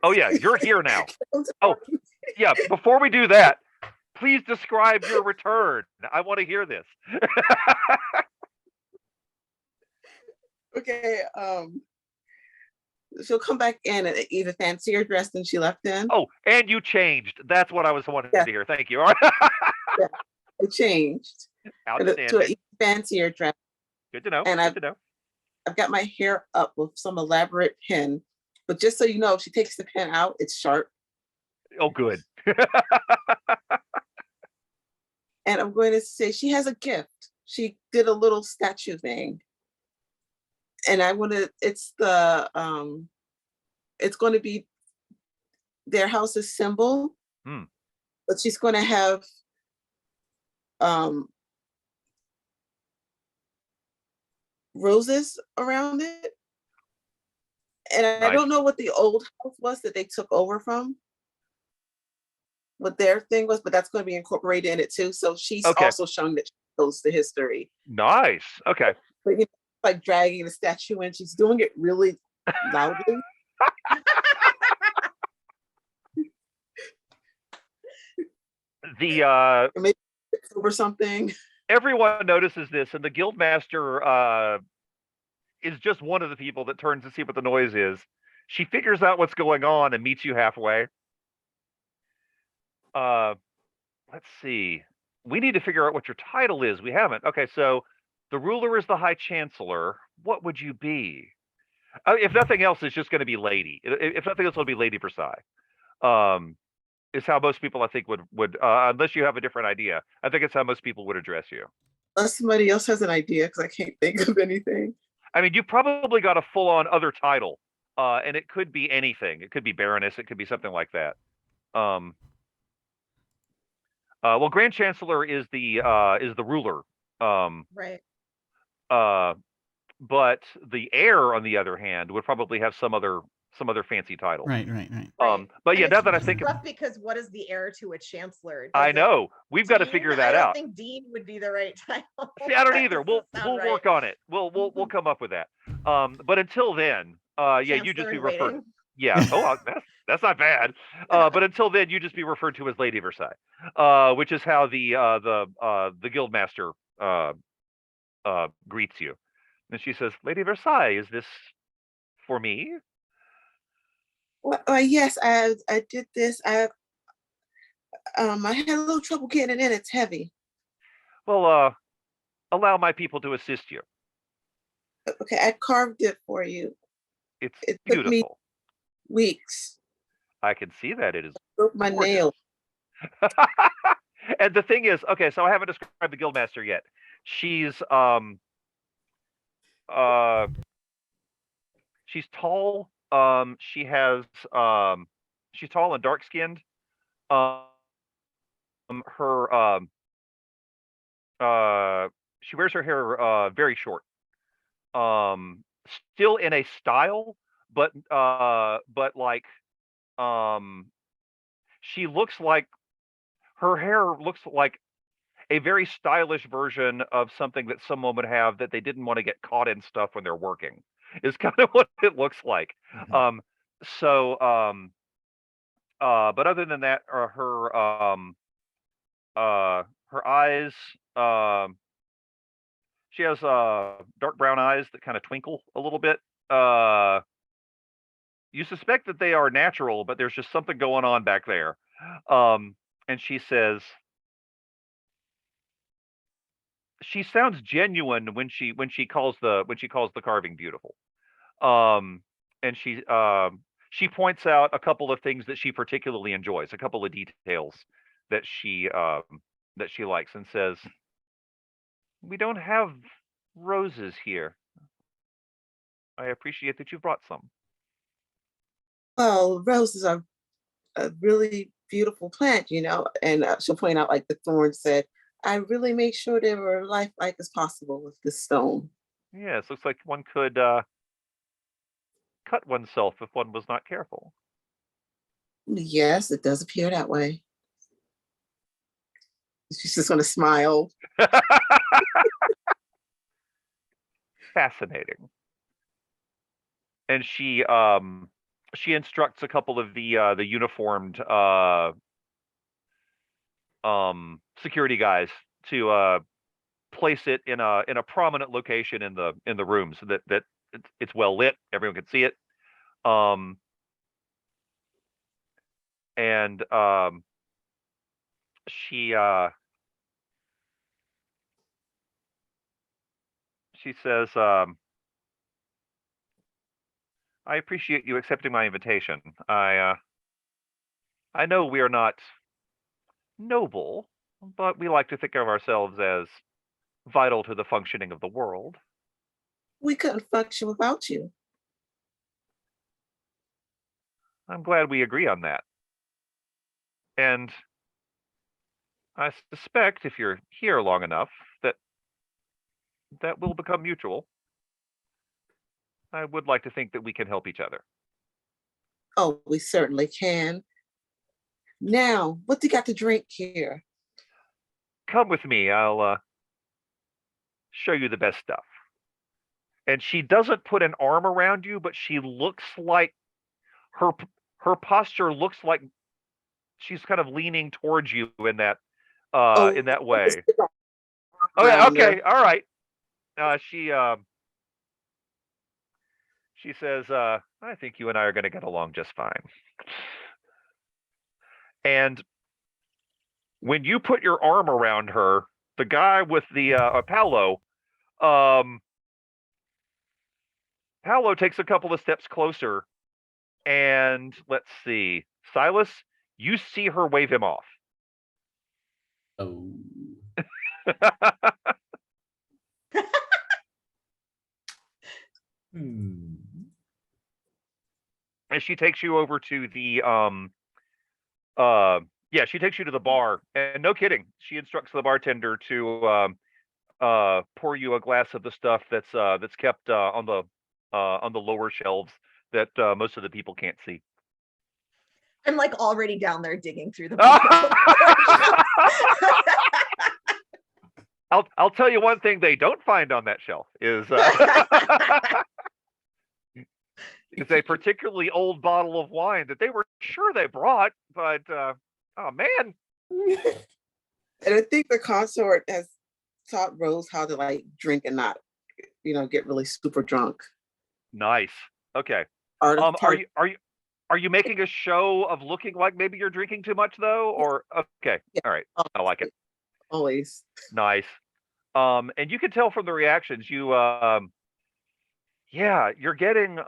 Oh yeah, you're here now. Oh, yeah, before we do that, please describe your return. I want to hear this. Okay. She'll come back in an even fancier dress than she left in. Oh, and you changed. That's what I was wanting Yeah. to hear. Thank you. All right. It changed to an Outstanding. even fancier dress. Good to know. And Good to know. I've got my hair up with some elaborate pin, but just so you know, if she takes the pin out, it's sharp. Oh, good. And I'm going to say she has a gift. She did a little statue thing. And I want to, it's going to be their house's symbol. Hmm. But she's going to have roses around it. And I Nice. don't know what the old house was that they took over from, what their thing was, but that's going to be incorporated in it too. So she's Okay. also showing that she knows the history. Nice. Okay. But you know, like dragging the statue in, she's doing it really loudly. The Or maybe over something. everyone notices this, and the guildmaster is just one of the people that turns to see what the noise is. She figures out what's going on and meets you halfway. let's see. We need to figure out what your title is. We haven't. Okay, so the ruler is the High Chancellor. What would you be? If nothing else, it's just going to be Lady. If nothing else, it'll be Lady Versai. Is how most people, I think, would unless you have a different idea. I think it's how most people would address you. Unless somebody else has an idea, because I can't think of anything. I mean, you probably got a full-on other title, and it could be anything. It could be Baroness. It could be something like that. Well, Grand Chancellor is the ruler. Right. But the heir, on the other hand, would probably have some other fancy title. Right. But yeah, And now it's that I just think, rough because what is the heir to a chancellor? I Does it- know we've got to Dean? figure that I don't out. think Dean would be the right title. See, I don't That either. doesn't We'll sound right. work on it. We'll come up with that. But until then, yeah, you just Chancellor be in referred. waiting. Yeah. Oh, that's not bad. But until then, you just be referred to as Lady Versai, which is how the guildmaster greets you. And she says, "Lady Versai, is this for me?" Well, yes, I did this. I had a little trouble getting it in. It's heavy. Well, allow my people to assist you. Okay, I carved it for you. It's It took me beautiful. weeks. I can see that it is. Broke my gorgeous. nail. And the thing is, okay, so I haven't described the guildmaster yet. She's she's tall. She has she's tall and dark skinned. Her she wears her hair very short. Still in a style, but like she looks like her hair looks like a very stylish version of something that someone would have that they didn't want to get caught in stuff when they're working. Is kind of what it looks like. Mhm. But other than that, her eyes, she has dark brown eyes that kind of twinkle a little bit. You suspect that they are natural, but there's just something going on back there. And she says, she sounds genuine when she calls the carving beautiful. And she points out a couple of things that she particularly enjoys, a couple of details that she likes, and says, "We don't have roses here. I appreciate that you brought some." Well, roses are a really beautiful plant, and she'll point out, like the thorn said, I really made sure they were lifelike as possible with this stone. Yes, looks like one could cut oneself if one was not careful. Yes, it does appear that way. She's just going to smile. Fascinating. And she instructs a couple of the uniformed security guys to place it in a prominent location in the room so that it's well lit, everyone can see it. And she says, "I appreciate you accepting my invitation. I know we are not noble, but we like to think of ourselves as vital to the functioning of the world." We couldn't function without you. I'm glad we agree on that. And I suspect if you're here long enough that will become mutual. I would like to think that we can help each other. Oh, we certainly can. Now, what do you got to drink here? Come with me. I'll show you the best stuff. And she doesn't put an arm around you, but she looks like her posture looks like she's kind of leaning towards you in that way. Okay, all right. She says, "I think you and I are going to get along just fine." And when you put your arm around her, the guy with the Paolo, Paolo takes a couple of steps closer, and let's see, Silas, you see her wave him off. Oh. Hmm. And she takes you over to the she takes you to the bar, and no kidding, she instructs the bartender to pour you a glass of the stuff that's kept on the lower shelves that most of the people can't see. I'm like already down there digging through the bottle. I'll tell you one thing they don't find on that shelf is it's a particularly old bottle of wine that they were sure they brought, but oh man. And I think the consort has taught Rose how to like drink and not, get really super drunk. Nice. Okay. Are you making a show of looking like maybe you're drinking too much though? Or okay. Yeah. All right. I like it. Always. Nice. And you can tell from the reactions, you're getting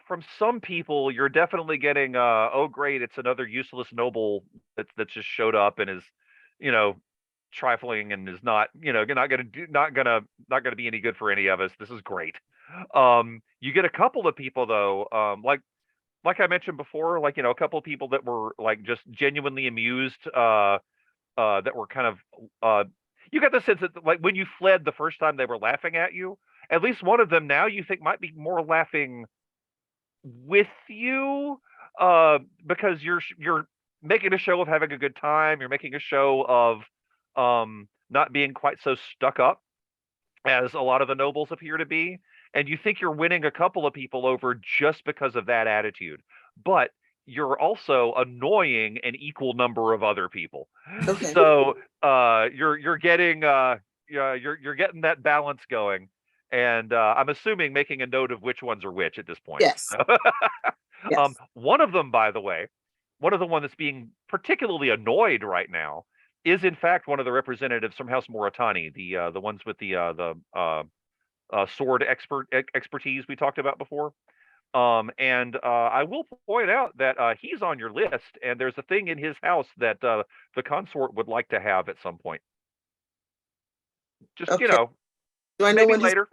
from some people, you're definitely getting oh great, it's another useless noble that just showed up and is, trifling and is not, not gonna be any good for any of us. This is great. You get a couple of people though, like I mentioned before, a couple of people that were like just genuinely amused, that were kind of you got the sense that like when you fled the first time they were laughing at you. At least one of them now you think might be more laughing with you, because you're making a show of having a good time. You're making a show of not being quite so stuck up as a lot of the nobles appear to be. And you think you're winning a couple of people over just because of that attitude. But you're also annoying an equal number of other people. Okay. So you're getting you're getting that balance going. And I'm assuming making a note of which ones are which at this point. Yes. So, Yes. one of them, by the way, one of the one that's being particularly annoyed right now is in fact one of the representatives from House Moritani, the ones with the sword expertise we talked about before. And I will point out that he's on your list, and there's a thing in his house that the consort would like to have at some point. Just Okay. Do I know maybe when later.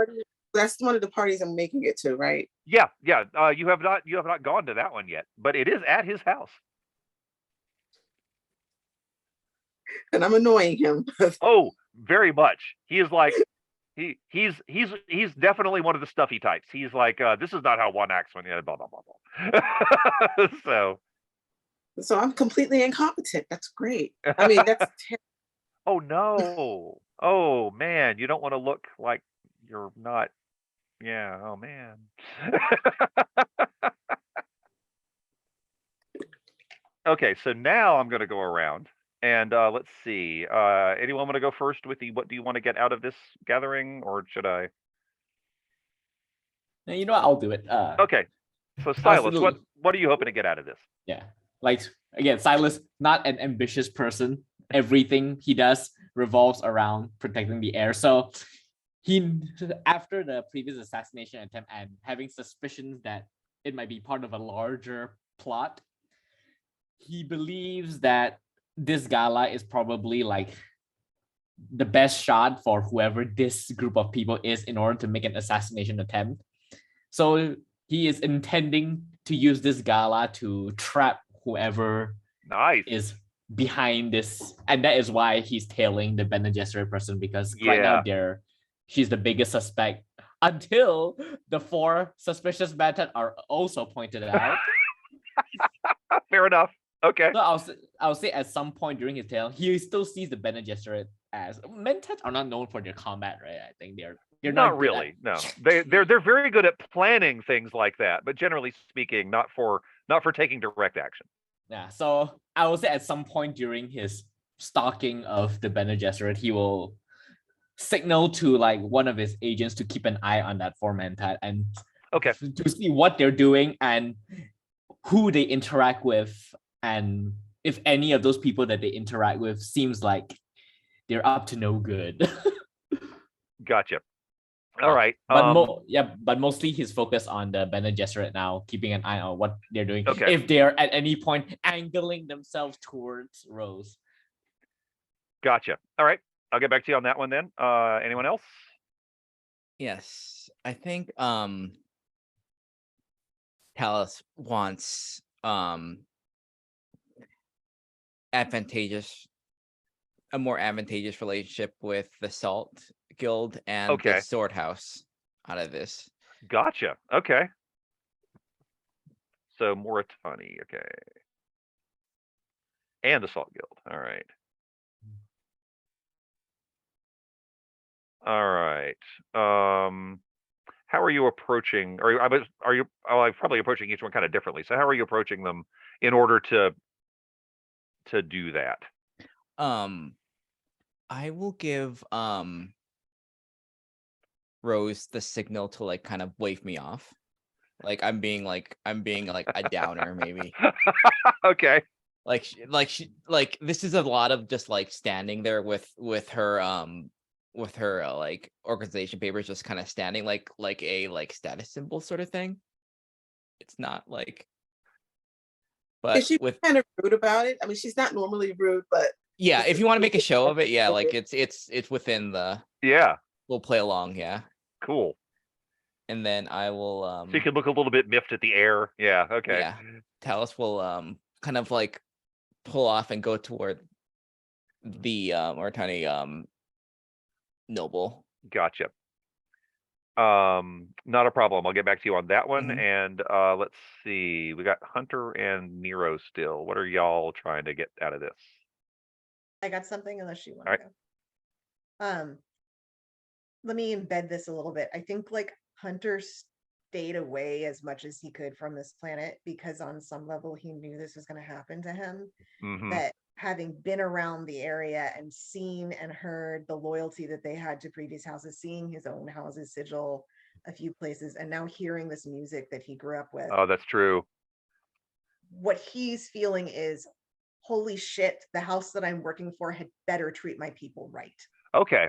That's one of the parties I'm making it to, right? Yeah. You have not gone to that one yet, but it is at his house. And I'm annoying him. Oh, very much. He is like he's definitely one of the stuffy types. He's like, this is not how one acts when blah blah blah blah. So I'm completely incompetent. That's great. I mean, that's terrible. Oh no. Oh man, you don't want to look like you're not. Yeah. Oh man. Okay, so now I'm going to go around and let's see. Anyone want to go first with the what do you want to get out of this gathering, or should I? You know what? I'll do it. Okay. So Silas, Absolutely. what are you hoping to get out of this? Yeah. Like again, Silas, not an ambitious person. Everything he does revolves around protecting the heir. So he, after the previous assassination attempt and having suspicions that it might be part of a larger plot, he believes that this gala is probably like the best shot for whoever this group of people is in order to make an assassination attempt. So he is intending to use this gala to trap whoever Nice. is behind this, and that is why he's tailing the Bene Gesserit person, because right now she's the biggest suspect until the 4 suspicious methods are also pointed out. Fair enough. Okay. So I'll say at some point during his tale, he still sees the Bene Gesserit as mentats are not known for their combat, right? I think they're not really. No, they're very good at planning things like that, but generally speaking, not for taking direct action. Yeah, so I will say at some point during his stalking of the Bene Gesserit, he will signal to like one of his agents to keep an eye on that 4 mentat and Okay. to see what they're doing and who they interact with, and if any of those people that they interact with seems like they're up to no good. Gotcha. All right. But mostly he's focused on the Bene Gesserit now, keeping an eye on what they're doing. Okay. If they're at any point angling themselves towards Rose. Gotcha. All right. I'll get back to you on that one then. Anyone else? Yes, I think Talus wants a more advantageous relationship with the Salt Guild and Okay. the Sword House out of this. Gotcha. Okay. So Moritani. Okay. And the Salt Guild. All right. All right. How are you approaching? Are you? Oh, I'm probably approaching each one kind of differently. So how are you approaching them in order to do that? I will give Rose the signal to like kind of wave me off. Like I'm being like a downer maybe. Okay. Like this is a lot of just like standing there with her like organization papers, just kind of standing like a like status symbol sort of thing. It's not like, but Is she with kind of rude about it? I mean, she's not normally rude, but yeah, if you want to make a show of it, yeah, like it's within the Yeah. we'll play along, yeah. Cool. And then I will So you can look a little bit miffed at the air. Yeah. Okay. yeah, Talus will kind of like pull off and go toward the Moritani noble. Gotcha. Not a problem. I'll get back to you on that one. Mhm. And let's see. We got Hunter and Nero still. What are y'all trying to get out of this? I got something unless you want All to go. Let me embed this a little bit. I think like Hunter stayed away as much as he could from this planet because on some level he knew this was going to happen to him. Mhm. That having been around the area and seen and heard the loyalty that they had to previous houses, seeing his own house's sigil a few places, and now hearing this music that he grew up with, Oh, that's true. what he's feeling is, holy shit, the house that I'm working for had better treat my people right. Okay.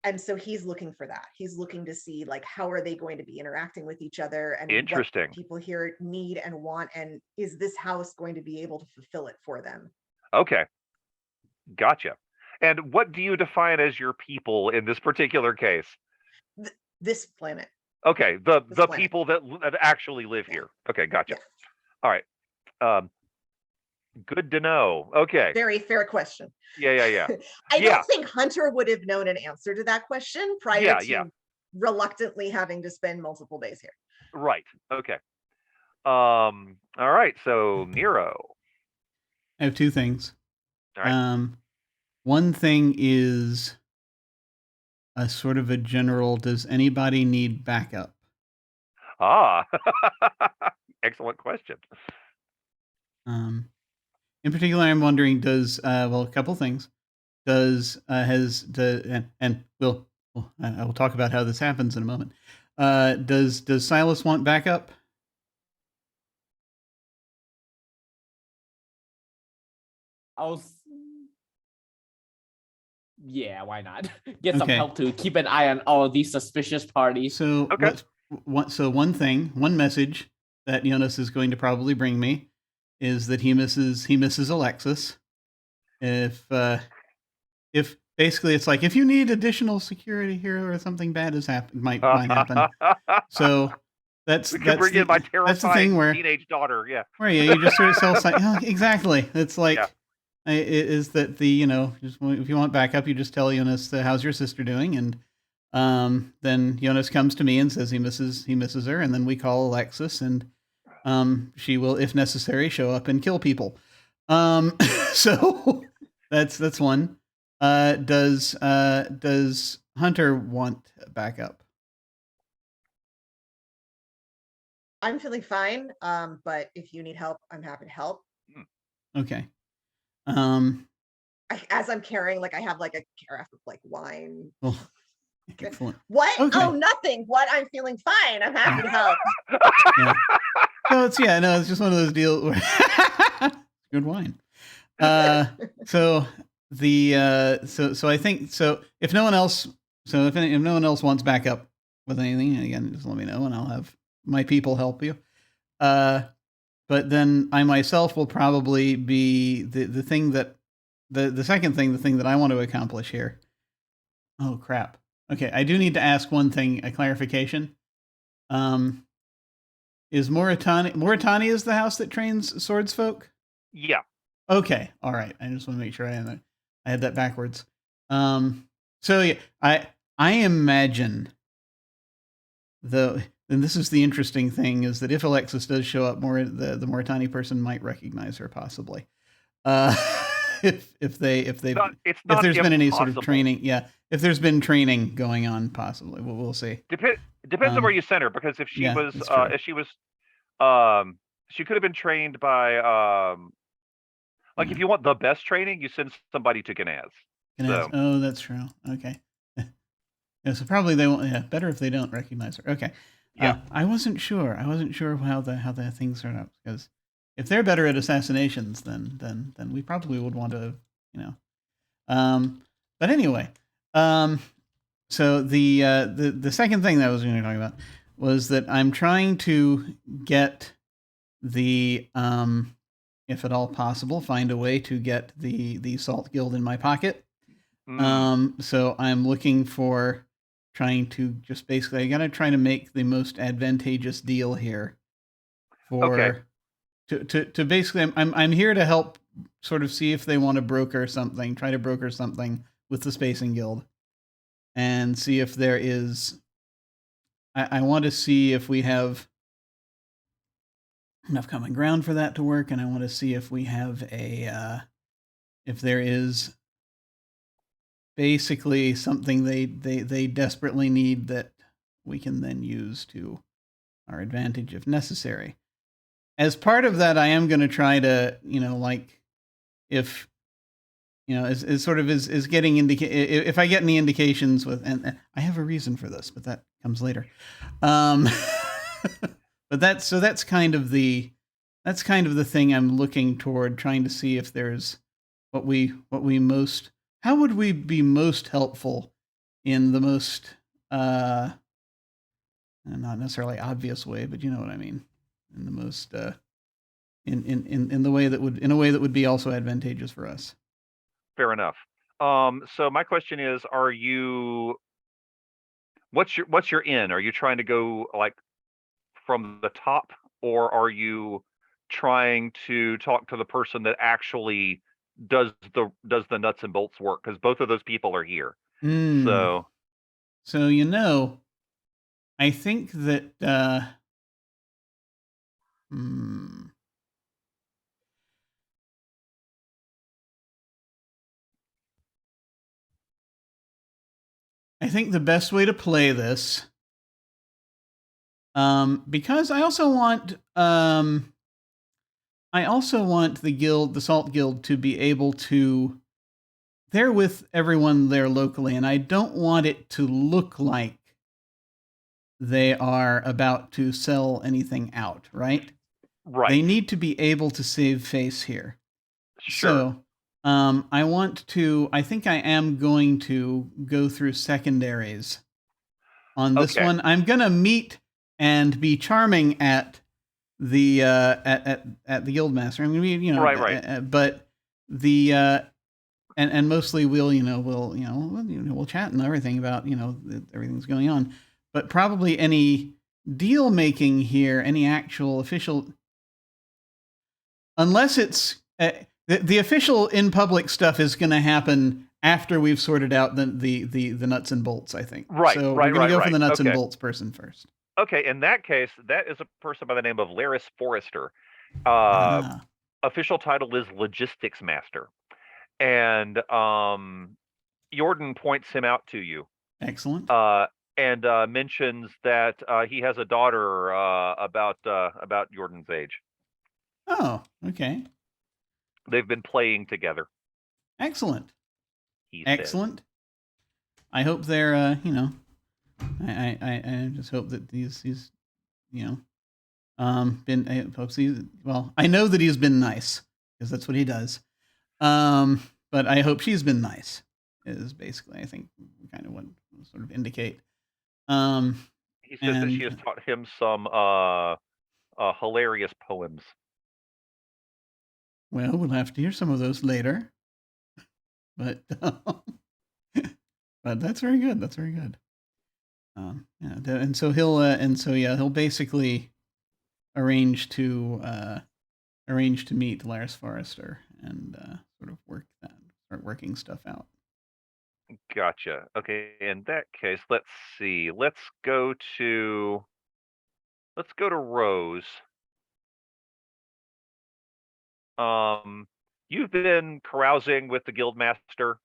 And so he's looking for that. He's looking to see like how are they going to be interacting with each other and Interesting. what people here need and want, and is this house going to be able to fulfill it for them? Okay. Gotcha. And what do you define as your people in this particular case? This planet. Okay, This the planet. people that actually live here. Okay, gotcha. Yeah. All right. Good to know. Okay. Very fair question. Yeah. I Yeah. don't think Hunter would have known an answer to that question prior to Yeah. reluctantly having to spend multiple days here. Right. Okay. All right. So Nero. I have two things. All right. One thing is a sort of a general, does anybody need backup? Excellent question. In particular, I'm wondering, does well, a couple things. Does and I will talk about how this happens in a moment. Does Silas want backup? Yeah, why not? Get some Okay. help to keep an eye on all of these suspicious parties. So Okay. one message that Jonas is going to probably bring me is that he misses Alexis. If basically it's like if you need additional security here or something bad has happened might happen. So that's we can bring in my terrified thing where teenage daughter. Yeah. where you just sort of sell exactly. It's like Yeah. is that the just if you want backup, you just tell Jonas how's your sister doing, and then Jonas comes to me and says he misses her, and then we call Alexis, and she will, if necessary, show up and kill people. So that's one. Does Hunter want backup? I'm feeling fine, but if you need help, I'm happy to help. Okay. As I'm carrying, like I have like a carafe of like wine. Well, excellent. What? Okay. Oh, nothing. What? I'm feeling fine. I'm happy to help. Yeah. So it's it's just one of those deals where good wine. So I think so. If no one else, if no one else wants backup with anything, again, just let me know, and I'll have my people help you. But then I myself will probably be the thing that the second thing, the thing that I want to accomplish here. Oh crap. Okay, I do need to ask one thing, a clarification. Is Mauritania is the house that trains swords folk? Yeah. Okay, all right. I just want to make sure I had that backwards. So yeah, I imagine and this is the interesting thing, is that if Alexis does show up, the Mauritania person might recognize her possibly. If there's been any sort of impossible. training, if there's been training going on, possibly we'll see. Depends on where you send her, because if she was she could have been trained by like if you want the best training, you send somebody to Ganaz. So. Oh, that's true. Okay. So probably they won't. Yeah, better if they don't recognize her. Okay. Yeah. I wasn't sure. how the things turn out, because if they're better at assassinations, then we probably would want to, But anyway, so the second thing that I was going to talk about was that I'm trying to get the if at all possible, find a way to get the Salt Guild in my pocket. So I'm looking for trying to just basically, I gotta try to make the most advantageous deal here for to basically, I'm here to help sort of see if they want to try to broker something with the Spacing Guild, and see if there is, I want to see if we have enough common ground for that to work, and I want to see if we have if there is basically something they desperately need that we can then use to our advantage if necessary. As part of that, I am going to try to, if, as sort of is getting if I get any indications with, and I have a reason for this, but that comes later. But that's kind of the thing I'm looking toward, trying to see if there's how would we be most helpful in the most not necessarily obvious way, but you know what I mean, in the most in the way that would be also advantageous for us. Fair enough. So my question is, what's your in? Are you trying to go like from the top, or are you trying to talk to the person that actually does the nuts and bolts work? Because both of those people are here. So I think that I think the best way to play this, because I also want the Salt Guild to be able to, they're with everyone there locally, and I don't want it to look like they are about to sell anything out, right? Right. They need to be able to save face here. Sure. So I think I am going to go through secondaries on this one. I'm going to meet and be charming at the at the Guildmaster. I'm going to be, right. But the and mostly we'll chat and everything about everything's going on, but probably any deal making here, any actual official, unless it's the official in public stuff is going to happen after we've sorted out the nuts and bolts, I think. Right. So right. we're going to go for the nuts Okay. and bolts person first. Okay. In that case, that is a person by the name of Laris Forrester. Official title is Logistics Master, and Jordan points him out to you. Excellent. And mentions that he has a daughter about Jordan's age. Oh, okay. They've been playing together. Excellent. Excellent. I hope they're I just hope that these Well, I know that he's been nice because that's what he does. But I hope she's been nice. Is basically, I think, kind of what sort of indicate. He says that she has And taught him some hilarious poems. well, we'll have to hear some of those later. But but that's very good. That's very good. Yeah, and so he'll basically arrange to meet Laris Forrester and sort of start working stuff out. Gotcha. Okay, in that case, let's see. Let's go to Rose. You've been carousing with the guildmaster.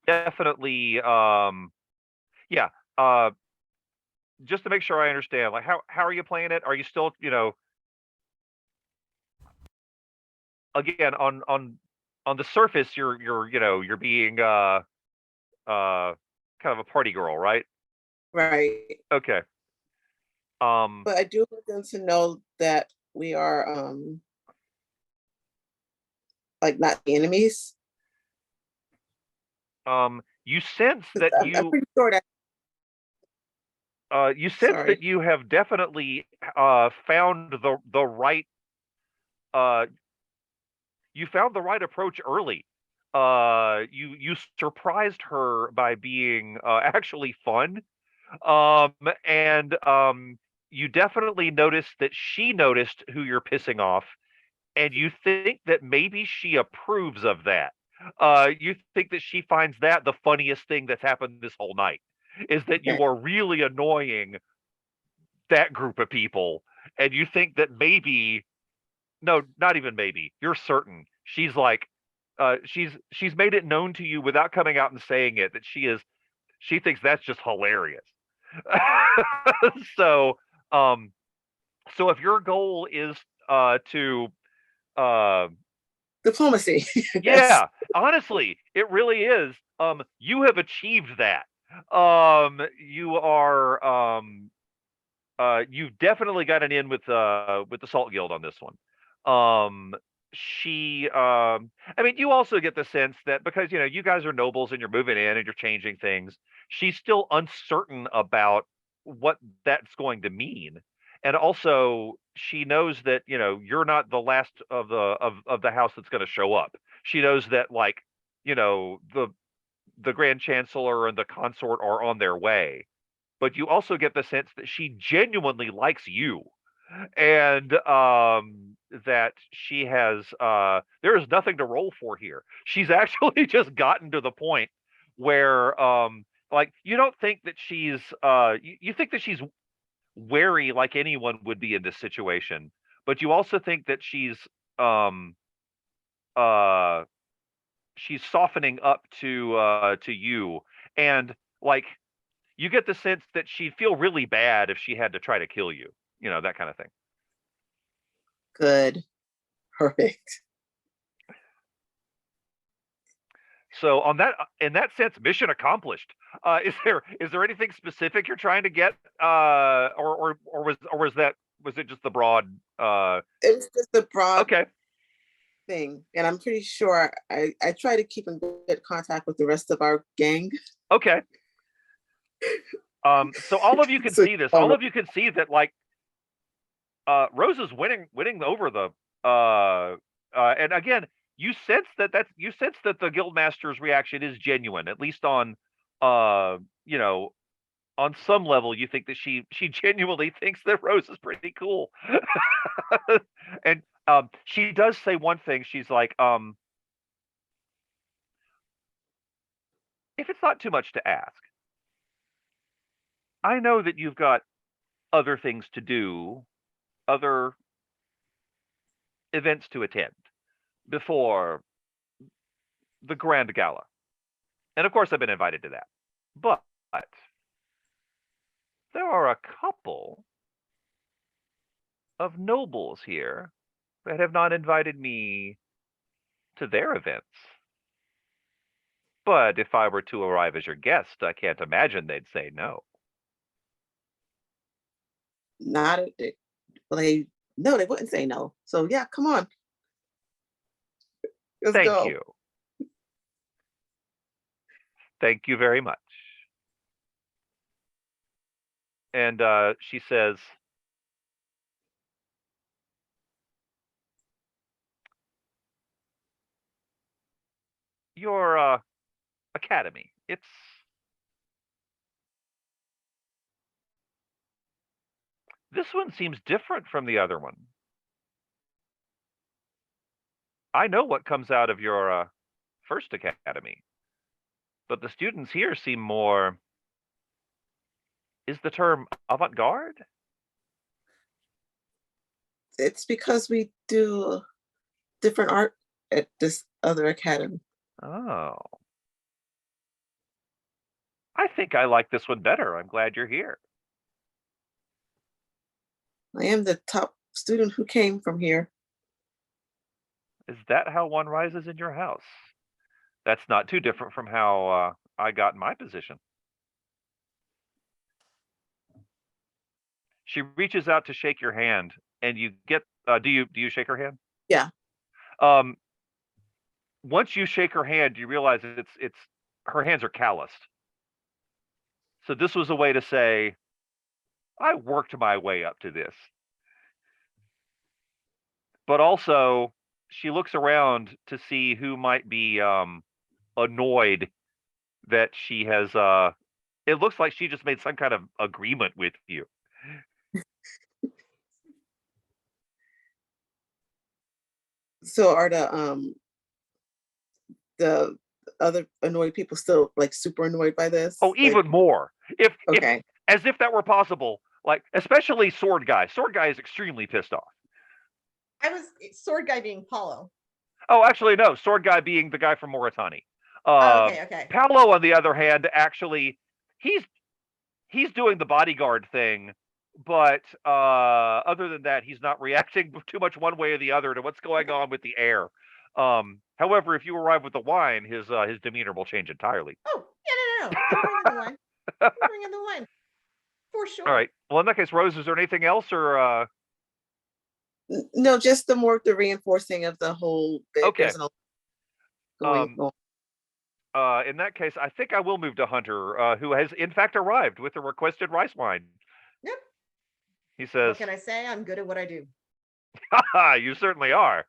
Definitely. Yeah. Just to make sure I understand, like, how are you playing it? Are you still, again, on the surface, you're being kind of a party girl, right? Right. Okay. But I do want them to know that we are like not enemies. You sense 'Cause that I'm pretty sure that you sense sorry. that you have definitely found the right you found the right approach early. You surprised her by being actually fun. And you definitely noticed that she noticed who you're pissing off, and you think that maybe she approves of that. You think that she finds that the funniest thing that's happened this whole night is that you are really annoying that group of people, and you think that maybe, no, not even maybe, you're certain she's like, she's made it known to you without coming out and saying it that she thinks that's just hilarious. So, so if your goal is to diplomacy. yeah, honestly, it really is. You have achieved that. You are you've definitely got an in with the Salt Guild on this one. I mean, you also get the sense that because you guys are nobles and you're moving in and you're changing things, she's still uncertain about what that's going to mean. And also she knows that, you're not the last of the house that's going to show up. She knows that, like, the Grand Chancellor and the consort are on their way, but you also get the sense that she genuinely likes you, and that she has there is nothing to roll for here. She's actually just gotten to the point where like, you don't think that she's you think that she's wary like anyone would be in this situation, but you also think that um uh she's softening up to you, and, like, you get the sense that she'd feel really bad if she had to try to kill you, that kind of thing. Good. Perfect. So in that sense, mission accomplished. Is there anything specific you're trying to get, or was it just the broad? It's just a broad Okay. thing, and I'm pretty sure I try to keep in good contact with the rest of our gang. Okay. So all of you can So, see this. All of you can see that, like, Rose is winning over the and again, you sense that the guildmaster's reaction is genuine, at least on on some level. You think that she genuinely thinks that Rose is pretty cool. And she does say one thing. She's like, if it's not too much to ask, I know that you've got other things to do, other events to attend before the grand gala. And of course, I've been invited to that. But there are a couple of nobles here that have not invited me to their events. But if I were to arrive as your guest, I can't imagine they'd say no. Not well, no, they wouldn't say no. So yeah, come on. Let's Thank go. you. Thank you very much. And she says, your academy, this one seems different from the other one. I know what comes out of your first academy, but the students here seem more, is the term avant-garde? It's because we do different art at this other academy. Oh. I think I like this one better. I'm glad you're here. I am the top student who came from here. Is that how one rises in your house? That's not too different from how I got in my position. She reaches out to shake your hand, and you get. Do you shake her hand? Yeah. Once you shake her hand, you realize it's her hands are calloused. So this was a way to say, I worked my way up to this. But also, she looks around to see who might be annoyed that she has. It looks like she just made some kind of agreement with you. So are the other annoyed people still like super annoyed by this? Oh, even more. If Okay. As if that were possible. Like, especially Sword Guy. Sword Guy is extremely pissed off. I was Sword Guy being Paulo. Oh, actually, no. Sword Guy being the guy from Moritani. Okay. Paolo, on the other hand, actually, he's doing the bodyguard thing, but other than that, he's not reacting too much one way or the other to what's going on with the air. However, if you arrive with the wine, his demeanor will change entirely. Oh, yeah, no. I'm bringing the wine. I'm bringing the wine. For sure. All right. Well, in that case, Rose, is there anything else, or No, just the reinforcing of the whole. Okay. Going on. In that case, I think I will move to Hunter, who has in fact arrived with the requested rice wine. Yep. He says, What can I say? I'm good at what I do. you certainly are.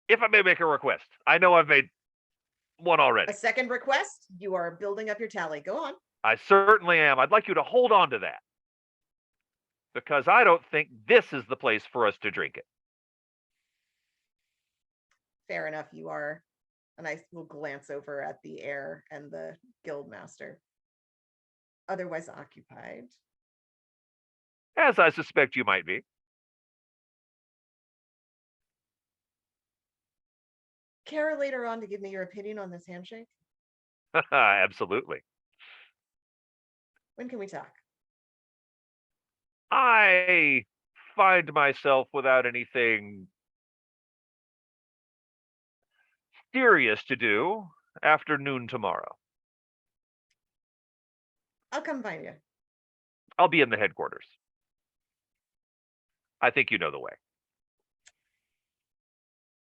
If I may make a request, I know I've made one already. A second request? You are building up your tally. Go on. I certainly am. I'd like you to hold on to that, because I don't think this is the place for us to drink it. Fair enough. You are. And I will glance over at the heir and the guild master. Otherwise occupied. As I suspect you might be. Care later on to give me your opinion on this handshake? Absolutely. When can we talk? I find myself without anything serious to do after noon tomorrow. I'll come find you. I'll be in the headquarters. I think you know the way.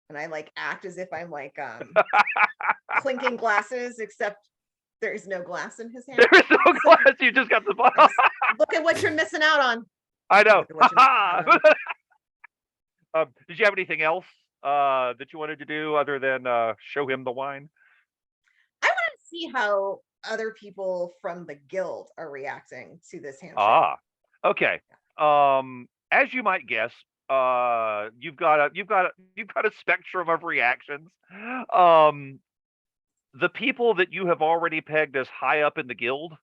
And I like act as if I'm like clinking glasses, except there is no glass in his hand. There is no glass. You just got the bottle. Look at what you're missing out on. I know. Look at what you're missing out on. Did you have anything else that you wanted to do other than show him the wine? I want to see how other people from the guild are reacting to this handshake. Okay. As you might guess, you've got a spectrum of reactions. The people that you have already pegged as high up in the guild,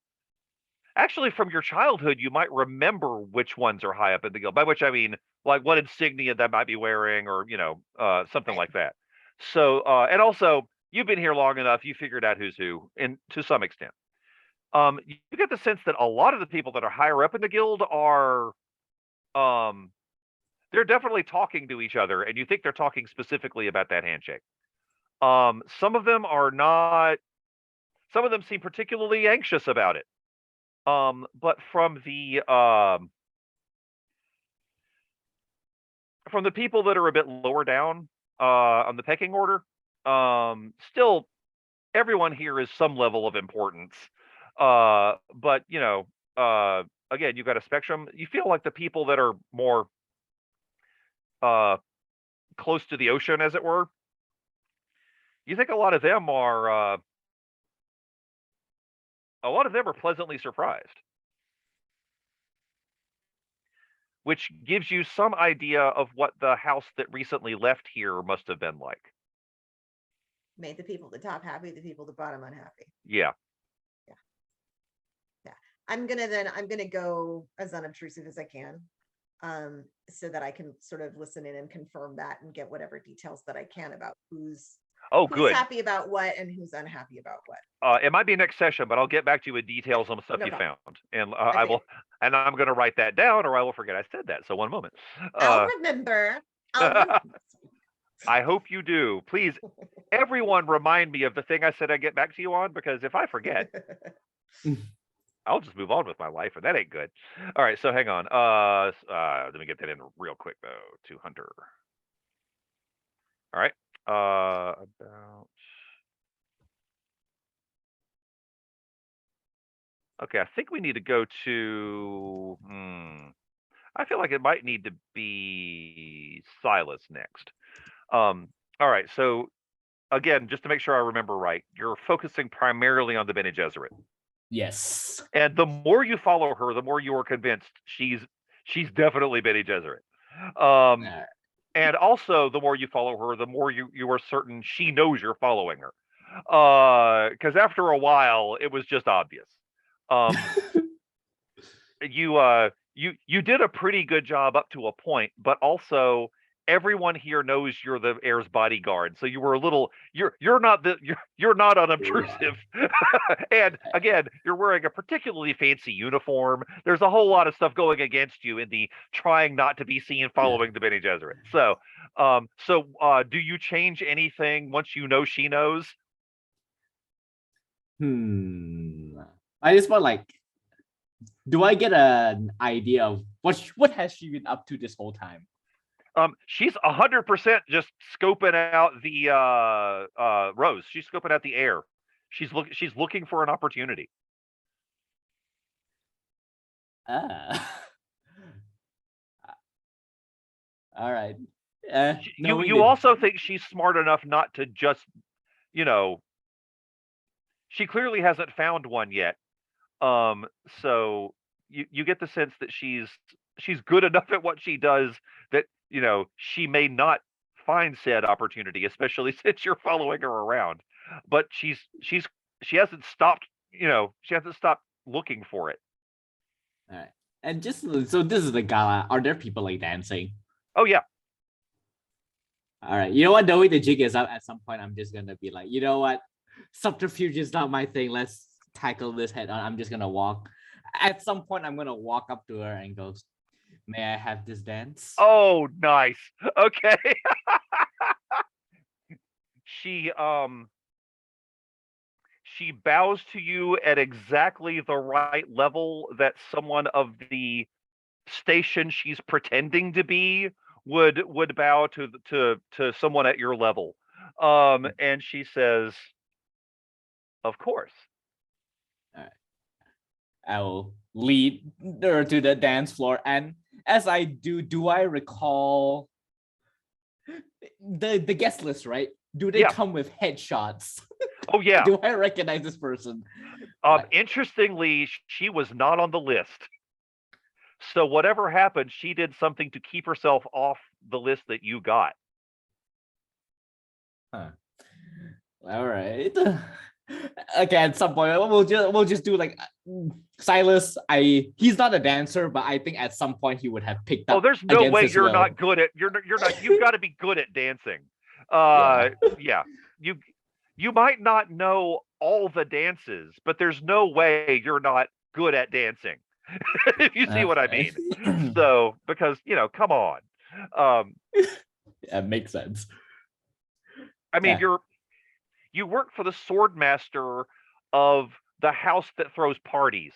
actually from your childhood, you might remember which ones are high up in the guild, by which I mean like what insignia they might be wearing, or something like that. So and also you've been here long enough, you figured out who's who, and to some extent. You get the sense that a lot of the people that are higher up in the guild are they're definitely talking to each other, and you think they're talking specifically about that handshake. Some of them are not. Some of them seem particularly anxious about it. But from the people that are a bit lower down on the pecking order, still everyone here is some level of importance. But again, you've got a spectrum. You feel like the people that are more close to the ocean, as it were, you think a lot of them are pleasantly surprised, which gives you some idea of what the house that recently left here must have been like. Made the people at the top happy, the people at the bottom unhappy. Yeah. I'm gonna go as unobtrusive as I can, so that I can sort of listen in and confirm that and get whatever details that I can about who's Good. happy about what and who's unhappy about what. It might be next session, but I'll get back to you with details on the stuff No you problem. found, and I will, and I'm going to write that down, or I will forget I said that. So one moment. I'll remember. I'll remember. I hope you do. Please, everyone, remind me of the thing I said I'd get back to you on, because if I forget, I'll just move on with my life, and that ain't good. All right, so hang on. Let me get that in real quick though. To Hunter. All right. About. Okay, I think we need to go to. I feel like it might need to be Silas next. All right, so again, just to make sure I remember right, you're focusing primarily on the Bene Gesserit. Yes. And the more you follow her, the more you are convinced she's definitely Bene Gesserit. And also, the more you follow her, the more you are certain she knows you're following her. Because after a while, it was just obvious. You did a pretty good job up to a point, but also everyone here knows you're the heir's bodyguard, so you were a little you're not unobtrusive. And again, you're wearing a particularly fancy uniform. There's a whole lot of stuff going against you in the trying not to be seen following the Bene Gesserit. So do you change anything once you know she knows? I just want, like, do I get an idea of what has she been up to this whole time? She's 100% just scoping out the Rose. She's scoping out the air. She's looking for an opportunity. All right. You also think she's smart enough not to just, she clearly hasn't found one yet. So you get the sense that she's good enough at what she does that, she may not find said opportunity, especially since you're following her around. But she hasn't stopped, she hasn't stopped looking for it. All right. And just so this is the gala. Are there people like dancing? Oh yeah. All right. You know what? The way the jig is up, at some point I'm just gonna be like, you know what? Subterfuge is not my thing. Let's tackle this head on. I'm just gonna walk. At some point, I'm gonna walk up to her and go, "May I have this dance?" Oh, nice. Okay. She bows to you at exactly the right level that someone of the station she's pretending to be would bow to someone at your level. And she says, "Of course." All right. I will lead her to the dance floor, and as I do I recall the guest list, right? Do they come with headshots? Oh yeah. Do I recognize this person? Interestingly, she was not on the list. So whatever happened, she did something to keep herself off the list that you got. Huh. All right. Okay, at some point we'll just do like Silas. He's not a dancer, but I think at some point he would have picked up. Oh, there's no way you're not good at you're not. You've got to be good at dancing. Yeah. You might not know all the dances, but there's no way you're not good at dancing. If you see what I mean. So because come on. That makes sense. I mean, you work for the sword master of the house that throws parties.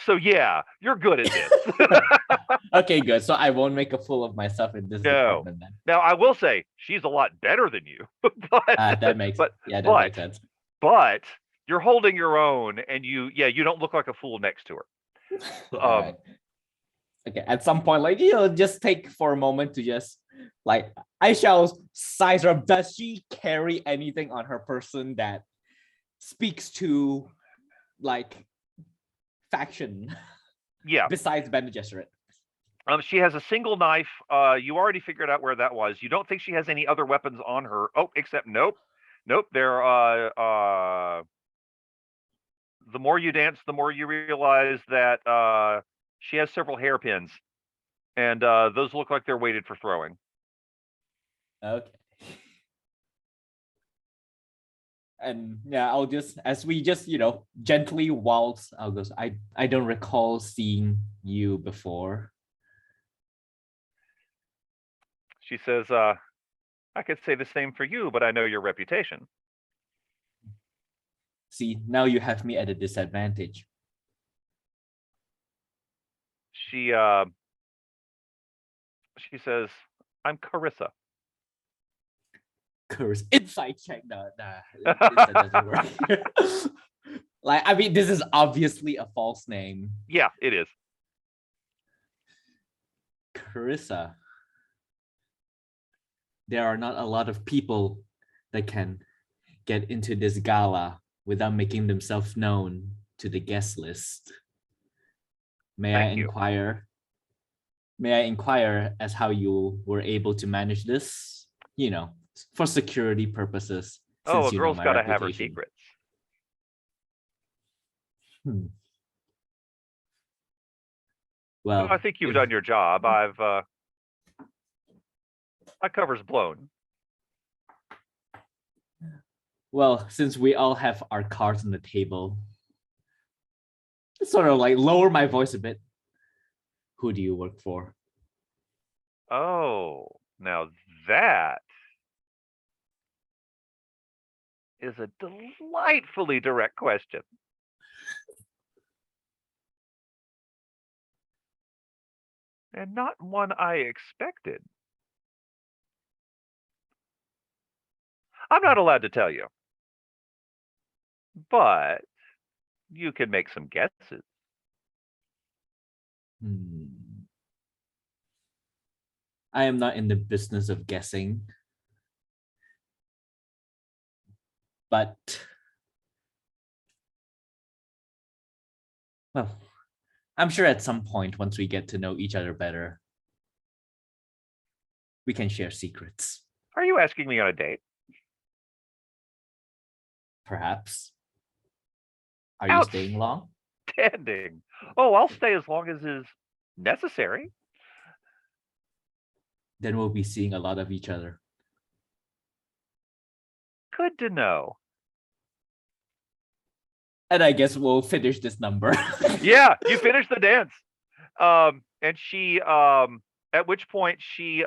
So yeah, you're good at this. Okay, good. So I won't make a fool of myself in this No. department then. Now I will say she's a lot better than you, but That makes but sense. but you're holding your own, and you don't look like a fool next to her. All right. Okay, at some point, like, just take for a moment to just, like, I shall size her up. Does she carry anything on her person that speaks to, like, faction? Yeah. Besides Bene Gesserit. She has a single knife. You already figured out where that was. You don't think she has any other weapons on her. Oh, except nope. They're the more you dance, the more you realize that she has several hairpins, and those look like they're weighted for throwing. Okay. And yeah, I'll just, as we just, gently waltz, I'll go, I don't recall seeing you before. She says, I could say the same for you, but I know your reputation. See, now you have me at a disadvantage. She says, I'm Carissa. Curse. Insight check. No, that doesn't work. Like, I mean, this is obviously a false name. Yeah, it is. Carissa. There are not a lot of people that can get into this gala without making themselves known to the guest list. May I inquire as how you were able to manage this? For security purposes. Oh, a girl's got to have her secrets. Well, I think you've done your job. My cover's blown. Well, since we all have our cards on the table, sort of like lower my voice a bit. Who do you work for? Oh, now that is a delightfully direct question. And not one I expected. I'm not allowed to tell you. But you can make some guesses. I am not in the business of guessing. But, well, I'm sure at some point, once we get to know each other better, we can share secrets. Are you asking me on a date? Perhaps. Are you staying long? Outstanding. Oh, I'll stay as long as is necessary. Then we'll be seeing a lot of each other. Good to know. And I guess we'll finish this number. Yeah, you finish the dance. And she, at which point she,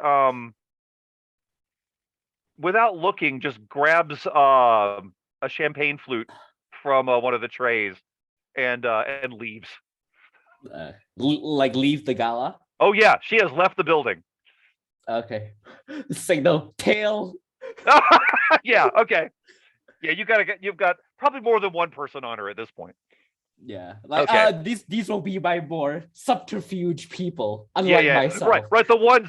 without looking, just grabs a champagne flute from one of the trays and leaves. Like leave the gala? Oh yeah, she has left the building. Okay. Signal tail. Yeah, okay. Yeah, you've got probably more than one person on her at this point. Yeah. Like Okay. these will be my more subterfuge people, unlike myself. Right. The ones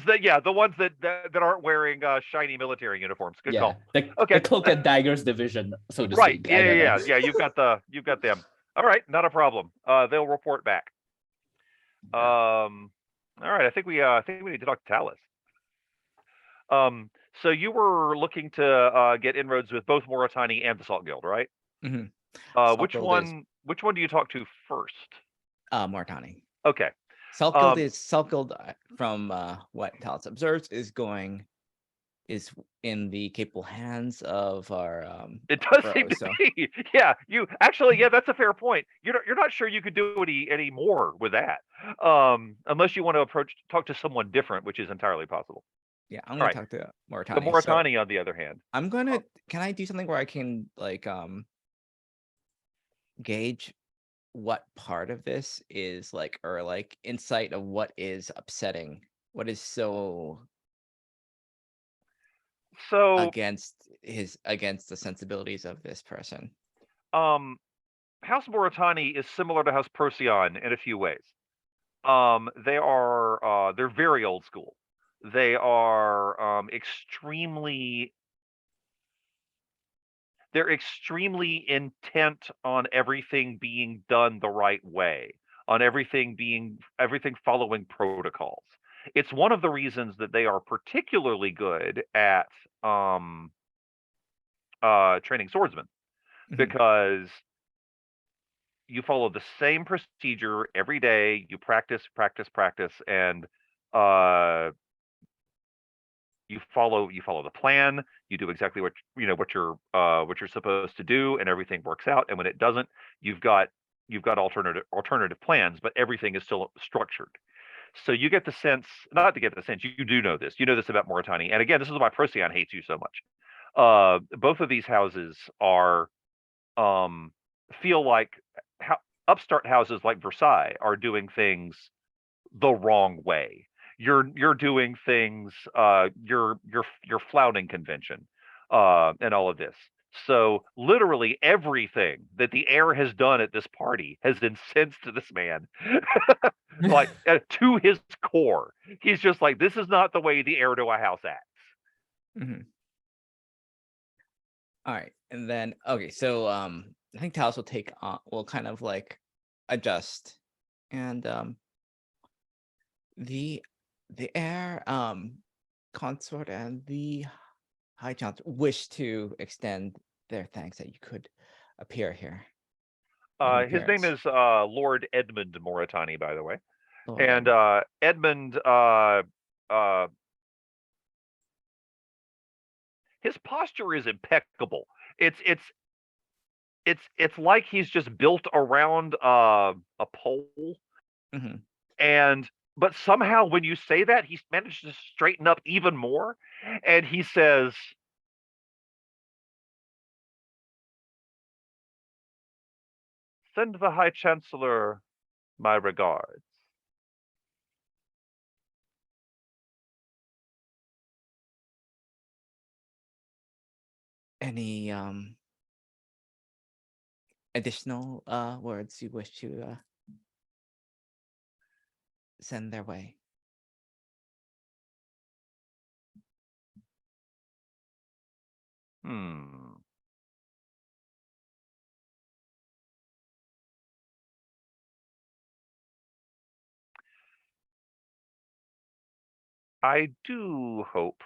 that aren't wearing shiny military uniforms. Good call. The cloak and daggers division, so to Right. speak. Yeah. You've got them. All right, not a problem. They'll report back. All right. I think we need to talk to Talus. So you were looking to get inroads with both Moritani and the Salt Guild, right? Mm-hmm. Which one do you talk to first? Moritani. Okay. Salt Guild from what Talus observes is in the capable hands of our it does bros, seem to so. be. Yeah, that's a fair point. You're not sure you could do any more with that. Unless you want to talk to someone different, which is entirely possible. Yeah, I'm gonna Alright. talk to The Moritani. So Moritani, on the other hand, I'm gonna. Can I do something where I can like gauge what part of this is like, or like insight of what is upsetting, what is so so against the sensibilities of this person? House Moritani is similar to House Procyon in a few ways. They're very old school. They are they're extremely intent on everything being done the right way, on everything following protocols. It's one of the reasons that they are particularly good at training swordsmen, Mhm. because you follow the same procedure every day. You practice, and uh, you follow the plan. You do exactly what what you're supposed to do, and everything works out. And when it doesn't, you've got alternative plans, but everything is still structured. So you get the sense, not to get the sense, you do know this. You know this about Moritani. And again, this is why Procyon hates you so much. Both of these houses are feel like upstart houses like Versailles are doing things the wrong way. You're doing things, you're flouting convention, and all of this. So literally everything that the heir has done at this party has incensed this man, like to his core. He's just like, this is not the way the heir to a house acts. Mhm. All right, and then okay, so I think Talos will kind of like adjust, and the heir consort and the high chancellor wish to extend their thanks that you could appear here. His name is Lord Edmund Moritani, by the way. Lord And Edmund, his posture is impeccable. It's like he's just built around a pole. Mhm. But somehow when you say that, he's managed to straighten up even more, and he says, "Send the High Chancellor my regards." Any additional words you wish to send their way? I do hope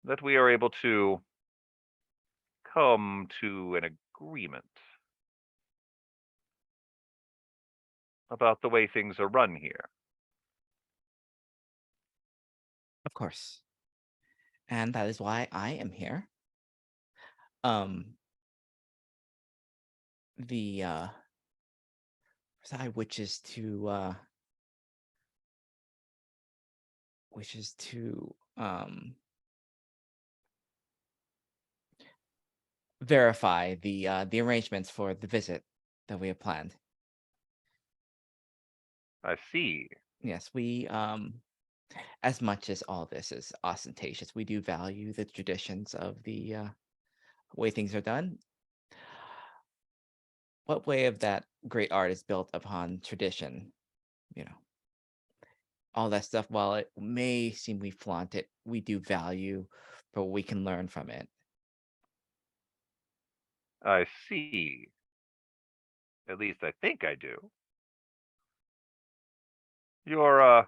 that we are able to come to an agreement about the way things are run here. Of course. And that is why I am here. The Versai wishes to verify the arrangements for the visit that we have planned. I see. Yes, we as much as all this is ostentatious, we do value the traditions of the way things are done. What way of that great art is built upon tradition? All that stuff, while it may seem we flaunt it, we do value for what we can learn from it. I see. At least I think I do. Your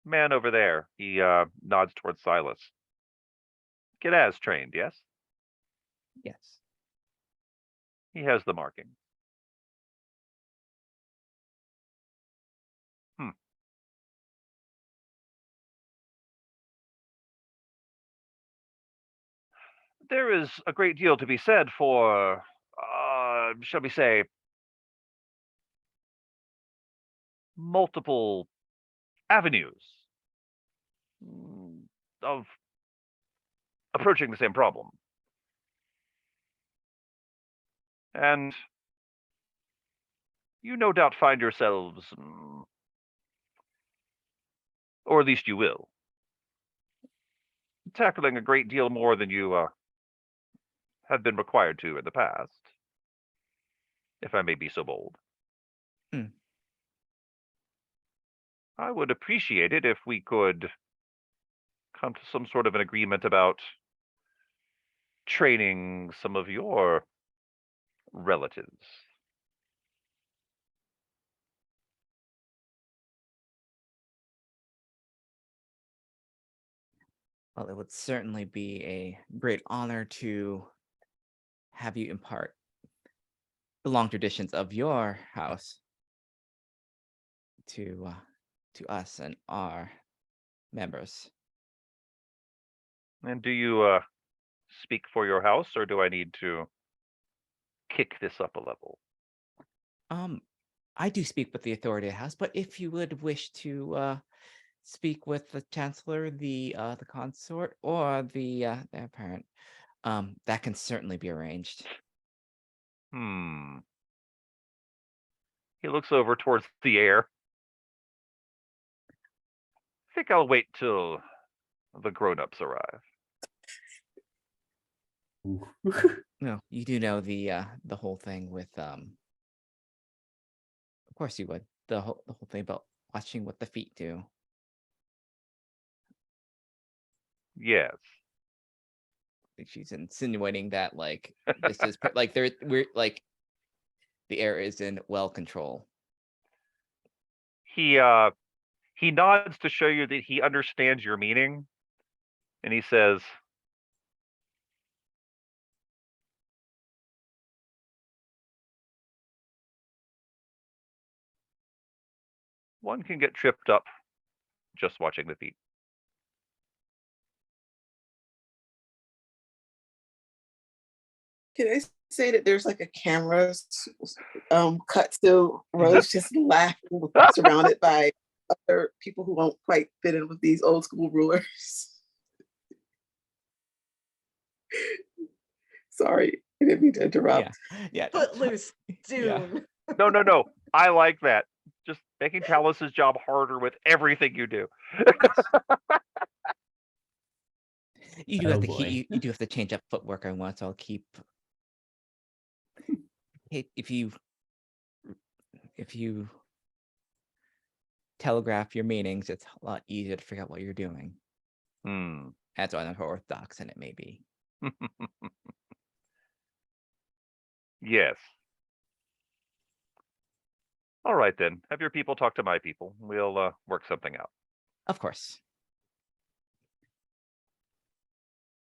man over there, he nods towards Silas. Gedaz trained, yes? Yes. He has the marking. There is a great deal to be said for, shall we say, multiple avenues of approaching the same problem. And you no doubt find yourselves, or at least you will, tackling a great deal more than you have been required to in the past, if I may be so bold. Hmm. I would appreciate it if we could come to some sort of an agreement about training some of your relatives. Well, it would certainly be a great honor to have you impart the long traditions of your house to us and our members. And do you speak for your house, or do I need to kick this up a level? I do speak with the authority of the house, but if you would wish to speak with the chancellor, the consort, or the parent, that can certainly be arranged. He looks over towards the air. I think I'll wait till the grown-ups arrive. No, you do know the whole thing with of course you would. The whole thing about watching what the feet do. Yes. Like, she's insinuating that like this is like we're like the air is in well control. He nods to show you that he understands your meaning, and he says, one can get tripped up just watching the feet. Can I say that there's like a camera cut to Rose just laughing, surrounded by other people who won't quite fit in with these old school rulers? Sorry, I didn't mean to interrupt. Yeah. Footloose Yeah. Dune. No. I like that. Just making Talus's job harder with everything you do. You do have to boy. you do have to change up footwork on once. I'll keep if you telegraph your meanings, it's a lot easier to figure out what you're doing. As unorthodox and it may be. Yes. All right then. Have your people talk to my people. We'll work something out. Of course.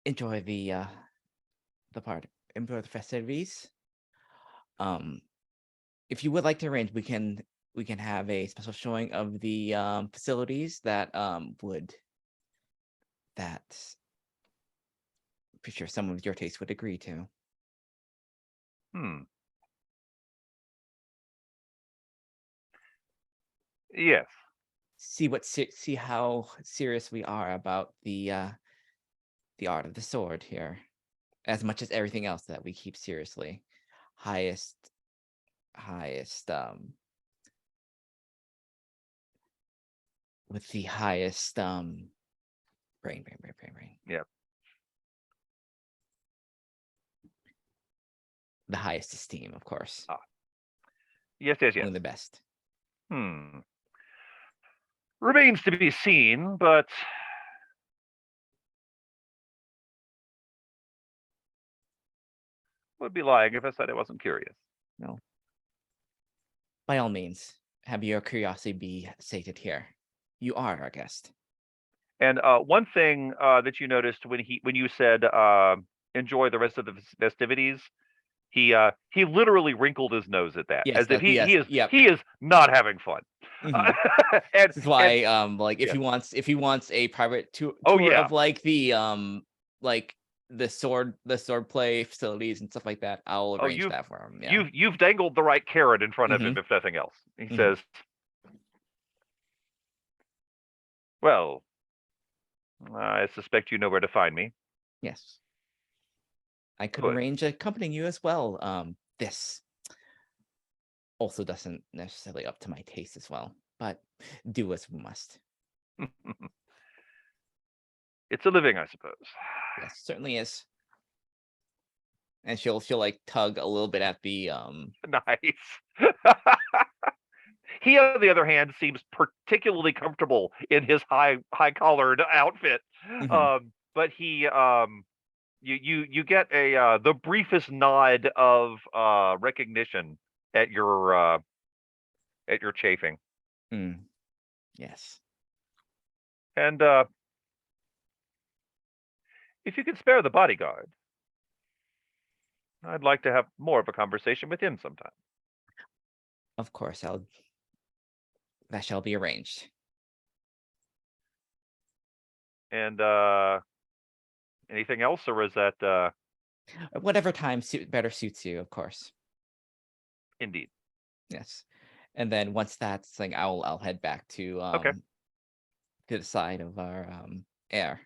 Enjoy the festivities. If you would like to arrange, we can have a special showing of the facilities that I'm pretty sure some of your taste would agree to. Yes. See how serious we are about the art of the sword here, as much as everything else that we keep seriously. Highest with the highest brain. Yeah. The highest esteem, of course. Yes. Only the best. Remains to be seen, but would be lying if I said I wasn't curious. No. By all means, have your curiosity be sated here. You are our guest. And one thing that you noticed when you said enjoy the rest of the festivities, he literally wrinkled his nose at that, Yes, as if he is not having fun. Mhm. And, This is why and- if he wants a private tour yeah. of like the sword play facilities and stuff like that, I'll arrange that for him. Yeah. You've dangled the right carrot in front of him, Mhm. if nothing else. He Mhm. says, "Well, I suspect you know where to find me. Yes. I could Good. arrange accompanying you as well. This also doesn't necessarily up to my taste as well, but do as we must. It's a living, I suppose. Yes, certainly is. And she'll like tug a little bit at the Nice. He, on the other hand, seems particularly comfortable in his high collared outfit. Mhm. But he you get a the briefest nod of recognition at your chafing. Yes. And if you could spare the bodyguard, I'd like to have more of a conversation with him sometime. Of course, that shall be arranged. And anything else, or is that Whatever time better suits you, of course. indeed? Yes. And then once that's like, I'll head back to Okay. to the side of our air.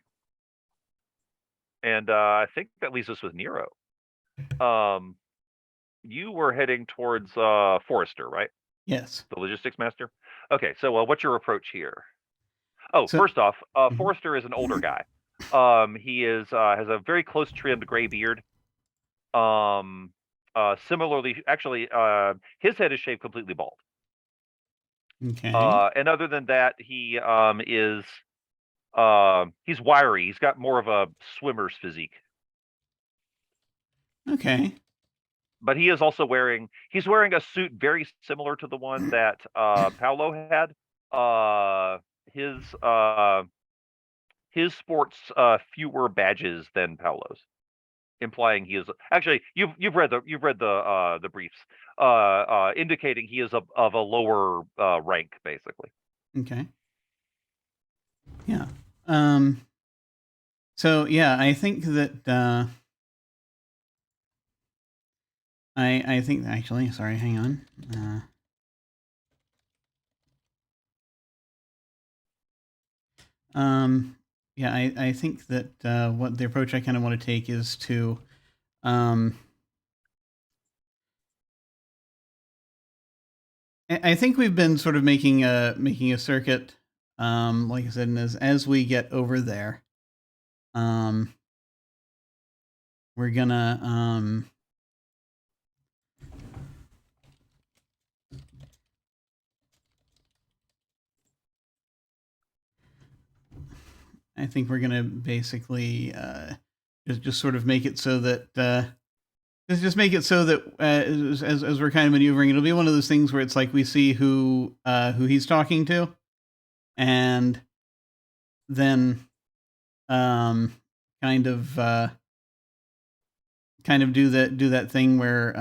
And I think that leaves us with Nero. You were heading towards Forrester, right? Yes. The logistics master. Okay, so what's your approach here? Oh, So- first off, Mhm. Forrester is an older guy. He is has a very close trimmed gray beard. Similarly, actually, his head is shaved completely bald. Okay. And other than that, he is he's wiry. He's got more of a swimmer's physique. Okay. But he is also wearing a suit very similar to the one that Paolo had. His sports fewer badges than Paolo's, implying he is actually you've read the briefs, indicating he is of a lower rank, basically. Okay. Yeah. So yeah, I think that I think actually, sorry, hang on. Yeah, I think that what the approach I kind of want to take is to I think we've been sort of making a circuit, like I said, and as we get over there, we're gonna I think we're gonna basically just sort of make it so that just make it so that as we're kind of maneuvering, it'll be one of those things where it's like we see who he's talking to, and then kind of do that thing where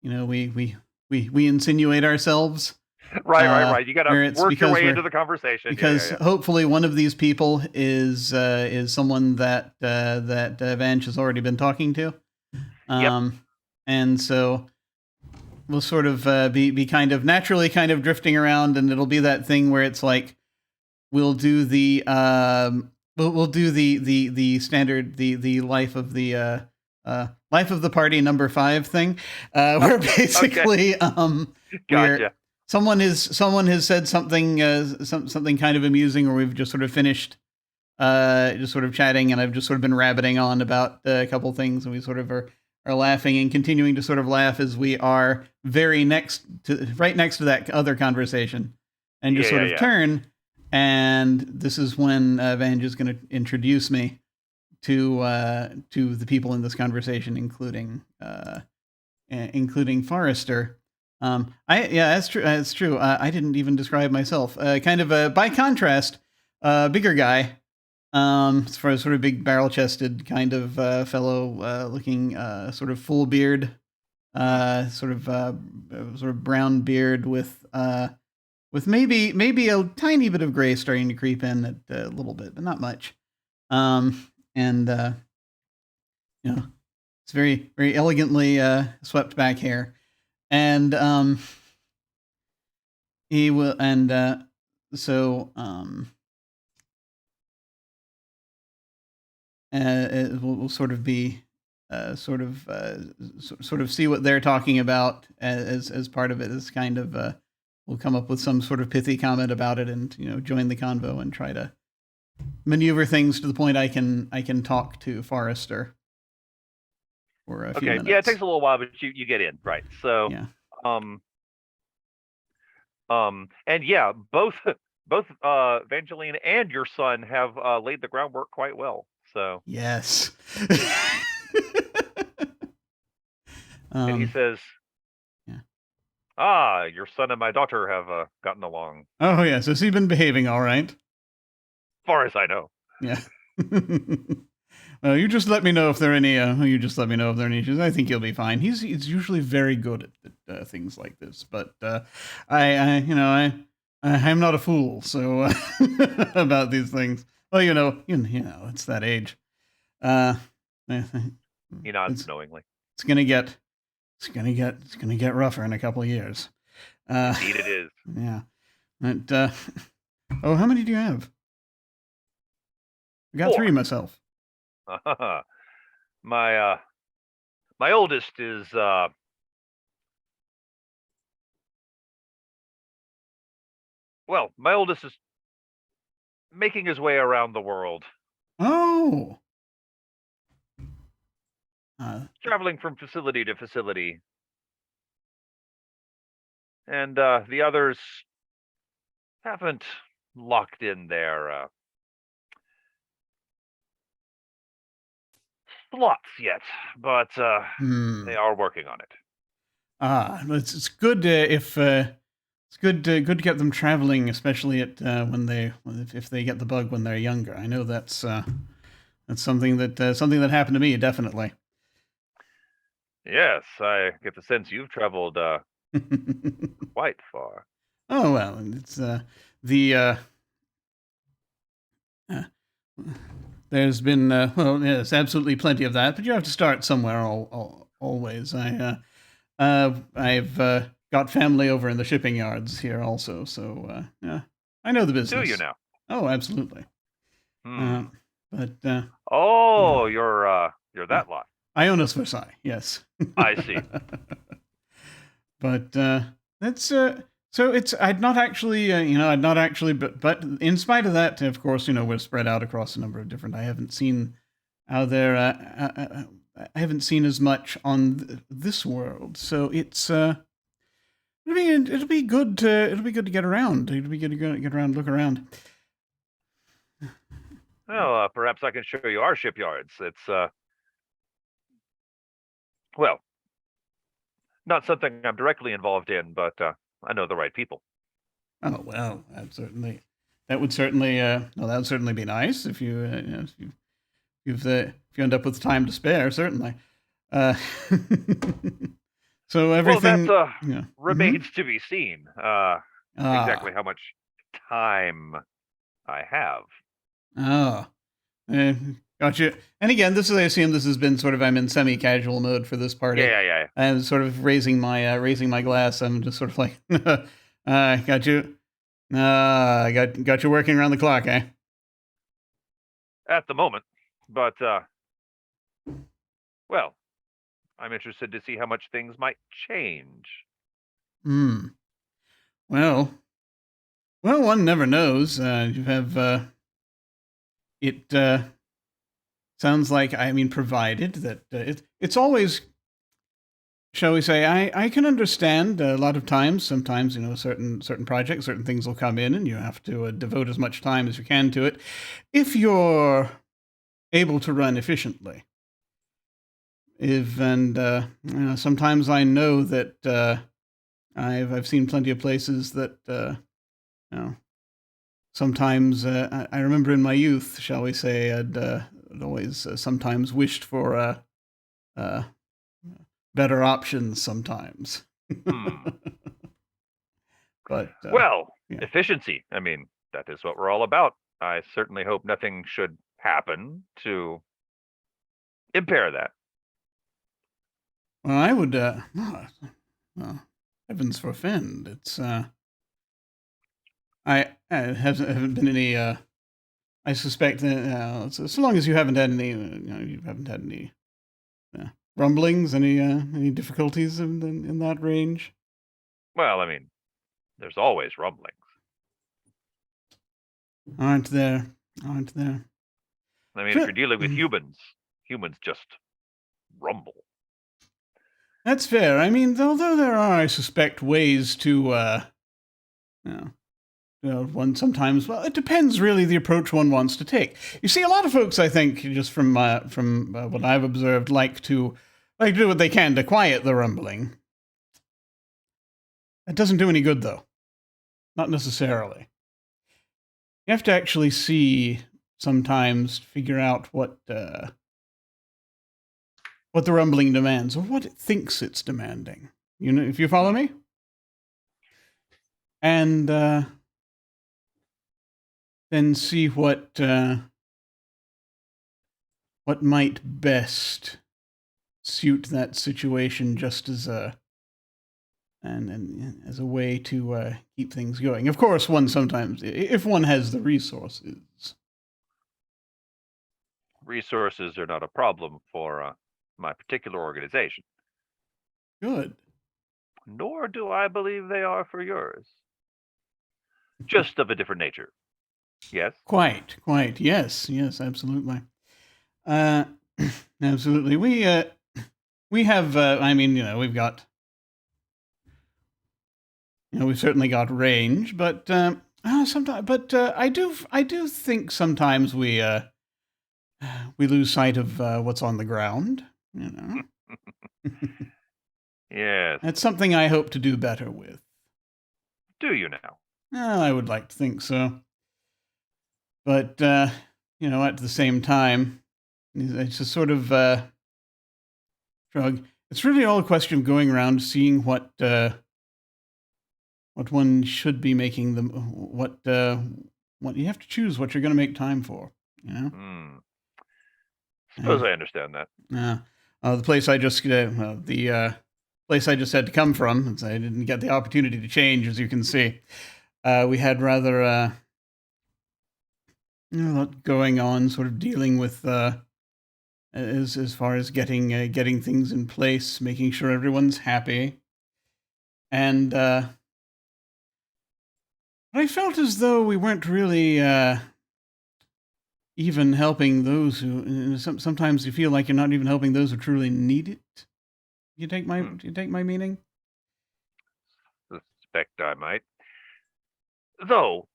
we insinuate ourselves. Right. You got where to it's work your because way we're- into the conversation. Because Yeah. hopefully one of these people is someone that Vanch has already been talking to. And so we'll sort of be kind of naturally kind of drifting around, and it'll be that thing where it's like we'll do the we'll do the standard the life of the party number 5 thing, where basically Gotcha. someone has said something something kind of amusing, or we've just sort of finished just sort of chatting, and I've just sort of been rabbiting on about a couple things, and we sort of are laughing and continuing to sort of laugh as we are right next to that other conversation, and just turn. And this is when Vanj is going to introduce me to the people in this conversation, including Forrester. That's true. That's true. I didn't even describe myself. Kind of by contrast, bigger guy. As far as sort of big barrel-chested kind of fellow, looking sort of full beard, sort of brown beard with maybe a tiny bit of gray starting to creep in at a little bit, but not much. And it's very very elegantly swept back hair, and he will, and so we'll sort of be sort of see what they're talking about as part of it. As kind of we'll come up with some sort of pithy comment about it, and join the convo and try to maneuver things to the point I can talk to Forrester for a few minutes. Yeah, it takes a little while, but you get in, right? So Yeah. And yeah, both Evangeline and your son have laid the groundwork quite well. So Yes. and he says, yeah. Your son and my daughter have gotten along, Oh yes, has he been behaving all right? as far as I know. Yeah. You just let me know if there are any. You just let me know if there are any issues. I think he'll be fine. He's usually very good at things like this. But I'm not a fool. So about these things. Well, it's that age. He nods knowingly. It's gonna get rougher in a couple of years. Indeed, it is. Yeah. But, how many do you have? I got 4. 3 myself. My oldest is making his way around the world, Oh. traveling from facility to facility, and the others haven't locked in their slots yet, but they are working on it. It's good if it's good to get them traveling, especially at if they get the bug when they're younger. I know that's something that happened to me, definitely. Yes, I get the sense you've traveled quite far. Oh well, it's there's been yes, absolutely plenty of that, but you have to start somewhere always. I've got family over in the shipping yards here also, so yeah, I know the business. Do you now? Oh, absolutely. Hmm. But you're that lot. I own us Versai, yes. I see. But that's so it's I'd not actually but in spite of that, of course, we're spread out across a number of different. I haven't seen out there. I haven't seen as much on this world, so it's it'll be good to get around. It'll be good to get around, look around. Well, perhaps I can show you our shipyards. It's not something I'm directly involved in, but I know the right people. Oh well, that would certainly be nice if you if you end up with time to spare, certainly. So everything remains to be seen. Exactly how much time I have. Oh, gotcha. And again, I assume this has been sort of, I'm in semi-casual mode for this party. Yeah. I'm sort of raising my glass. I'm just sort of like, got you. Got you working around the clock, eh? At the moment, but I'm interested to see how much things might change. Well, one never knows. You have it. Sounds like, provided that it's always, shall we say, I can understand a lot of times. Sometimes, certain projects, certain things will come in, and you have to devote as much time as you can to it, if you're able to run efficiently. Sometimes I know that I've seen plenty of places that sometimes I remember in my youth, shall we say, I'd always sometimes wished for better options sometimes. But efficiency. That is what we're all about. I certainly hope nothing should happen to impair that. Well, I would. Heavens forfend. It's. I haven't been any. I suspect that so long as you haven't had any, you haven't had any rumblings, any difficulties in that range. Well, I mean, there's always rumblings. Aren't there? I mean, if you're dealing with humans just rumble. That's fair. I mean, although there are, I suspect, ways to, one sometimes. Well, it depends really the approach one wants to take. You see, a lot of folks, I think, just from what I've observed, like to do what they can to quiet the rumbling. It doesn't do any good, though. Not necessarily. You have to actually see sometimes, figure out what the rumbling demands, or what it thinks it's demanding. You know, if you follow me? And then see what might best suit that situation, just as as a way to keep things going. Of course, one sometimes, if one has the resources. Resources are not a problem for my particular organization. Good. Nor do I believe they are for yours. Just of a different nature. Yes? Quite. Yes, absolutely. Absolutely. We have, I mean, we've got, we've certainly got range, but sometimes, but I do think sometimes we lose sight of what's on the ground, Yes. That's something I hope to do better with. Do you now? I would like to think so. But, at the same time, it's a sort of shrug. It's really all a question of going around seeing what one should be making them, what you have to choose what you're going to make time for, Suppose I understand that. The place I just place I just had to come from, since I didn't get the opportunity to change, as you can see. We had rather a lot going on, sort of dealing with as far as getting things in place, making sure everyone's happy, and I felt as though we weren't really even helping those who. Sometimes you feel like you're not even helping those who truly need it. You take my meaning? Suspect I might. Though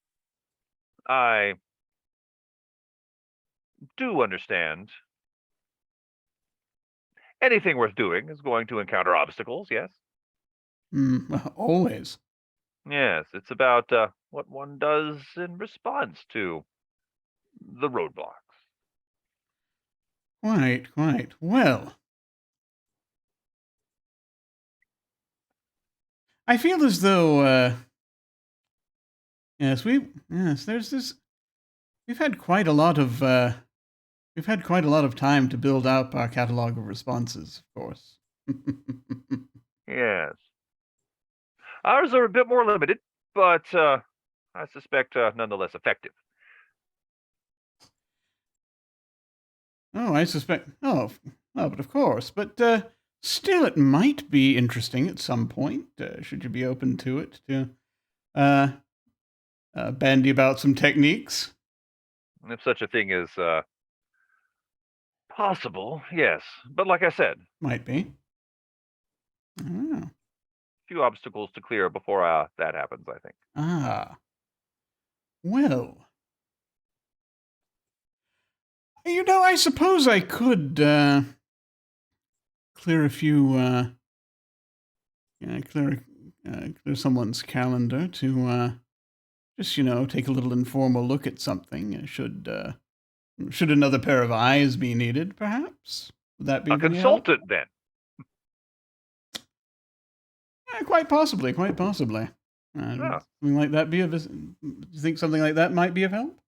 I do understand anything worth doing is going to encounter obstacles, yes? Always. Yes, it's about what one does in response to the roadblocks. Quite. Well, I feel as though, there's this. We've had quite a lot of time to build up our catalog of responses, of course. Yes. Ours are a bit more limited, but I suspect nonetheless effective. Oh, I suspect. Oh, but of course. But still, it might be interesting at some point. Should you be open to it, to bandy about some techniques? If such a thing is possible, yes. But like I said, Might be. I don't know. few obstacles to clear before that happens, I think. Well. I suppose I could clear a few, clear someone's calendar to just, take a little informal look at something. Should another pair of eyes be needed, perhaps? Would that be a of any consultant, then? Quite possibly. Something like that do you think something like that might be of help?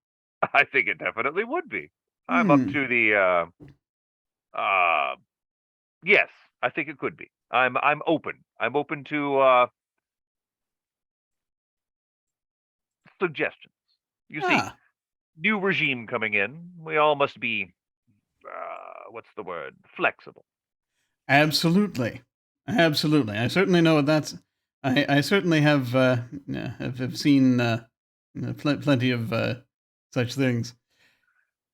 I think it definitely would be. I'm up to the yes, I think it could be. I'm open. I'm open to suggestions. You see, new regime coming in. We all must be, what's the word? Flexible. Absolutely. Absolutely. I certainly know what that's. I certainly have seen plenty of such things.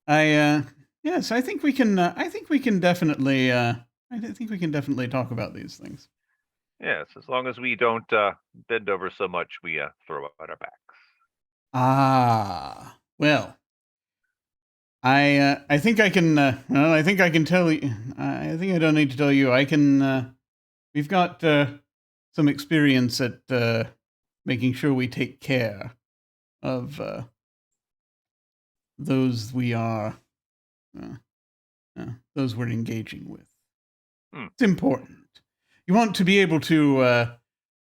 Yes, I think we can. I think we can definitely. I think we can definitely talk about these things. Yes, as long as we don't bend over so much we throw out our backs. Ah, well. I think I can. Well, I think I can tell you. I think I don't need to tell you. I can. We've got some experience at making sure we take care of those we are, those we're engaging with. It's important. You want to be able to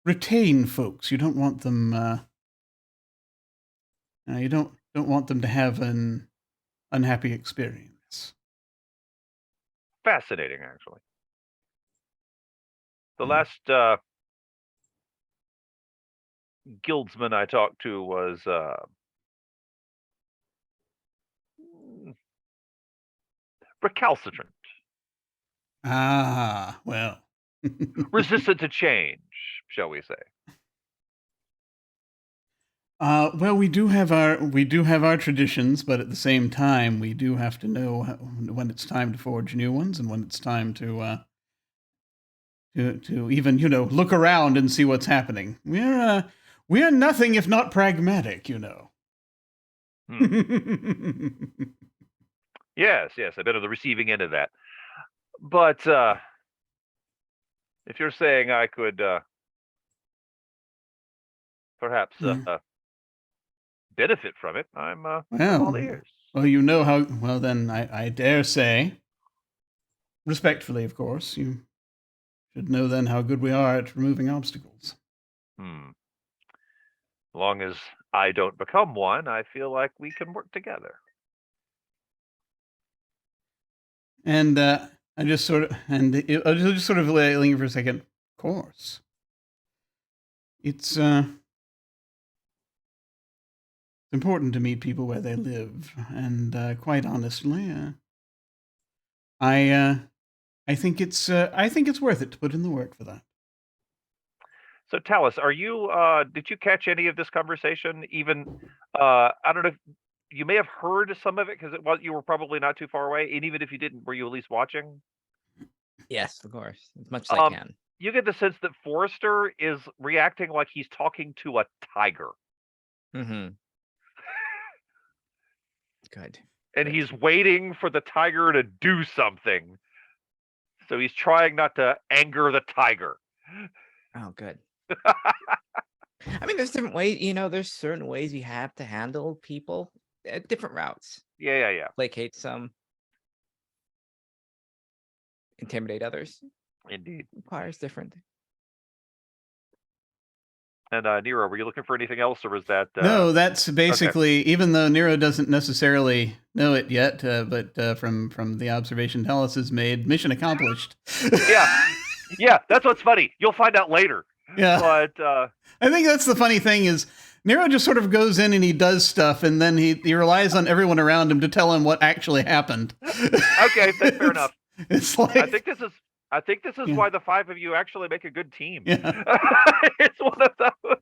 retain folks. You don't want them. You don't want them to have an unhappy experience. Fascinating, actually. The last guildsman I talked to was recalcitrant, Ah, well. resistant to change, shall we say? Well, we do have our traditions, but at the same time, we do have to know when it's time to forge new ones and when it's time to even look around and see what's happening. We're nothing if not pragmatic, Yes, I've been on the receiving end of that. But if you're saying I could perhaps benefit from it, I'm all ears. Well, well then I dare say, respectfully, of course, you should know then how good we are at removing obstacles. As long as I don't become one, I feel like we can work together. And I just sort of, I'll just sort of linger for a second. Of course, it's important to meet people where they live, and quite honestly, I think it's worth it to put in the work for that. So Talus, are you? Did you catch any of this conversation? Even I don't know. You may have heard some of it because you were probably not too far away. And even if you didn't, were you at least watching? Yes, of course, as much as I can. You get the sense that Forrester is reacting like he's talking to a tiger. Mm-hmm. Good. And he's waiting for the tiger to do something. So he's trying not to anger the tiger. Oh, good. I mean, there's different ways, there's certain ways you have to handle people, different routes. Yeah. Placate some, intimidate others. Indeed. Requires different. And Nero, were you looking for anything else, or was that? No, that's basically, okay. Even though Nero doesn't necessarily know it yet, but from the observation Talus has made, mission accomplished. Yeah, that's what's funny. You'll find out later. Yeah, but I think that's the funny thing is Nero just sort of goes in and he does stuff, and then he relies on everyone around him to tell him what actually happened. Okay, that's fair enough. It's like I think this is why the five of you actually make a good team. Yeah. It's one of those.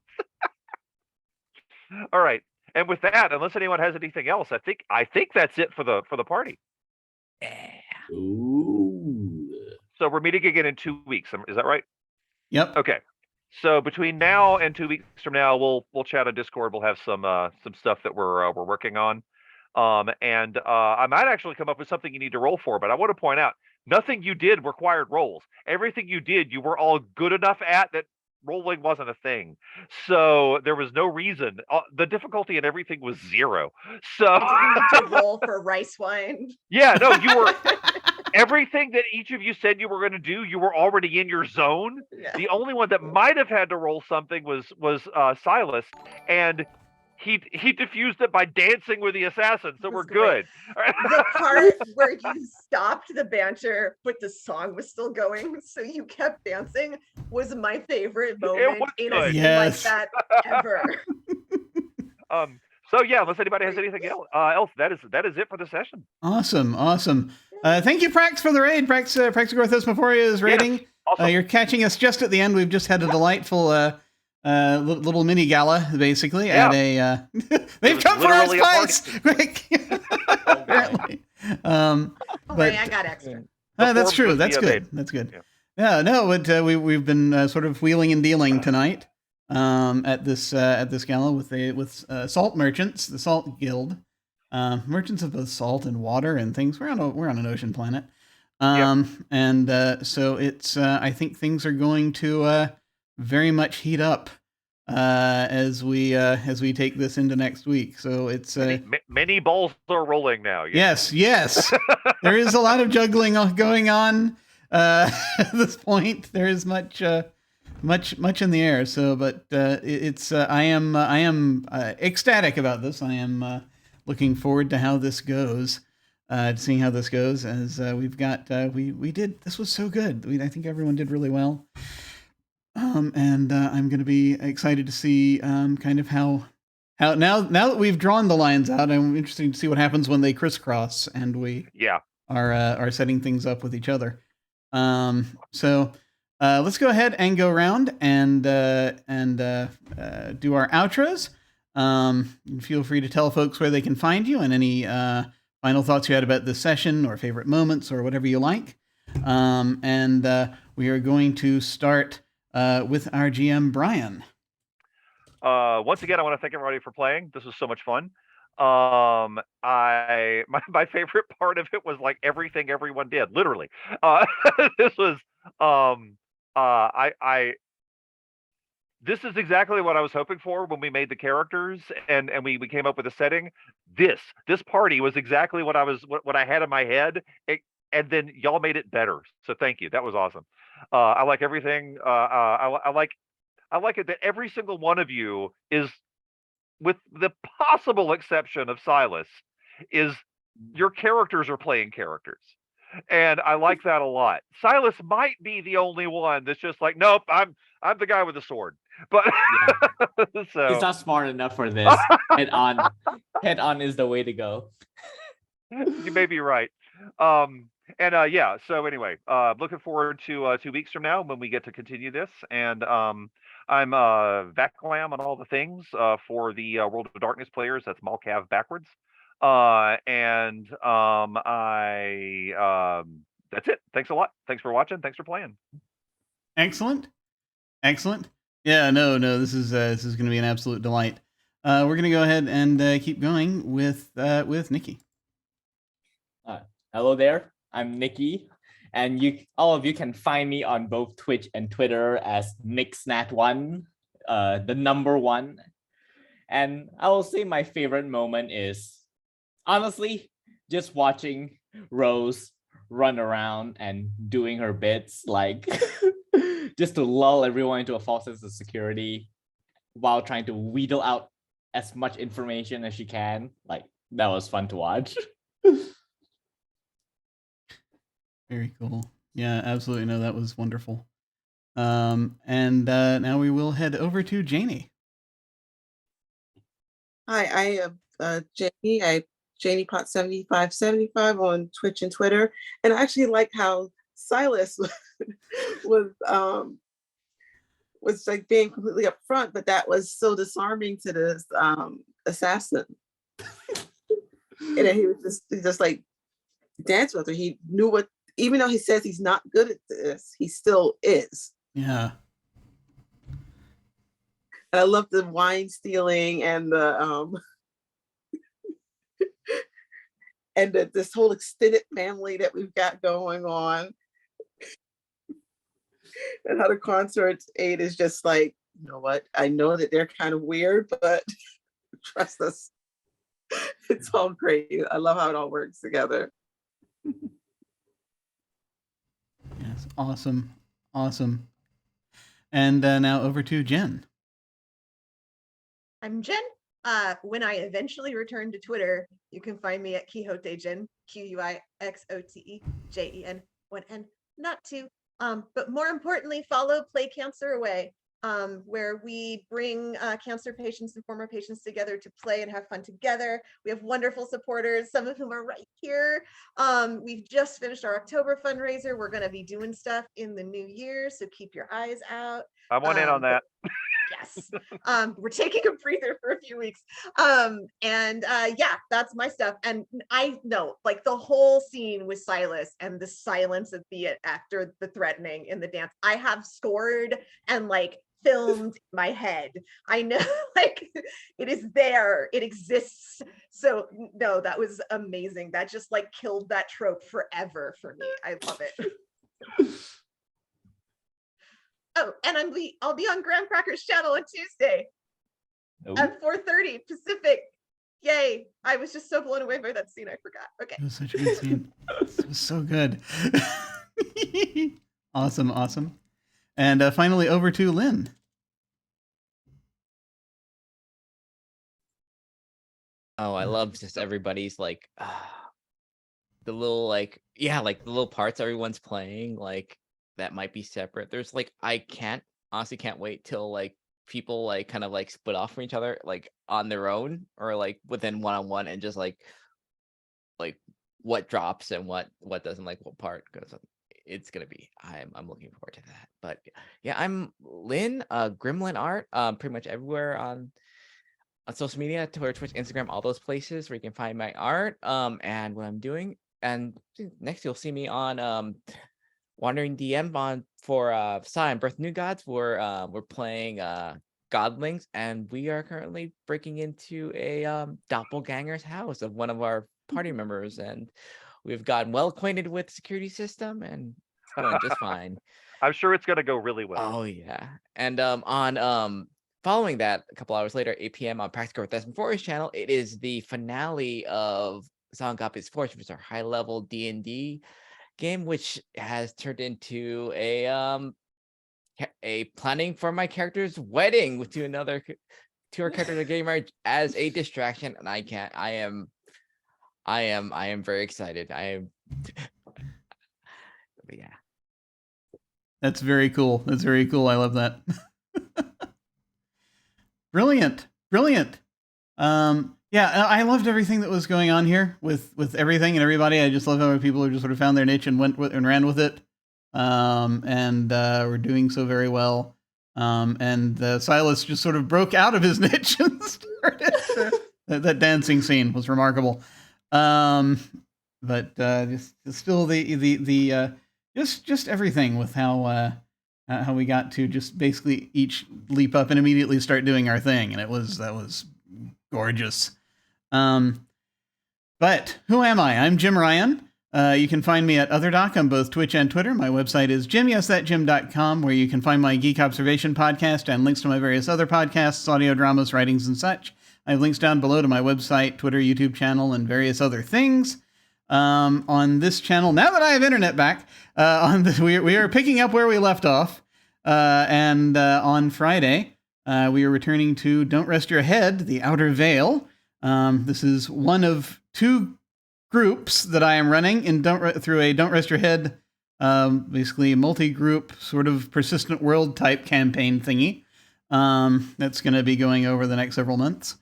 All right. And with that, unless anyone has anything else, I think that's it for the party. Yeah. Ooh. So we're meeting again in 2 weeks. Is that right? Yep. Okay. So between now and 2 weeks from now, we'll chat on Discord. We'll have some stuff that we're working on. And I might actually come up with something you need to roll for, but I want to point out nothing you did required rolls. Everything you did, you were all good enough at that rolling wasn't a thing. So there was no reason. The difficulty in everything was 0. So to roll for rice wine. Yeah, no, you were everything that each of you said you were going to do, you were already in your zone. Yeah. The only one that might have had to roll something was Silas, and he diffused it by dancing with the assassin, so we're good. The part where you stopped the banter, but the song was still going, so you kept dancing, was my favorite moment in a scene like that ever. So yeah, unless anybody has anything else, that is it for the session. Awesome. Thank you, Prax, for the raid. Praxagorthosmophoria is raiding. Yes, awesome. You're catching us just at the end. We've just had a delightful little mini gala, basically. Yeah. At a they've was come for our literally a party. spice. Quick. Apparently. Don't But worry, I got extra. that's form true. was That's via good. made. That's good. Yeah. Yeah. No, but we've been sort of wheeling and dealing tonight at this gala with salt merchants, the Salt Guild, merchants of both salt and water and things. We're on an ocean planet, and so it's I think things are going to very much heat up as we take this into next week. So it's Many balls are rolling now. yes. There is a lot of juggling going on at this point. There is much in the air. So, but it's I am ecstatic about this. I am looking forward to how this goes. Seeing how this goes, as we've got we did. This was so good. I think everyone did really well. And I'm going to be excited to see kind of how now that we've drawn the lines out. I'm interested to see what happens when they crisscross and we are setting things up with each other. So let's go ahead and go around and do our outros. Feel free to tell folks where they can find you and any final thoughts you had about this session or favorite moments or whatever you like. And we are going to start with our GM, Brian. Once again, I want to thank everybody for playing. This was so much fun. My favorite part of it was like everything everyone did, literally. This was this is exactly what I was hoping for when we made the characters and we came up with a setting. This party was exactly what I had in my head, and then y'all made it better. So thank you. That was awesome. I like everything. I like it that every single one of you is, with the possible exception of Silas, is your characters are playing characters. And I like that a lot. Silas might be the only one that's just like, nope, I'm the guy with the sword. But so He's not smart enough for this. Head on is the way to go. you may be right. So anyway, looking forward to 2 weeks from now when we get to continue this. And I'm Vaclam on all the things for the World of Darkness players. That's Malcav backwards. That's it. Thanks a lot. Thanks for watching. Thanks for playing. Excellent. Yeah, no, this is going to be an absolute delight. We're going to go ahead and keep going with Nicky. Hello there. I'm Nicky, and all of you can find me on both Twitch and Twitter as NickSnat1, the number 1. And I will say my favorite moment is honestly just watching Rose run around and doing her bits, like just to lull everyone into a false sense of security while trying to wheedle out as much information as she can. Like, that was fun to watch. Very cool. Yeah, absolutely. No, that was wonderful. And now we will head over to Janie. Hi, I am Janie. Janie Pot 7575 on Twitch and Twitter. And I actually like how Silas was like being completely upfront, but that was so disarming to this assassin. And then he was just like dance with her. He knew what, even though he says he's not good at this, he still is. Yeah. And I love the wine stealing and the and this whole extended family that we've got going on. And how the concert aid is just like, you know what? I know that they're kind of weird, but trust us. It's all great. I love how it all works together. Yes, awesome. And now over to Jen. I'm Jen. When I eventually return to Twitter, you can find me at QuixoteJen, QuixoteJen, 1N, not 2. But more importantly, follow Play Cancer Away. where we bring cancer patients and former patients together to play and have fun together. We have wonderful supporters, some of whom are right here. We've just finished our October fundraiser. We're going to be doing stuff in the new year, so keep your eyes out. I want in on that. Yes. We're taking a breather for a few weeks. Yeah, that's my stuff. And I know, like, the whole scene with Silas and the silence at the after the threatening in the dance, I have scored and like filmed in my head. I know, like, it is there, it exists. So no, that was amazing. That just like killed that trope forever for me. I love it. Oh, and I'll be on Graham Cracker's channel on Tuesday at 4:30 Pacific. Yay. I was just so blown away by that scene, I forgot. Okay. It was such a good scene. It was so good. Awesome. And finally over to Lynn. Oh, I love just everybody's like the little like the little parts everyone's playing, like that might be separate. There's like I honestly can't wait till like people like kind of like split off from each other like on their own or like within one-on-one and just like what drops and what doesn't, like what part, because it's gonna be I'm looking forward to that. But yeah, I'm Lynn, Gremlin Art, pretty much everywhere on social media, Twitter, Twitch, Instagram, all those places where you can find my art and what I'm doing. And next you'll see me on Wandering DM for Versai and Birth New Gods. We're playing Godlings, and we are currently breaking into a doppelganger's house of one of our party members, and we've gotten well acquainted with the security system, and it's going just fine. I'm sure it's going to go really well. Oh yeah, and on following that, a couple hours later, 8 p.m. on Practical with Desmond Forest channel, it is the finale of Zongop's Forge, which is our high-level D&D game, which has turned into a planning for my character's wedding to our characters are getting married as a distraction, and I am very excited. But yeah. That's very cool. I love that. Brilliant. Yeah, I loved everything that was going on here with everything and everybody. I just love how people have just sort of found their niche and ran with it. And we're doing so very well. And Silas just sort of broke out of his niche and started that dancing scene was remarkable. But just still just everything with how we got to just basically each leap up and immediately start doing our thing, and that was gorgeous. But who am I? I'm Jim Ryan. You can find me at OtherDoc on both Twitch and Twitter. My website is jimyesthatjim.com, where you can find my Geek Observation podcast and links to my various other podcasts, audio dramas, writings, and such. I have links down below to my website, Twitter, YouTube channel, and various other things. On this channel, now that I have internet back, we are picking up where we left off. And on Friday, we are returning to Don't Rest Your Head, The Outer Veil. This is one of two groups that I am running through a Don't Rest Your Head, basically multi-group sort of persistent world type campaign thingy. That's going to be going over the next several months.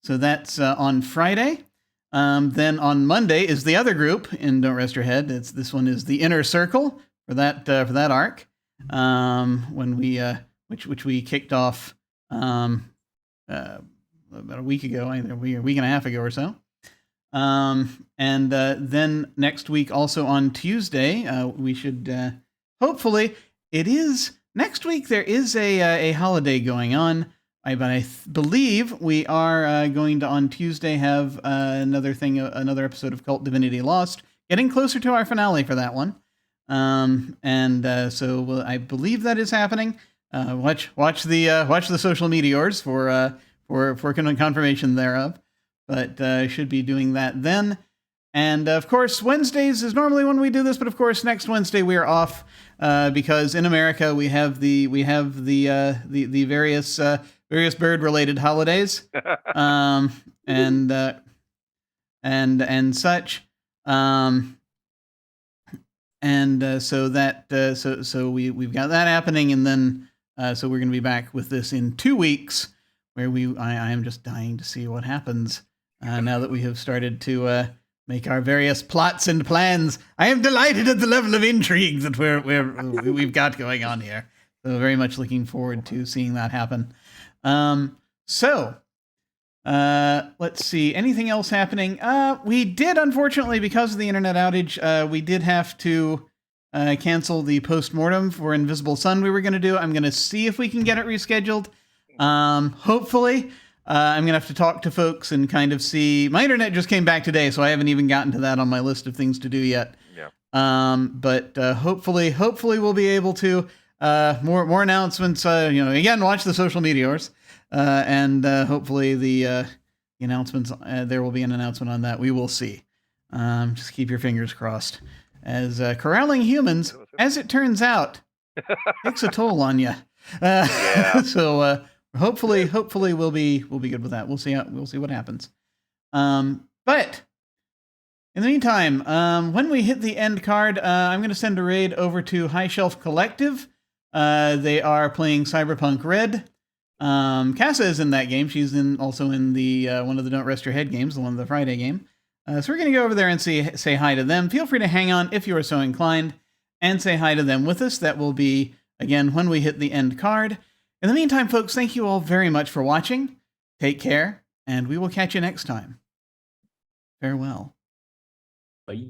So that's on Friday. Then on Monday is the other group in Don't Rest Your Head. This one is the Inner Circle for that arc. When we which we kicked off about a week ago, either a week and a half ago or so. And then next week, also on Tuesday, we should hopefully it is next week. There is a holiday going on. But I believe we are going to on Tuesday have another episode of Cult Divinity Lost, getting closer to our finale for that one. So I believe that is happening. Watch the social meteors for confirmation thereof. But should be doing that then. And of course, Wednesdays is normally when we do this, but of course, next Wednesday we are off because in America we have the various bird-related holidays, and such. and so we've got that happening, and then so we're going to be back with this in 2 weeks, where I am just dying to see what happens now that we have started to make our various plots and plans. I am delighted at the level of intrigue that we've got going on here. So very much looking forward to seeing that happen. Let's see. Anything else happening? We did, unfortunately, because of the internet outage, we did have to cancel the post-mortem for Invisible Sun we were going to do. I'm going to see if we can get it rescheduled. Hopefully. I'm going to have to talk to folks and kind of see. My internet just came back today, so I haven't even gotten to that on my list of things to do yet. Yeah. But hopefully we'll be able to. More announcements. Again, watch the social meteors, and hopefully the announcements. There will be an announcement on that. We will see. Just keep your fingers crossed. As corralling humans, as it turns out, takes a toll on you. Yeah. So hopefully we'll be good with that. We'll see what happens. But in the meantime, when we hit the end card, I'm going to send a raid over to High Shelf Collective. They are playing Cyberpunk Red. Casa is in that game. She's also in the one of the Don't Rest Your Head games, the one of the Friday game. So we're going to go over there and say hi to them. Feel free to hang on if you are so inclined and say hi to them with us. That will be, again, when we hit the end card. In the meantime, folks, thank you all very much for watching. Take care, and we will catch you next time. Farewell. Bye.